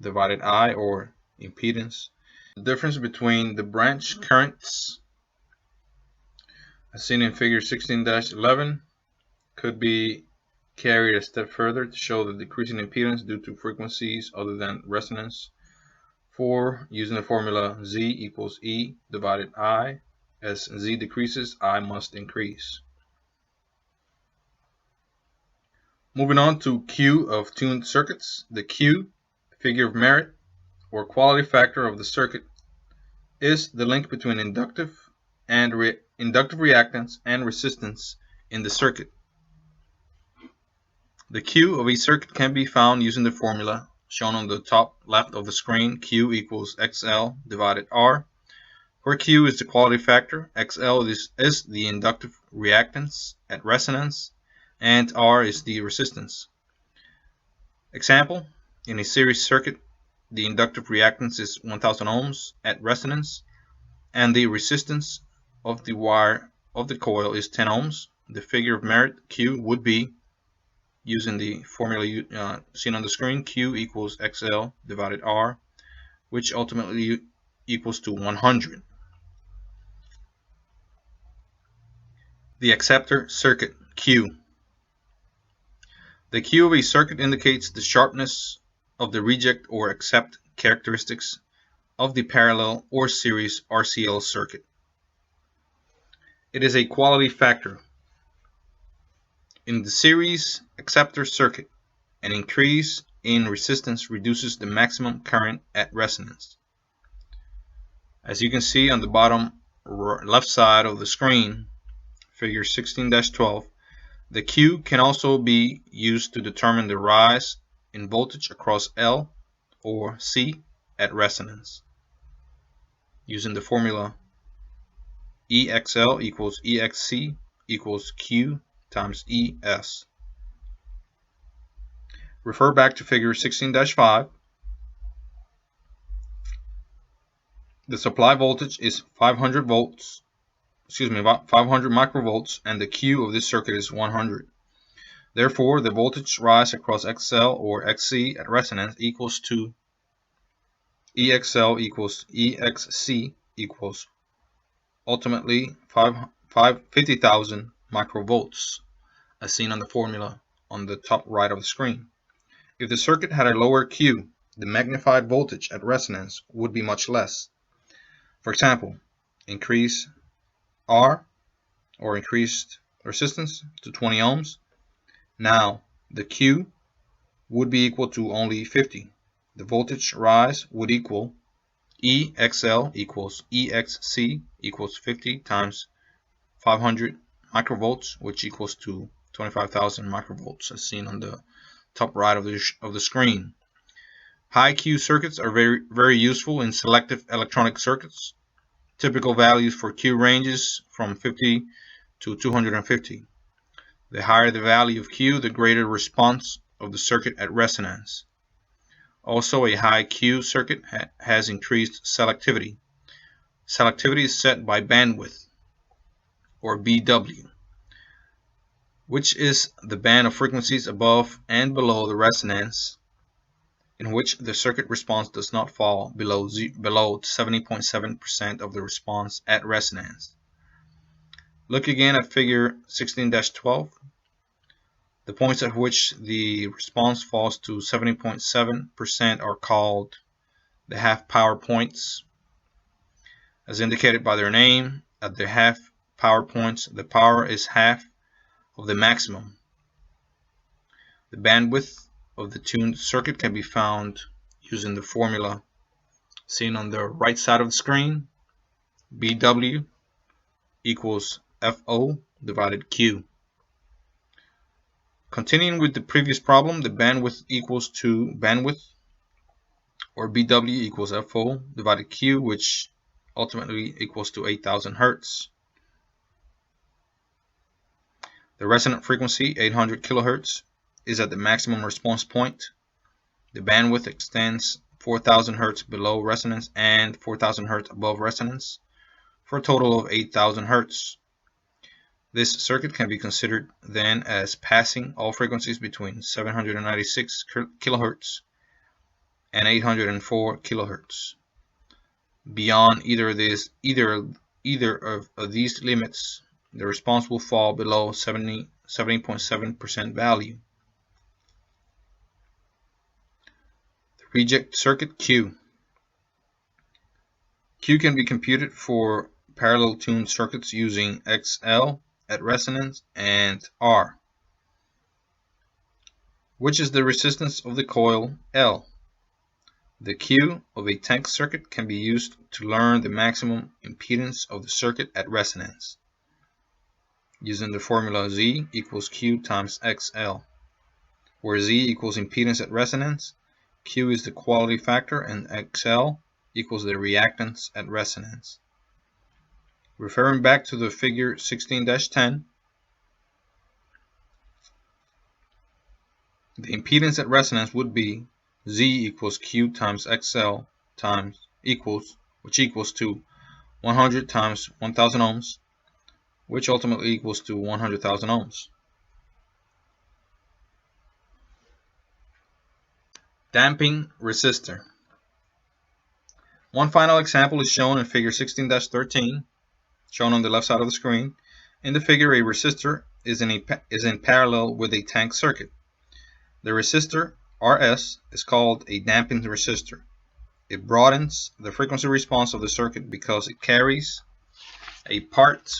divided I, or impedance. The difference between the branch currents, as seen in figure 16-11, could be carried a step further to show the decrease in impedance due to frequencies other than resonance, for using the formula Z equals E divided I. As Z decreases, I must increase. Moving on to Q of tuned circuits. The Q, figure of merit, or quality factor of the circuit, is the link between inductive reactance and resistance in the circuit. The Q of a circuit can be found using the formula shown on the top left of the screen. Q equals XL divided R, where Q is the quality factor, XL is the inductive reactance at resonance, and R is the resistance. Example, in a series circuit, the inductive reactance is 1000 ohms at resonance, and the resistance of the wire of the coil is 10 ohms. The figure of merit, Q, would be, using the formula seen on the screen, Q equals XL divided R, which ultimately equals to 100. The Acceptor Circuit, Q. The Q of a circuit indicates the sharpness of the reject or accept characteristics of the parallel or series RCL circuit. It is a quality factor. In the series acceptor circuit, an increase in resistance reduces the maximum current at resonance. As you can see on the bottom left side of the screen, figure 16-12, the Q can also be used to determine the rise in voltage across L or C at resonance, using the formula EXL equals EXC equals Q times ES. Refer back to figure 16-5. The supply voltage is 500 microvolts, and the Q of this circuit is 100. Therefore, the voltage rise across XL or XC at resonance equals to EXL equals EXC equals ultimately 50,000 microvolts, as seen on the formula on the top right of the screen. If the circuit had a lower Q, the magnified voltage at resonance would be much less. For example, increase R or increased resistance to 20 ohms. Now the Q would be equal to only 50. The voltage rise would equal EXL equals EXC equals 50 times 500 microvolts, which equals to 25,000 microvolts, as seen on the top right of the screen. High Q circuits are very useful in selective electronic circuits. Typical values for Q ranges from 50 to 250. The higher the value of Q, the greater response of the circuit at resonance. Also, a high Q circuit has increased selectivity. Selectivity is set by bandwidth, or BW, which is the band of frequencies above and below the resonance, in which the circuit response does not fall below 70.7% of the response at resonance. Look again at figure 16-12. The points at which the response falls to 70.7% are called the half power points. As indicated by their name, at the half power points, the power is half of the maximum. The bandwidth of the tuned circuit can be found using the formula seen on the right side of the screen. BW equals FO divided Q. Continuing with the previous problem, the bandwidth equals to bandwidth, or BW equals FO divided Q, which ultimately equals to 8,000 Hertz. The resonant frequency, 800 kilohertz, is at the maximum response point. The bandwidth extends 4,000 Hertz below resonance and 4,000 Hertz above resonance, for a total of 8,000 Hertz. This circuit can be considered then as passing all frequencies between 796 kHz and 804 kHz. Beyond either of these limits, the response will fall below 70.7% value. The reject circuit Q. Q can be computed for parallel tuned circuits using XL at resonance and R, which is the resistance of the coil L. The Q of a tank circuit can be used to learn the maximum impedance of the circuit at resonance, using the formula Z equals Q times XL, where Z equals impedance at resonance, Q is the quality factor, and XL equals the reactance at resonance. Referring back to the figure 16-10, the impedance at resonance would be Z equals Q times XL which equals to 100 times 1,000 ohms, which ultimately equals to 100,000 ohms. Damping resistor. One final example is shown in figure 16-13, shown on the left side of the screen. In the figure, a resistor is in parallel with a tank circuit. The resistor, Rs, is called a damping resistor. It broadens the frequency response of the circuit because it carries a part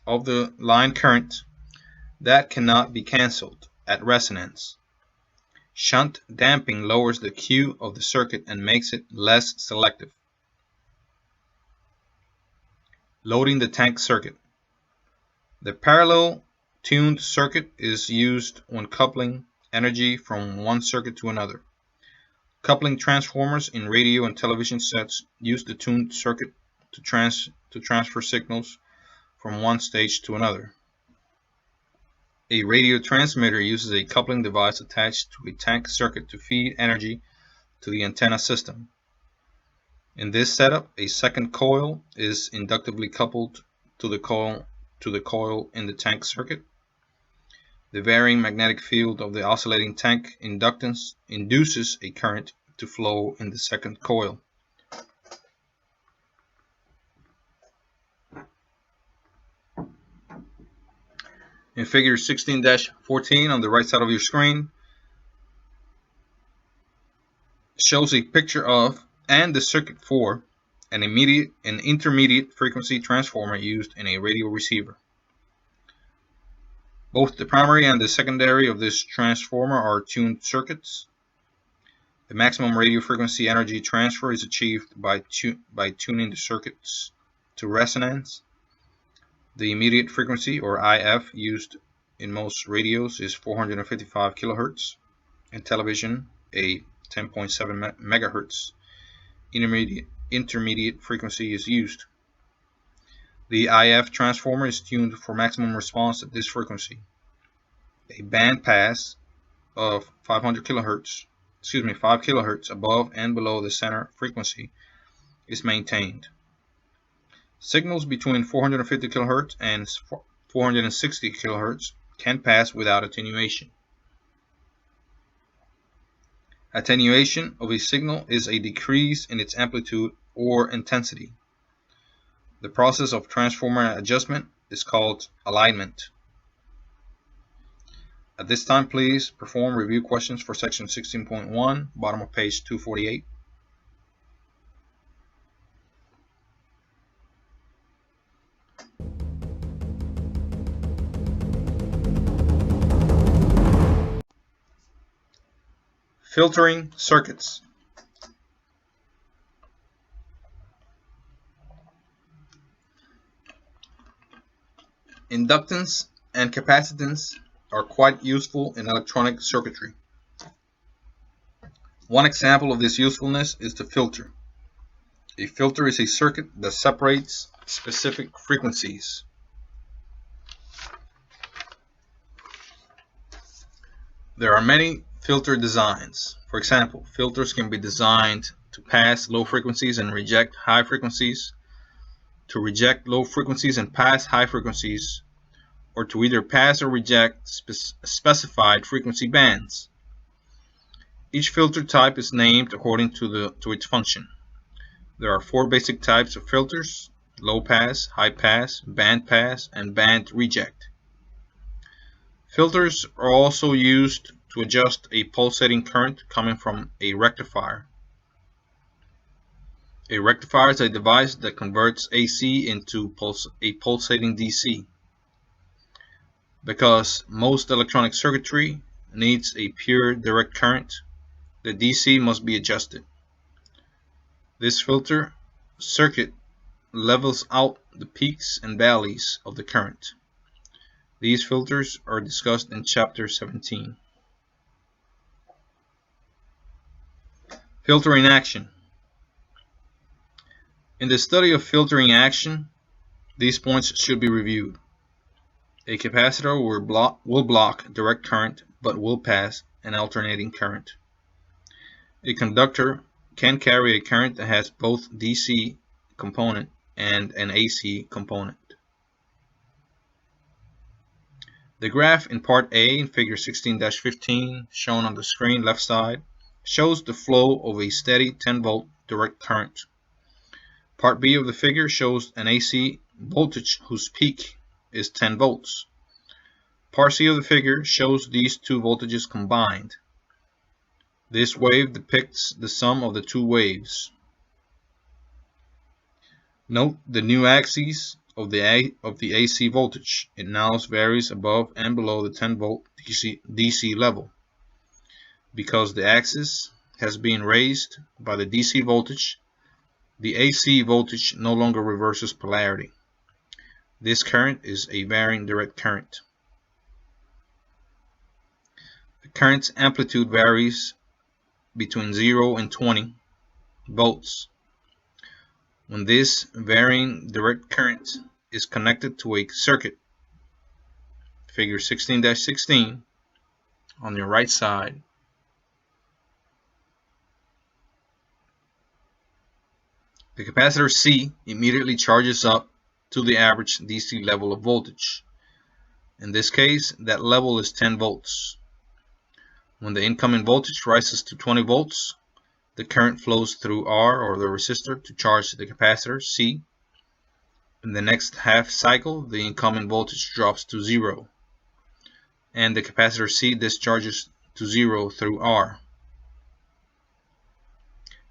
of the line current that cannot be cancelled at resonance. Shunt damping lowers the Q of the circuit and makes it less selective. Loading the tank circuit. The parallel tuned circuit is used when coupling energy from one circuit to another. Coupling transformers in radio and television sets use the tuned circuit to transfer signals from one stage to another. A radio transmitter uses a coupling device attached to a tank circuit to feed energy to the antenna system. In this setup, a second coil is inductively coupled to the coil in the tank circuit. The varying magnetic field of the oscillating tank inductance induces a current to flow in the second coil. In figure 16-14 on the right side of your screen shows a picture of and the circuit for an intermediate frequency transformer used in a radio receiver. Both the primary and the secondary of this transformer are tuned circuits. The maximum radio frequency energy transfer is achieved by tuning the circuits to resonance. The immediate frequency, or IF, used in most radios is 455 kHz. In television, a 10.7 MHz intermediate frequency is used. The IF transformer is tuned for maximum response at this frequency. A bandpass of 5 kHz above and below the center frequency is maintained. Signals between 450 kHz and 460 kHz can pass without attenuation. Attenuation of a signal is a decrease in its amplitude or intensity. The process of transformer adjustment is called alignment. At this time, please perform review questions for section 16.1, bottom of page 248. Filtering circuits. Inductance and capacitance are quite useful in electronic circuitry. One example of this usefulness is the filter. A filter is a circuit that separates specific frequencies. There are many filter designs. For example, filters can be designed to pass low frequencies and reject high frequencies, to reject low frequencies and pass high frequencies, or to either pass or reject specified frequency bands. Each filter type is named according to its function. There are 4 basic types of filters: low pass, high pass, band pass, and band reject. Filters are also used to adjust a pulsating current coming from a rectifier. A rectifier is a device that converts AC into a pulsating DC. Because most electronic circuitry needs a pure direct current, the DC must be adjusted. This filter circuit levels out the peaks and valleys of the current. These filters are discussed in chapter 17. Filtering action. In the study of filtering action, these points should be reviewed. A capacitor will block direct current but will pass an alternating current. A conductor can carry a current that has both DC component and an AC component. The graph in part A in figure 16-15 shown on the screen left side shows the flow of a steady 10 volt direct current. Part B of the figure shows an AC voltage whose peak is 10 volts. Part C of the figure shows these two voltages combined. This wave depicts the sum of the two waves. Note the new axis of the AC voltage. It now varies above and below the 10 volt DC level. Because the axis has been raised by the DC voltage, the AC voltage no longer reverses polarity. This current is a varying direct current. The current's amplitude varies between 0 and 20 volts. When this varying direct current is connected to a circuit, figure 16-16 on your right side, the capacitor C immediately charges up to the average DC level of voltage. In this case, that level is 10 volts. When the incoming voltage rises to 20 volts, the current flows through R, or the resistor, to charge the capacitor C. In the next half cycle, the incoming voltage drops to 0, and the capacitor C discharges to 0 through R.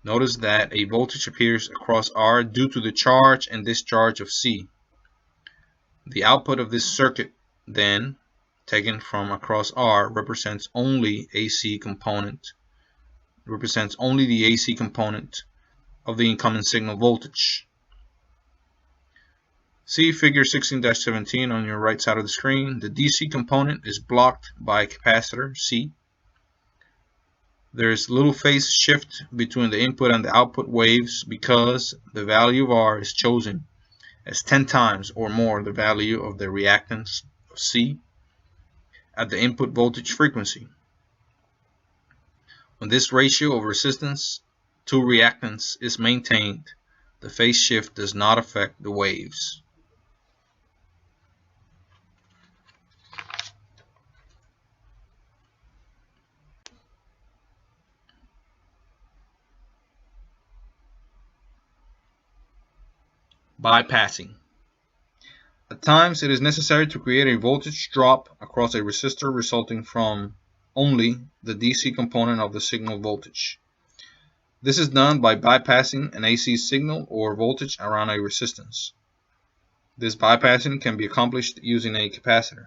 Notice that a voltage appears across R due to the charge and discharge of C. The output of this circuit, then, taken from across R, represents only the AC component of the incoming signal voltage. See figure 16-17 on your right side of the screen. The DC component is blocked by capacitor C. There is little phase shift between the input and the output waves because the value of R is chosen as 10 times or more the value of the reactance of C at the input voltage frequency. When this ratio of resistance to reactance is maintained, the phase shift does not affect the waves. Bypassing. At times, it is necessary to create a voltage drop across a resistor resulting from only the DC component of the signal voltage. This is done by bypassing an AC signal or voltage around a resistance. This bypassing can be accomplished using a capacitor.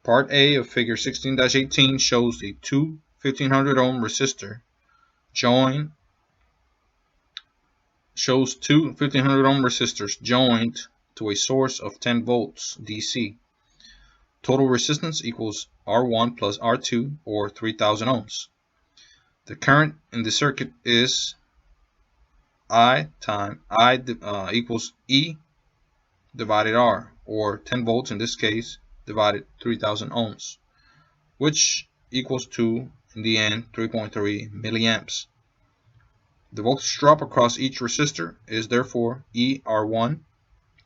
Part A of figure 16-18 shows two 1500 ohm resistor two 1500 ohm resistors joined to a source of 10 volts DC. Total resistance equals R1 plus R2, or 3000 ohms. The current in the circuit is equals E divided R, or 10 volts in this case, divided 3000 ohms, which equals to, in the end, 3.3 milliamps. The voltage drop across each resistor is therefore ER1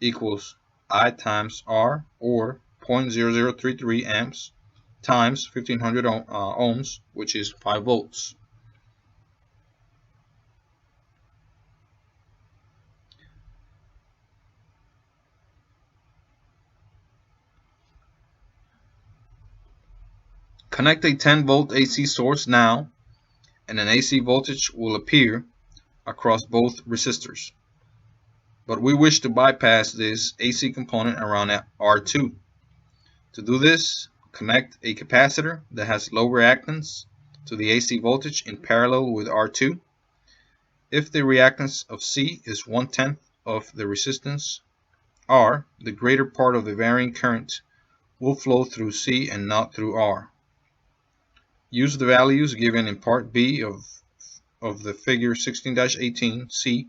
equals I times R, or 0.0033 amps times 1500 ohms, which is 5 volts. Connect a 10 volt AC source now, and an AC voltage will appear across both resistors. But we wish to bypass this AC component around R2. To do this, connect a capacitor that has low reactance to the AC voltage in parallel with R2. If the reactance of C is 1/10 of the resistance R, the greater part of the varying current will flow through C and not through R. Use the values given in part B of the figure 16-18 C.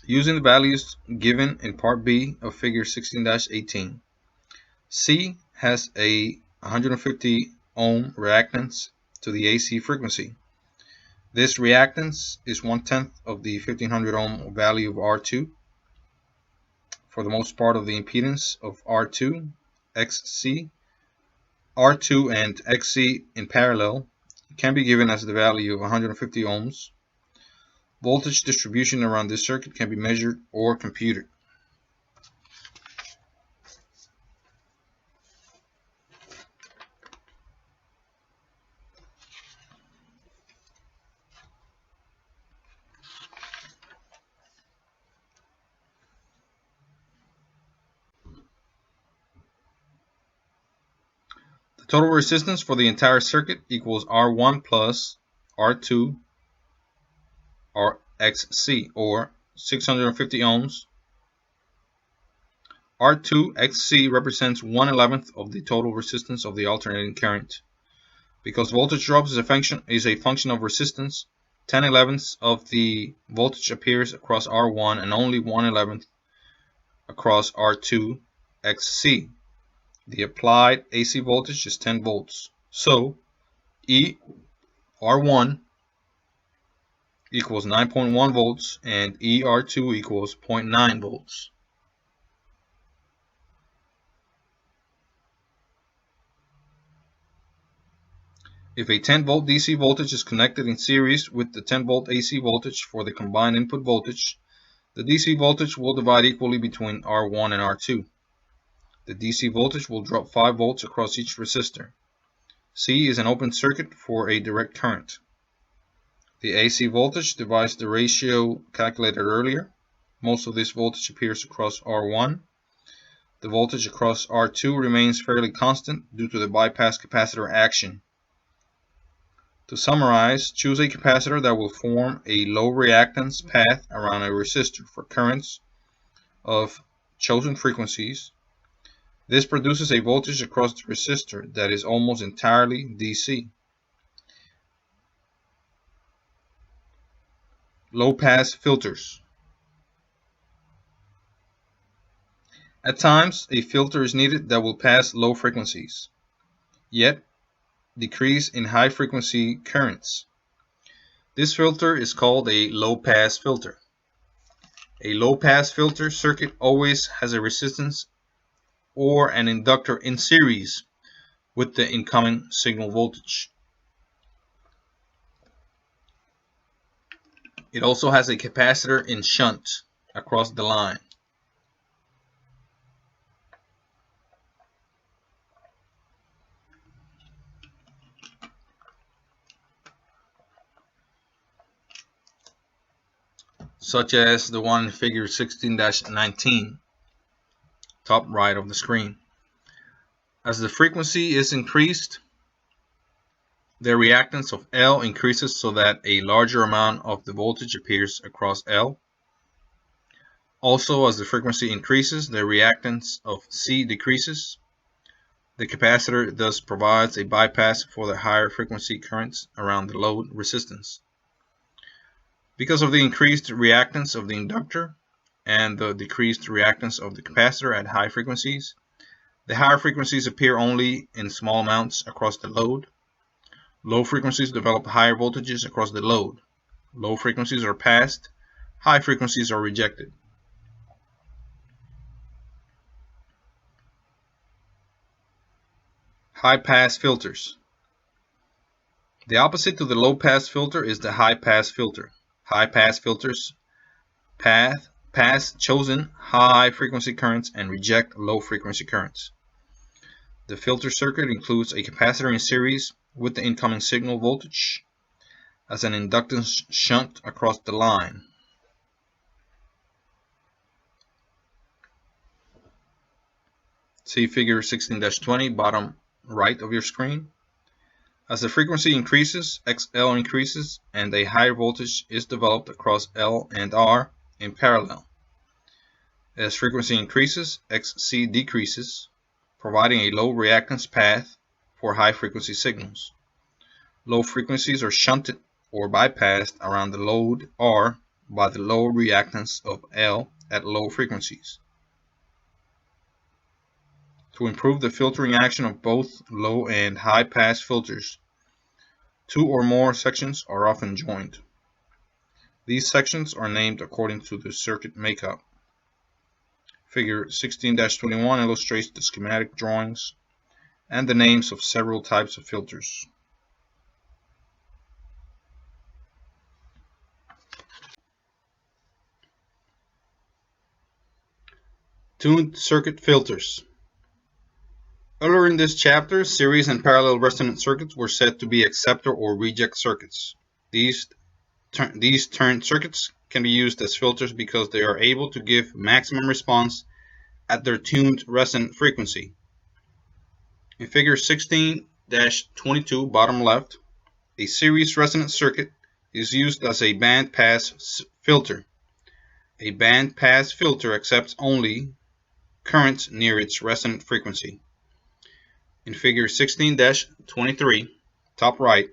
Using the values given in part B of figure 16-18, C has a 150 ohm reactance to the AC frequency. This reactance is 1/10 of the 1500 ohm value of R2. For the most part of the impedance of R2, XC, R2 and XC in parallel can be given as the value of 150 ohms. Voltage distribution around this circuit can be measured or computed. The total resistance for the entire circuit equals R1 plus R2 XC, or 650 ohms. R2 XC represents 1/11 of the total resistance of the alternating current. Because voltage drops is a function of resistance, 10/11 of the voltage appears across R1 and only 1/11 across R2 XC. The applied AC voltage is 10 volts. So ER1 equals 9.1 volts and ER2 equals 0.9 volts. If a 10 volt DC voltage is connected in series with the 10 volt AC voltage for the combined input voltage, the DC voltage will divide equally between R1 and R2. The DC voltage will drop 5 volts across each resistor. C is an open circuit for a direct current. The AC voltage divides the ratio calculated earlier. Most of this voltage appears across R1. The voltage across R2 remains fairly constant due to the bypass capacitor action. To summarize, choose a capacitor that will form a low reactance path around a resistor for currents of chosen frequencies. This produces a voltage across the resistor that is almost entirely DC. Low-pass filters. At times, a filter is needed that will pass low frequencies, yet decrease in high-frequency currents. This filter is called a low-pass filter. A low-pass filter circuit always has a resistance or an inductor in series with the incoming signal voltage. It also has a capacitor in shunt across the line. Such as the one in figure 16-19, top right of the screen. As the frequency is increased, the reactance of L increases so that a larger amount of the voltage appears across L. Also, as the frequency increases, the reactance of C decreases. The capacitor thus provides a bypass for the higher frequency currents around the load resistance. Because of the increased reactance of the inductor and the decreased reactance of the capacitor at high frequencies, the higher frequencies appear only in small amounts across the load. Low frequencies develop higher voltages across the load. Low frequencies are passed, high frequencies are rejected. High-pass filters. The opposite to the low-pass filter is the high-pass filter. High-pass filters pass chosen high-frequency currents and reject low-frequency currents. The filter circuit includes a capacitor in series with the incoming signal voltage as an inductance shunt across the line. See figure 16-20, bottom right of your screen. As the frequency increases, XL increases and a higher voltage is developed across L and R in parallel. As frequency increases, XC decreases, providing a low reactance path for high frequency signals. Low frequencies are shunted or bypassed around the load R by the low reactance of L at low frequencies. To improve the filtering action of both low and high pass filters, two or more sections are often joined. These sections are named according to the circuit makeup. Figure 16-21 illustrates the schematic drawings and the names of several types of filters. Tuned circuit filters. Earlier in this chapter, series and parallel resonant circuits were said to be acceptor or reject circuits. These tuned circuits can be used as filters because they are able to give maximum response at their tuned resonant frequency. In figure 16-22, bottom left, a series resonant circuit is used as a bandpass filter. A bandpass filter accepts only currents near its resonant frequency. In figure 16-23, top right,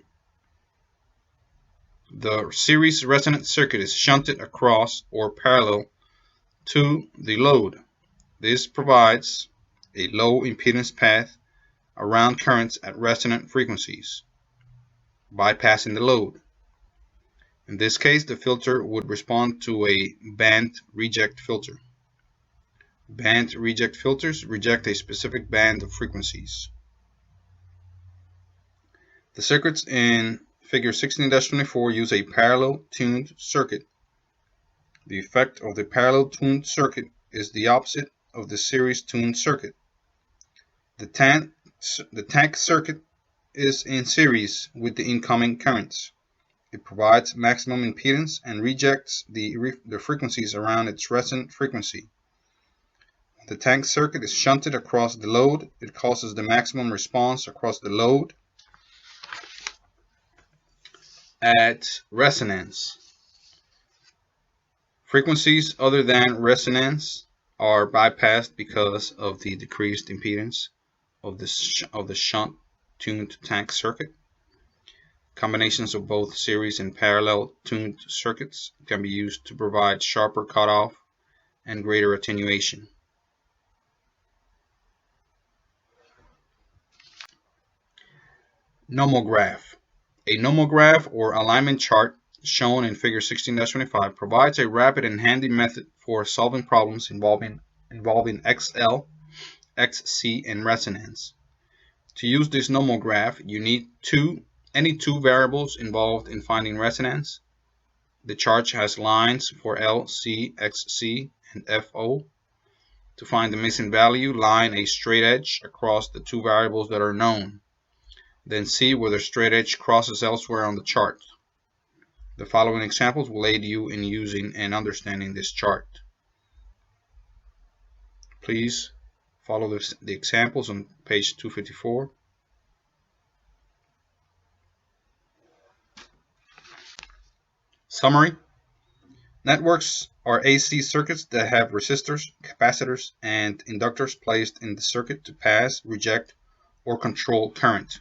the series resonant circuit is shunted across or parallel to the load. This provides a low impedance path around currents at resonant frequencies, bypassing the load. In this case, the filter would respond to a band reject filter. Band reject filters reject a specific band of frequencies. The circuits in figure 16-24 use a parallel tuned circuit. The effect of the parallel tuned circuit is the opposite of the series tuned circuit. The tank circuit is in series with the incoming currents. It provides maximum impedance and rejects the frequencies around its resonant frequency. When the tank circuit is shunted across the load, it causes the maximum response across the load at resonance. Frequencies other than resonance are bypassed because of the decreased impedance of the shunt tuned tank circuit. Combinations of both series and parallel tuned circuits can be used to provide sharper cutoff and greater attenuation. Nomograph. A nomograph or alignment chart shown in figure 16-25 provides a rapid and handy method for solving problems involving XL, XC, and resonance. To use this nomograph, you need any two variables involved in finding resonance. The chart has lines for L, C, XC, and FO. To find the missing value, line a straight edge across the two variables that are known. Then see where the straight edge crosses elsewhere on the chart. The following examples will aid you in using and understanding this chart. Please follow the examples on page 254. Summary. Networks are AC circuits that have resistors, capacitors, and inductors placed in the circuit to pass, reject, or control current.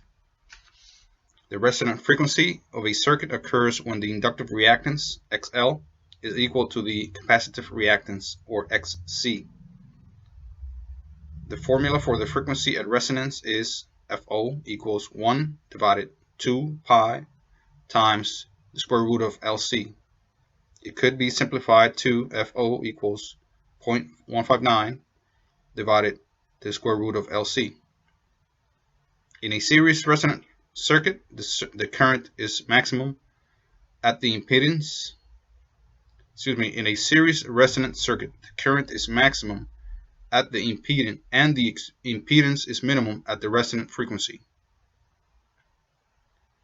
The resonant frequency of a circuit occurs when the inductive reactance, XL, is equal to the capacitive reactance, or XC. The formula for the frequency at resonance is FO equals 1 divided 2 pi times the square root of LC. It could be simplified to FO equals 0.159 divided the square root of LC. In a series resonant circuit, the current is maximum at the impedance. In a series resonant circuit, the current is maximum at the impedance, and the impedance is minimum at the resonant frequency.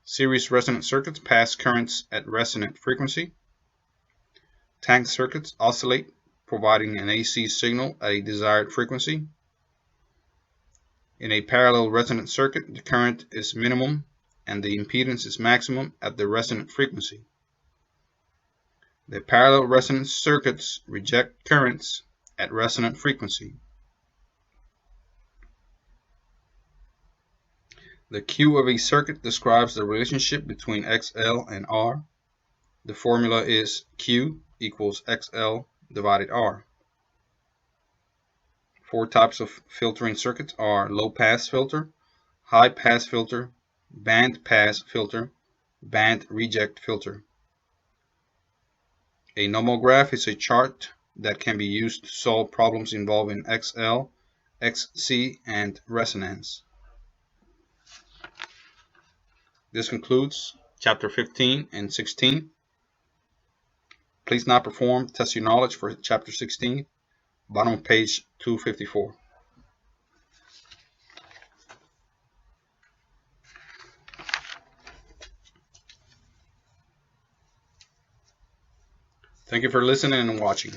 Series resonant circuits pass currents at resonant frequency. Tank circuits oscillate, providing an AC signal at a desired frequency. In a parallel resonant circuit, the current is minimum and the impedance is maximum at the resonant frequency. The parallel resonant circuits reject currents at resonant frequency. The Q of a circuit describes the relationship between XL and R. The formula is Q equals XL divided R. Four types of filtering circuits are low pass filter, high pass filter, band pass filter, band reject filter. A nomograph is a chart that can be used to solve problems involving XL, XC, and resonance. This concludes chapter 15 and 16. Please now perform test your knowledge for chapter 16 bottom of page 254. Thank you for listening and watching.